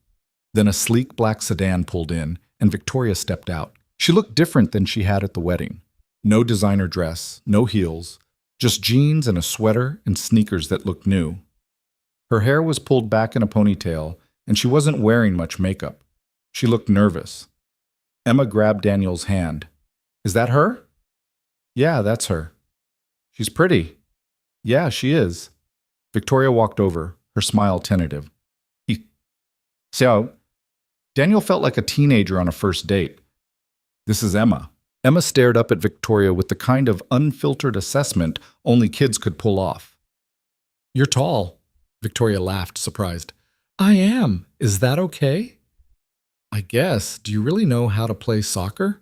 A: Then a sleek black sedan pulled in, and Victoria stepped out. She looked different than she had at the wedding. No designer dress, no heels, just jeans and a sweater and sneakers that looked new. Her hair was pulled back in a ponytail, and she wasn't wearing much makeup. She looked nervous. Emma grabbed Daniel's hand. "Is that her?" "Yeah, that's her." "She's pretty." "Yeah, she is." Victoria walked over, her smile tentative. So, Daniel felt like a teenager on a first date. "This is Emma." Emma stared up at Victoria with the kind of unfiltered assessment only kids could pull off.
B: You're tall. Victoria laughed, surprised. I am. Is that okay? I guess. Do you really know how to play soccer?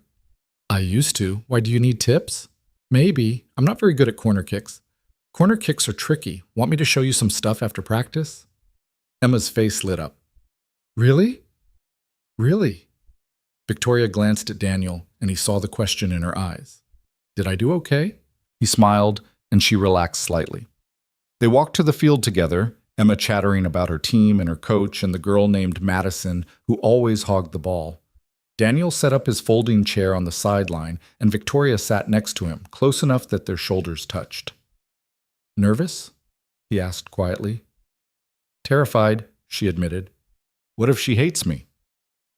B: I used to. Why, do you need tips? Maybe. I'm not very good at corner kicks. Corner kicks are tricky. Want me to show you some stuff after practice? Emma's face lit up. Really? Really? Victoria glanced at Daniel, and he saw the question in her eyes. Did I do okay?
A: He smiled, and she relaxed slightly. They walked to the field together, Emma chattering about her team and her coach and the girl named Madison who always hogged the ball. Daniel set up his folding chair on the sideline, and Victoria sat next to him, close enough that their shoulders touched. Nervous? He asked quietly. Terrified, she admitted. What if she hates me?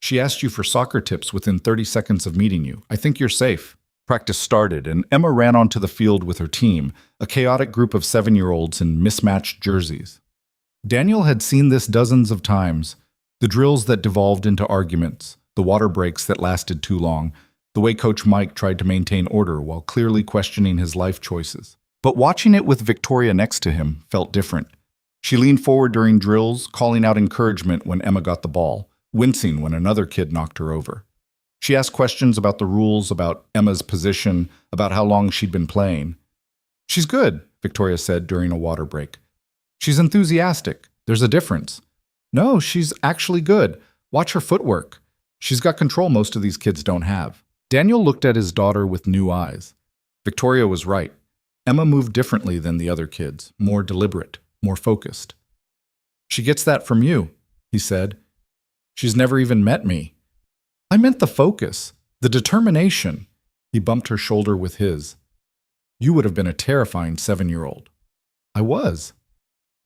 A: She asked you for soccer tips within 30 seconds of meeting you. I think you're safe. Practice started, and Emma ran onto the field with her team, a chaotic group of 7-year-olds in mismatched jerseys. Daniel had seen this dozens of times, the drills that devolved into arguments, the water breaks that lasted too long, the way Coach Mike tried to maintain order while clearly questioning his life choices. But watching it with Victoria next to him felt different. She leaned forward during drills, calling out encouragement when Emma got the ball, wincing when another kid knocked her over. She asked questions about the rules, about Emma's position, about how long she'd been playing. She's good, Victoria said during a water break. She's enthusiastic. There's a difference. No, she's actually good. Watch her footwork. She's got control most of these kids don't have. Daniel looked at his daughter with new eyes. Victoria was right. Emma moved differently than the other kids, more deliberate, more focused. She gets that from you, he said. She's never even met me. I meant the focus, the determination. He bumped her shoulder with his. You would have been a terrifying 7-year-old. I was.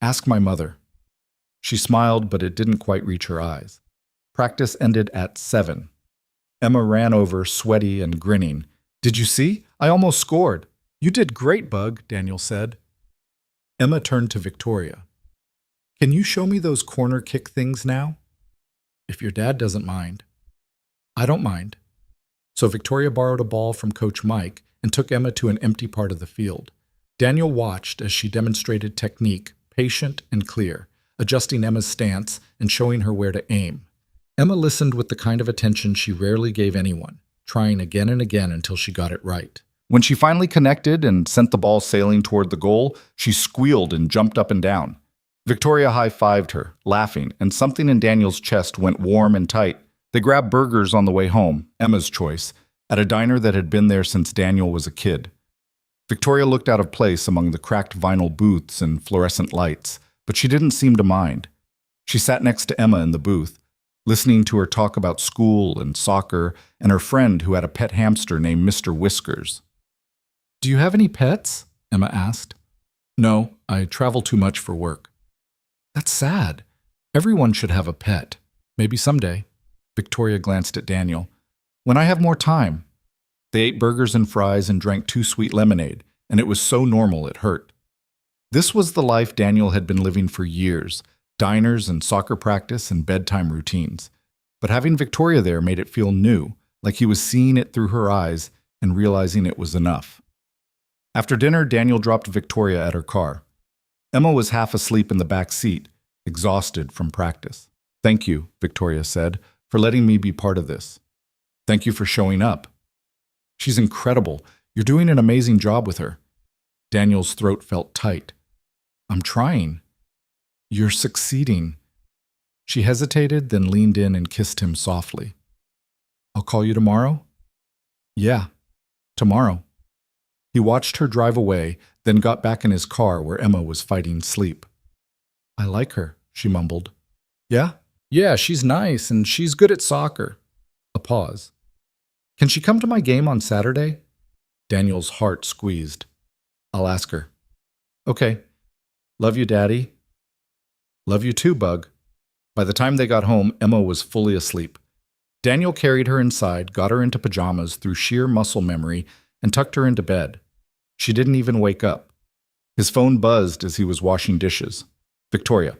A: Ask my mother. She smiled, but it didn't quite reach her eyes. Practice ended at 7. Emma ran over, sweaty and grinning. Did you see? I almost scored. You did great, Bug, Daniel said. Emma turned to Victoria. Can you show me those corner kick things now? If your dad doesn't mind. I don't mind. So Victoria borrowed a ball from Coach Mike and took Emma to an empty part of the field. Daniel watched as she demonstrated technique, patient and clear, adjusting Emma's stance and showing her where to aim. Emma listened with the kind of attention she rarely gave anyone, trying again and again until she got it right. When she finally connected and sent the ball sailing toward the goal, she squealed and jumped up and down. Victoria high-fived her, laughing, and something in Daniel's chest went warm and tight. They grabbed burgers on the way home, Emma's choice, at a diner that had been there since Daniel was a kid. Victoria looked out of place among the cracked vinyl booths and fluorescent lights, but she didn't seem to mind. She sat next to Emma in the booth, listening to her talk about school and soccer and her friend who had a pet hamster named Mr. Whiskers. Do you have any pets? Emma asked. No, I travel too much for work. That's sad. Everyone should have a pet. Maybe someday. Victoria glanced at Daniel. When I have more time. They ate burgers and fries and drank 2 sweet lemonade, and it was so normal it hurt. This was the life Daniel had been living for years, diners and soccer practice and bedtime routines. But having Victoria there made it feel new, like he was seeing it through her eyes and realizing it was enough. After dinner, Daniel dropped Victoria at her car. Emma was half asleep in the back seat, exhausted from practice. Thank you, Victoria said, for letting me be part of this. Thank you for showing up. She's incredible. You're doing an amazing job with her. Daniel's throat felt tight. I'm trying. You're succeeding. She hesitated, then leaned in and kissed him softly. I'll call you tomorrow? Yeah, tomorrow. He watched her drive away, then got back in his car where Emma was fighting sleep. I like her, she mumbled. Yeah? Yeah, she's nice and she's good at soccer. A pause. Can she come to my game on Saturday? Daniel's heart squeezed. I'll ask her. Okay. Love you, Daddy. Love you too, Bug. By the time they got home, Emma was fully asleep. Daniel carried her inside, got her into pajamas through sheer muscle memory, and tucked her into bed. She didn't even wake up. His phone buzzed as he was washing dishes. Victoria.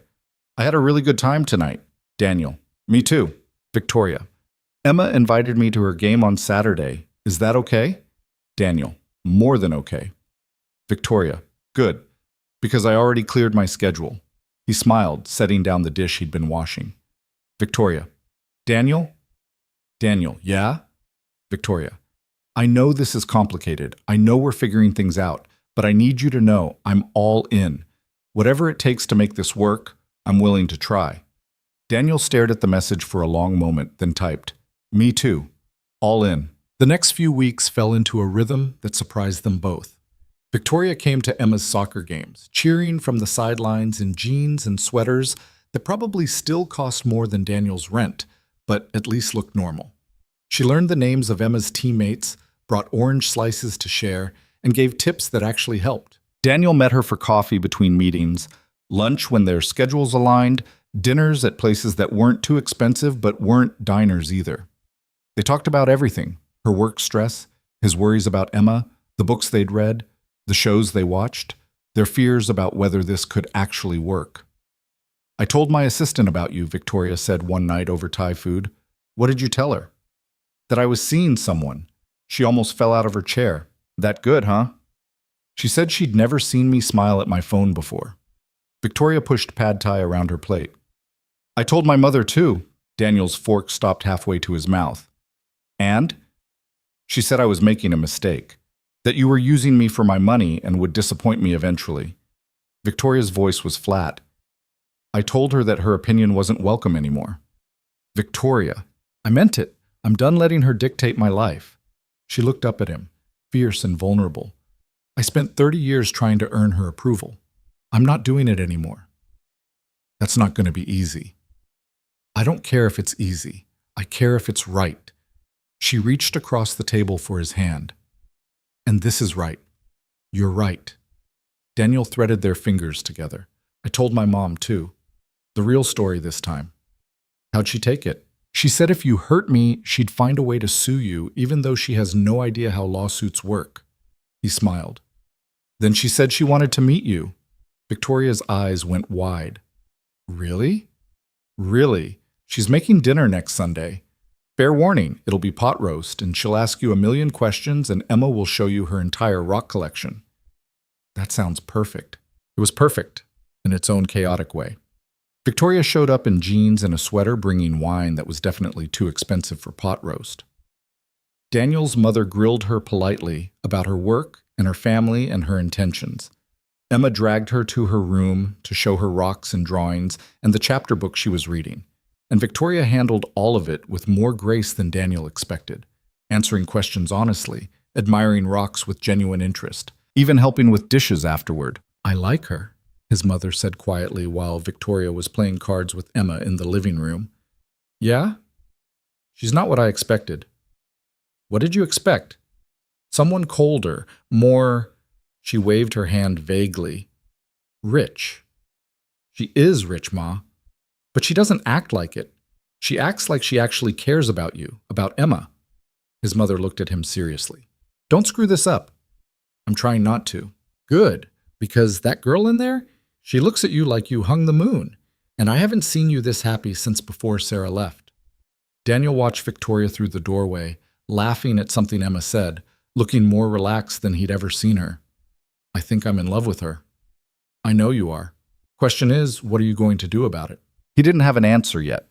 A: I had a really good time tonight. Daniel. Me too. Victoria. Emma invited me to her game on Saturday, Is that okay? Daniel, more than okay. Victoria, good, because I already cleared my schedule. He smiled, setting down the dish he'd been washing. Victoria, Daniel? Daniel, yeah? Victoria, I know this is complicated. I know we're figuring things out, but I need you to know I'm all in. Whatever it takes to make this work, I'm willing to try. Daniel stared at the message for a long moment, then typed, Me too. All in. The next few weeks fell into a rhythm that surprised them both. Victoria came to Emma's soccer games, cheering from the sidelines in jeans and sweaters that probably still cost more than Daniel's rent, but at least looked normal. She learned the names of Emma's teammates, brought orange slices to share, and gave tips that actually helped. Daniel met her for coffee between meetings, lunch when their schedules aligned, dinners at places that weren't too expensive but weren't diners either. They talked about everything, her work stress, his worries about Emma, the books they'd read, the shows they watched, their fears about whether this could actually work. I told my assistant about you, Victoria said one night over Thai food. What did you tell her? That I was seeing someone. She almost fell out of her chair. That good, huh? She said she'd never seen me smile at my phone before. Victoria pushed pad thai around her plate. I told my mother too. Daniel's fork stopped halfway to his mouth. And? She said I was making a mistake. That you were using me for my money and would disappoint me eventually. Victoria's voice was flat. I told her that her opinion wasn't welcome anymore. Victoria, I meant it. I'm done letting her dictate my life. She looked up at him, fierce and vulnerable. I spent 30 years trying to earn her approval. I'm not doing it anymore. That's not going to be easy. I don't care if it's easy. I care if it's right. She reached across the table for his hand. And this is right. You're right. Daniel threaded their fingers together. I told my mom, too. The real story this time. How'd she take it? She said if you hurt me, she'd find a way to sue you, even though she has no idea how lawsuits work. He smiled. Then she said she wanted to meet you. Victoria's eyes went wide. Really? Really? She's making dinner next Sunday. Fair warning, it'll be pot roast, and she'll ask you a million questions, and Emma will show you her entire rock collection. That sounds perfect. It was perfect, in its own chaotic way. Victoria showed up in jeans and a sweater, bringing wine that was definitely too expensive for pot roast. Daniel's mother grilled her politely about her work and her family and her intentions. Emma dragged her to her room to show her rocks and drawings and the chapter book she was reading. And Victoria handled all of it with more grace than Daniel expected, answering questions honestly, admiring rocks with genuine interest, even helping with dishes afterward. I like her, his mother said quietly while Victoria was playing cards with Emma in the living room. Yeah? She's not what I expected. What did you expect? Someone colder, more, she waved her hand vaguely. Rich. She is rich, Ma. But she doesn't act like it. She acts like she actually cares about you, about Emma. His mother looked at him seriously. Don't screw this up. I'm trying not to. Good, because that girl in there, she looks at you like you hung the moon, and I haven't seen you this happy since before Sarah left. Daniel watched Victoria through the doorway, laughing at something Emma said, looking more relaxed than he'd ever seen her. I think I'm in love with her. I know you are. Question is, what are you going to do about it? He didn't have an answer yet.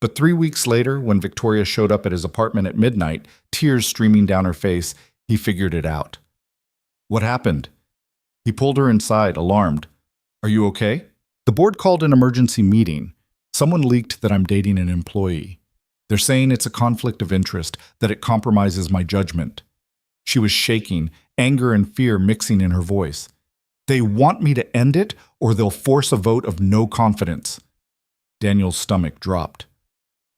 A: But 3 weeks later, when Victoria showed up at his apartment at midnight, tears streaming down her face, he figured it out. What happened? He pulled her inside, alarmed. Are you okay? The board called an emergency meeting. Someone leaked that I'm dating an employee. They're saying it's a conflict of interest, that it compromises my judgment. She was shaking, anger and fear mixing in her voice. They want me to end it, or they'll force a vote of no confidence. Daniel's stomach dropped.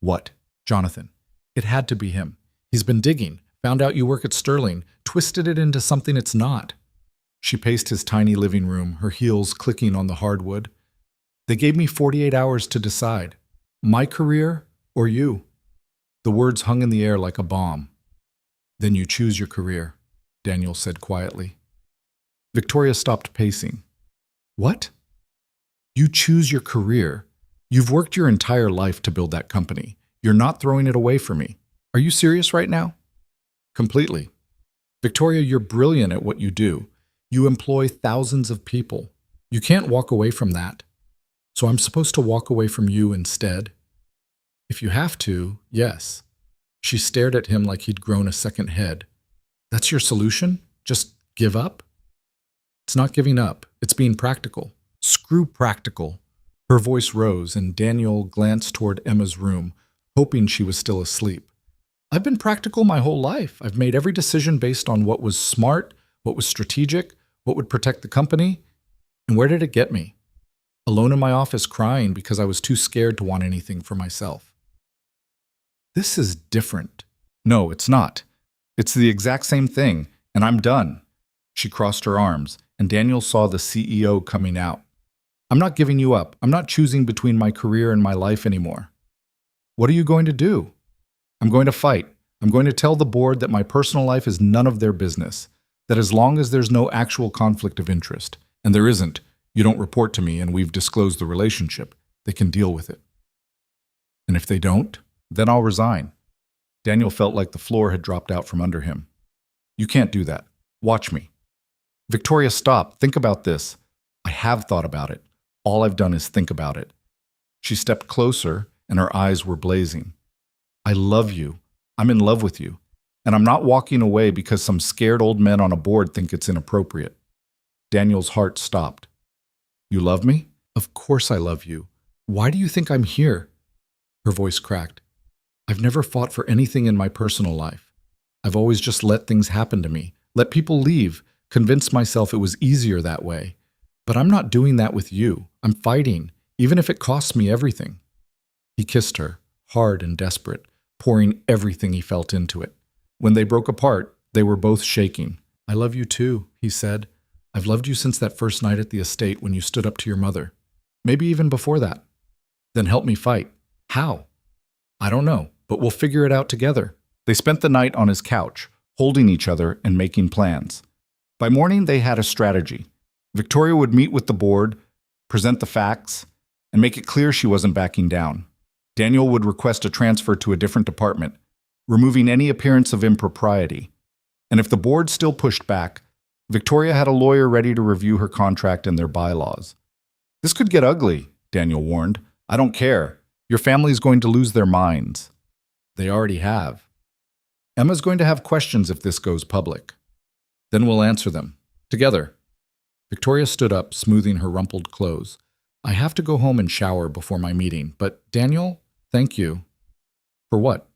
A: What? Jonathan. It had to be him. He's been digging, found out you work at Sterling, twisted it into something it's not. She paced his tiny living room, her heels clicking on the hardwood. They gave me 48 hours to decide. My career or you? The words hung in the air like a bomb. Then you choose your career, Daniel said quietly. Victoria stopped pacing. What? You choose your career? You've worked your entire life to build that company. You're not throwing it away for me. Are you serious right now?
B: Completely. Victoria, you're brilliant at what you do. You employ thousands of people. You can't walk away from that. So I'm supposed to walk away from you instead? If you have to, yes. She stared at him like he'd grown a second head. That's your solution? Just give up? It's not giving up. It's being practical. Screw practical. Her voice rose, and Daniel glanced toward Emma's room, hoping she was still asleep. I've been practical my whole life. I've made every decision based on what was smart, what was strategic, what would protect the company. And where did it get me? Alone in my office crying because I was too scared to want anything for myself. This is different.
A: No, it's not. It's the exact same thing, and I'm done. She crossed her arms, and Daniel saw the CEO coming out. I'm not giving you up. I'm not choosing between my career and my life anymore. What are you going to do? I'm going to fight. I'm going to tell the board that my personal life is none of their business, that as long as there's no actual conflict of interest, and there isn't, you don't report to me and we've disclosed the relationship, they can deal with it. And if they don't, then I'll resign. Daniel felt like the floor had dropped out from under him. You can't do that. Watch me. Victoria, stop. Think about this. I have thought about it. All I've done is think about it. She stepped closer, and her eyes were blazing. I love you. I'm in love with you. And I'm not walking away because some scared old men on a board think it's inappropriate. Daniel's heart stopped. You love me? Of course I love you. Why do you think I'm here? Her voice cracked. I've never fought for anything in my personal life. I've always just let things happen to me, let people leave, convince myself it was easier that way. But I'm not doing that with you. I'm fighting, even if it costs me everything. He kissed her, hard and desperate, pouring everything he felt into it. When they broke apart, they were both shaking. I love you too, he said. I've loved you since that first night at the estate when you stood up to your mother. Maybe even before that. Then help me fight. How? I don't know, but we'll figure it out together. They spent the night on his couch, holding each other and making plans. By morning, they had a strategy. Victoria would meet with the board, present the facts, and make it clear she wasn't backing down. Daniel would request a transfer to a different department, removing any appearance of impropriety. And if the board still pushed back, Victoria had a lawyer ready to review her contract and their bylaws. This could get ugly, Daniel warned. I don't care. Your family's going to lose their minds. They already have. Emma's going to have questions if this goes public. Then we'll answer them. Together. Victoria stood up, smoothing her rumpled clothes. I have to go home and shower before my meeting, but Daniel, thank you. For what?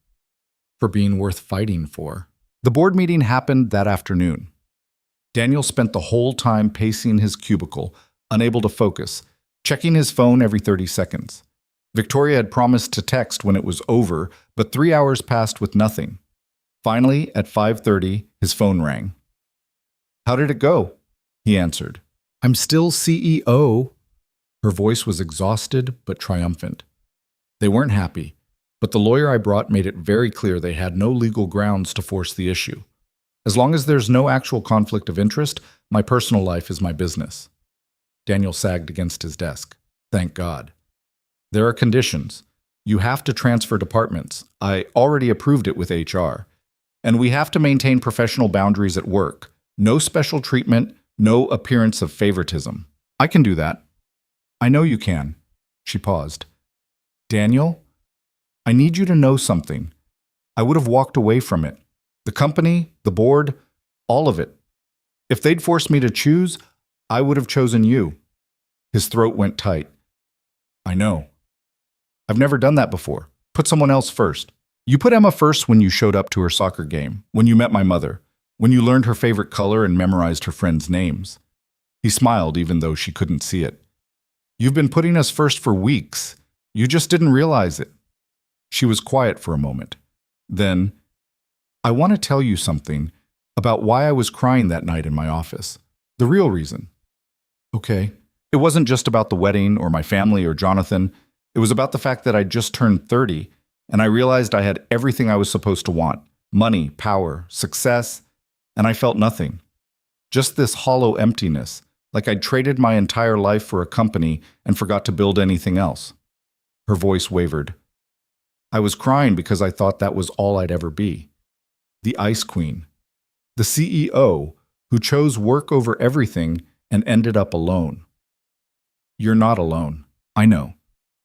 A: For being worth fighting for. The board meeting happened that afternoon. Daniel spent the whole time pacing his cubicle, unable to focus, checking his phone every 30 seconds. Victoria had promised to text when it was over, but 3 hours passed with nothing. Finally, at 5:30, his phone rang. How did it go? He answered. I'm still CEO. Her voice was exhausted but triumphant. They weren't happy, but the lawyer I brought made it very clear they had no legal grounds to force the issue. As long as there's no actual conflict of interest, my personal life is my business. Daniel sagged against his desk. Thank God. There are conditions. You have to transfer departments. I already approved it with HR. And we have to maintain professional boundaries at work. No special treatment, no appearance of favoritism. I can do that. I know you can. She paused. Daniel, I need you to know something. I would have walked away from it. The company, the board, all of it. If they'd forced me to choose, I would have chosen you. His throat went tight. I know. I've never done that before. Put someone else first. You put Emma first when you showed up to her soccer game, when you met my mother, when you learned her favorite color and memorized her friends' names. He smiled even though she couldn't see it. You've been putting us first for weeks. You just didn't realize it. She was quiet for a moment. Then, I want to tell you something about why I was crying that night in my office. The real reason. Okay. It wasn't just about the wedding or my family or Jonathan. It was about the fact that I'd just turned 30 and I realized I had everything I was supposed to want. Money, power, success, and I felt nothing. Just this hollow emptiness, like I'd traded my entire life for a company and forgot to build anything else. Her voice wavered. I was crying because I thought that was all I'd ever be. the Ice Queen, the CEO who chose work over everything and ended up alone. You're not alone, I know,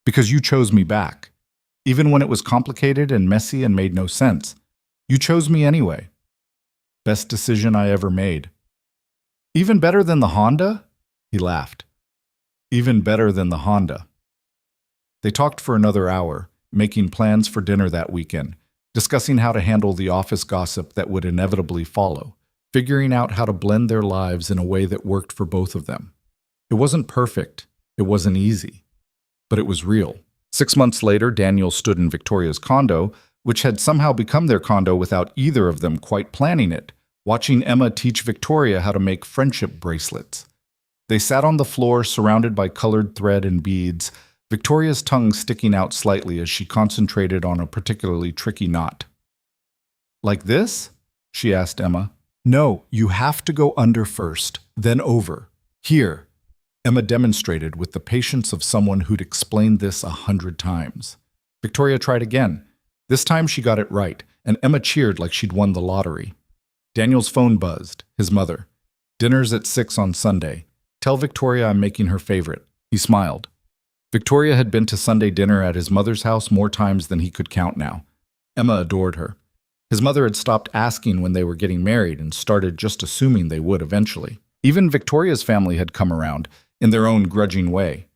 A: because you chose me back. Even when it was complicated and messy and made no sense, you chose me anyway. Best decision I ever made. Even better than the Honda? He laughed. Even better than the Honda. They talked for another hour, making plans for dinner that weekend, discussing how to handle the office gossip that would inevitably follow, figuring out how to blend their lives in a way that worked for both of them. It wasn't perfect, it wasn't easy, but it was real. 6 months later, Daniel stood in Victoria's condo, which had somehow become their condo without either of them quite planning it, watching Emma teach Victoria how to make friendship bracelets. They sat on the floor surrounded by colored thread and beads, Victoria's tongue sticking out slightly as she concentrated on a particularly tricky knot. Like this? She asked Emma. No, you have to go under first, then over. Here. Emma demonstrated with the patience of someone who'd explained this 100 times. Victoria tried again. This time she got it right, and Emma cheered like she'd won the lottery. Daniel's phone buzzed, his mother. Dinner's at 6 on Sunday. Tell Victoria I'm making her favorite. He smiled. Victoria had been to Sunday dinner at his mother's house more times than he could count now. Emma adored her. His mother had stopped asking when they were getting married and started just assuming they would eventually. Even Victoria's family had come around, in their own grudging way.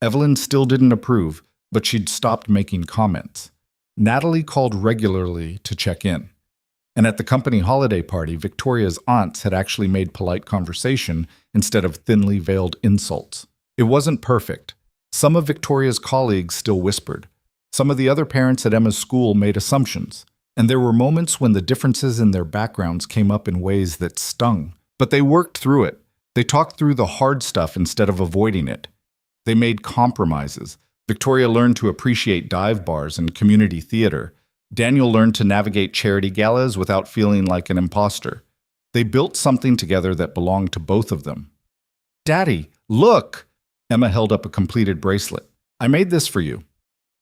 A: Evelyn still didn't approve, but she'd stopped making comments. Natalie called regularly to check in. And at the company holiday party, Victoria's aunts had actually made polite conversation instead of thinly veiled insults. It wasn't perfect. Some of Victoria's colleagues still whispered. Some of the other parents at Emma's school made assumptions. And there were moments when the differences in their backgrounds came up in ways that stung. But they worked through it. They talked through the hard stuff instead of avoiding it. They made compromises. Victoria learned to appreciate dive bars and community theater. Daniel learned to navigate charity galas without feeling like an imposter. They built something together that belonged to both of them. Daddy, look! Emma held up a completed bracelet. I made this for you.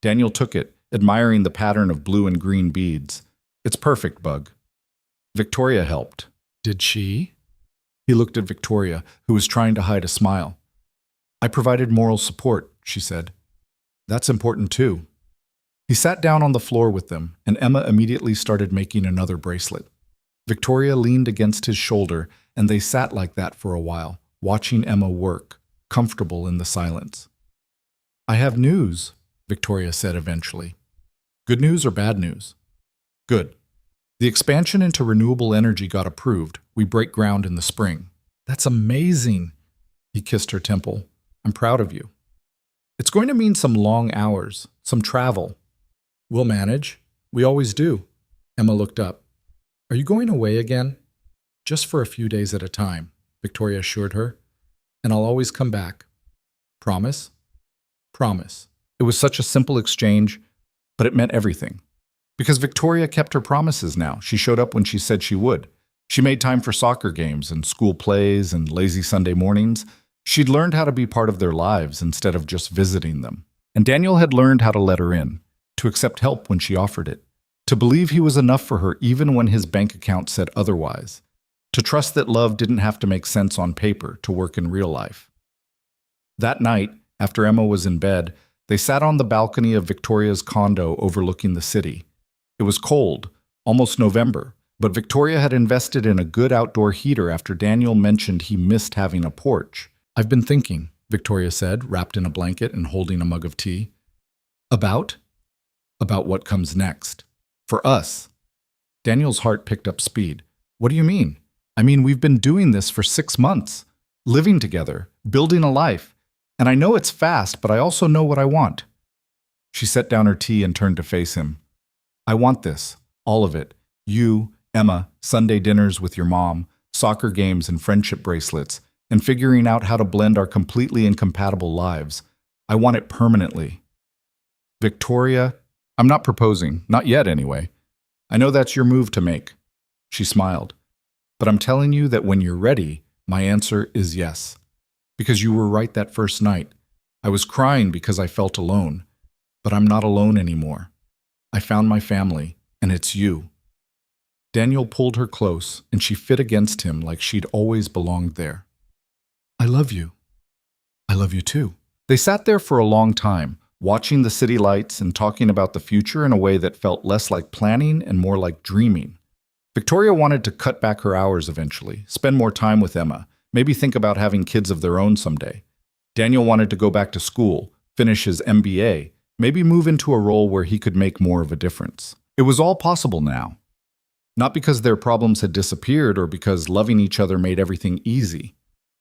A: Daniel took it, admiring the pattern of blue and green beads. It's perfect, Bug. Victoria helped. Did she? He looked at Victoria, who was trying to hide a smile. I provided moral support, she said. That's important too. He sat down on the floor with them, and Emma immediately started making another bracelet. Victoria leaned against his shoulder, and they sat like that for a while, watching Emma work, comfortable in the silence. I have news, Victoria said eventually. Good news or bad news? Good. The expansion into renewable energy got approved. We break ground in the spring. That's amazing. He kissed her temple. I'm proud of you. It's going to mean some long hours, some travel. We'll manage. We always do. Emma looked up. Are you going away again? Just for a few days at a time, Victoria assured her. And I'll always come back. Promise? Promise. It was such a simple exchange, but it meant everything. Because Victoria kept her promises now. She showed up when she said she would. She made time for soccer games and school plays and lazy Sunday mornings. She'd learned how to be part of their lives instead of just visiting them. And Daniel had learned how to let her in, to accept help when she offered it, to believe he was enough for her even when his bank account said otherwise, to trust that love didn't have to make sense on paper to work in real life. That night, after Emma was in bed, they sat on the balcony of Victoria's condo overlooking the city. It was cold, almost November, but Victoria had invested in a good outdoor heater after Daniel mentioned he missed having a porch. I've been thinking, Victoria said, wrapped in a blanket and holding a mug of tea. About? About what comes next. For us. Daniel's heart picked up speed. What do you mean? I mean, we've been doing this for 6 months, living together, building a life. And I know it's fast, but I also know what I want. She set down her tea and turned to face him. I want this, all of it. You, Emma, Sunday dinners with your mom, soccer games and friendship bracelets, and figuring out how to blend our completely incompatible lives. I want it permanently. Victoria, I'm not proposing, not yet anyway. I know that's your move to make. She smiled. But I'm telling you that when you're ready, my answer is yes. Because you were right that first night. I was crying because I felt alone. But I'm not alone anymore. I found my family, and it's you. Daniel pulled her close, and she fit against him like she'd always belonged there. I love you. I love you too. They sat there for a long time, watching the city lights and talking about the future in a way that felt less like planning and more like dreaming. Victoria wanted to cut back her hours eventually, spend more time with Emma, maybe think about having kids of their own someday. Daniel wanted to go back to school, finish his MBA, maybe move into a role where he could make more of a difference. It was all possible now. Not because their problems had disappeared or because loving each other made everything easy,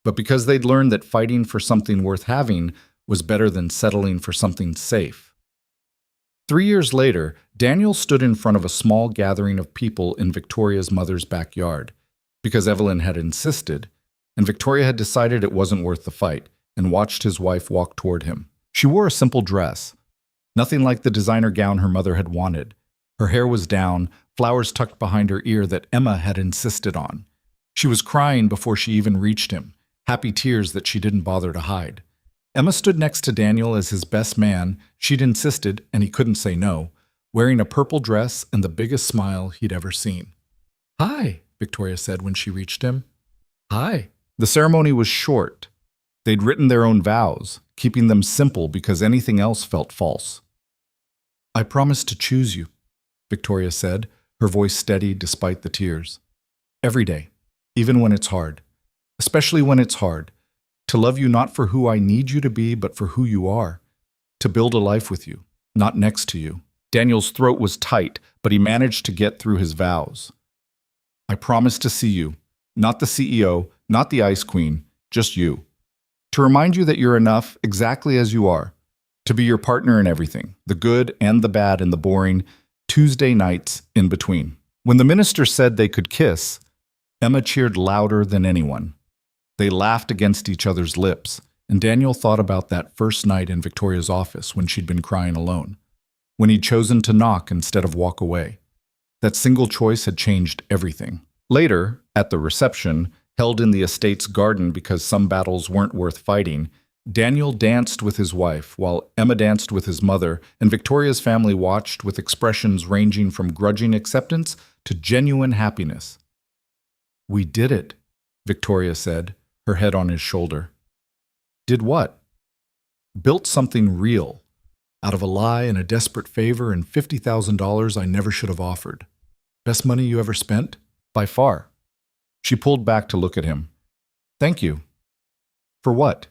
A: but because they'd learned that fighting for something worth having was better than settling for something safe. 3 years later, Daniel stood in front of a small gathering of people in Victoria's mother's backyard, because Evelyn had insisted, and Victoria had decided it wasn't worth the fight, and watched his wife walk toward him. She wore a simple dress, nothing like the designer gown her mother had wanted. Her hair was down, flowers tucked behind her ear that Emma had insisted on. She was crying before she even reached him, happy tears that she didn't bother to hide. Emma stood next to Daniel as his best man. She'd insisted, and he couldn't say no, wearing a purple dress and the biggest smile he'd ever seen. Hi, Victoria said when she reached him. Hi. The ceremony was short. They'd written their own vows, keeping them simple because anything else felt false. I promise to choose you, Victoria said, her voice steady despite the tears. Every day, even when it's hard, especially when it's hard, to love you not for who I need you to be, but for who you are, to build a life with you, not next to you. Daniel's throat was tight, but he managed to get through his vows. I promise to see you, not the CEO, not the Ice Queen, just you. To remind you that you're enough exactly as you are, to be your partner in everything, the good and the bad and the boring, Tuesday nights in between. When the minister said they could kiss, Emma cheered louder than anyone. They laughed against each other's lips, and Daniel thought about that first night in Victoria's office when she'd been crying alone, when he'd chosen to knock instead of walk away. That single choice had changed everything. Later, at the reception, held in the estate's garden because some battles weren't worth fighting, Daniel danced with his wife, while Emma danced with his mother, and Victoria's family watched with expressions ranging from grudging acceptance to genuine happiness. We did it, Victoria said, her head on his shoulder. Did what? Built something real, out of a lie and a desperate favor and $50,000 I never should have offered. Best money you ever spent? By far. She pulled back to look at him. Thank you. For what?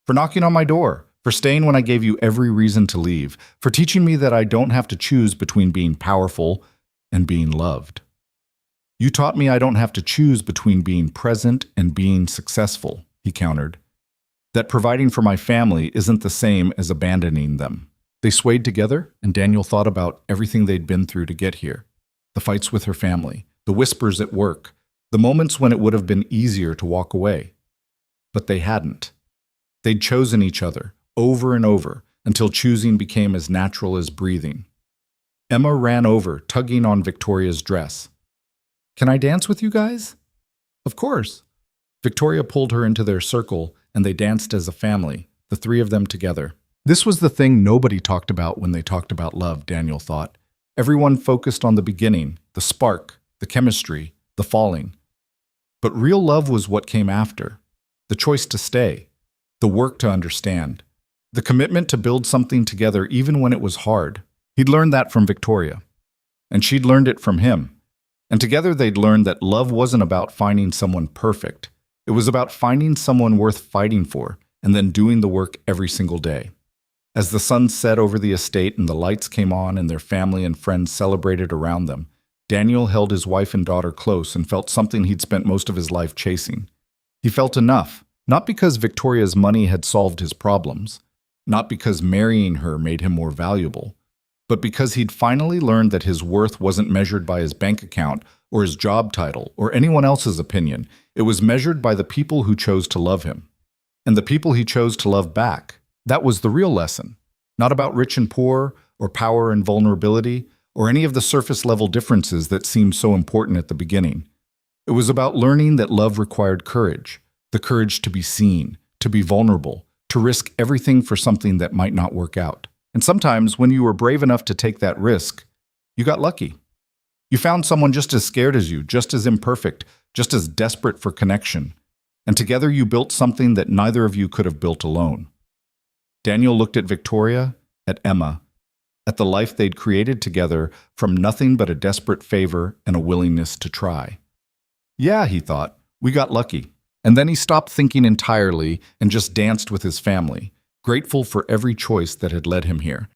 A: For knocking on my door, for staying when I gave you every reason to leave, for teaching me that I don't have to choose between being powerful and being loved. You taught me I don't have to choose between being present and being successful, he countered. That providing for my family isn't the same as abandoning them. They swayed together, and Daniel thought about everything they'd been through to get here. The fights with her family, the whispers at work, the moments when it would have been easier to walk away. But they hadn't. They'd chosen each other, over and over, until choosing became as natural as breathing. Emma ran over, tugging on Victoria's dress. Can I dance with you guys? Of course. Victoria pulled her into their circle, and they danced as a family, the three of them together. This was the thing nobody talked about when they talked about love, Daniel thought. Everyone focused on the beginning, the spark, the chemistry, the falling. But real love was what came after. The choice to stay, the work to understand, the commitment to build something together even when it was hard. He'd learned that from Victoria, and she'd learned it from him. And together they'd learned that love wasn't about finding someone perfect. It was about finding someone worth fighting for and then doing the work every single day. As the sun set over the estate and the lights came on and their family and friends celebrated around them, Daniel held his wife and daughter close and felt something he'd spent most of his life chasing. He felt enough, not because Victoria's money had solved his problems, not because marrying her made him more valuable, but because he'd finally learned that his worth wasn't measured by his bank account or his job title or anyone else's opinion. It was measured by the people who chose to love him, and the people he chose to love back. That was the real lesson, not about rich and poor or power and vulnerability or any of the surface-level differences that seemed so important at the beginning. It was about learning that love required courage, the courage to be seen, to be vulnerable, to risk everything for something that might not work out. And sometimes, when you were brave enough to take that risk, you got lucky. You found someone just as scared as you, just as imperfect, just as desperate for connection. And together you built something that neither of you could have built alone. Daniel looked at Victoria, at Emma, at the life they'd created together from nothing but a desperate favor and a willingness to try. Yeah, he thought, we got lucky. And then he stopped thinking entirely and just danced with his family, grateful for every choice that had led him here.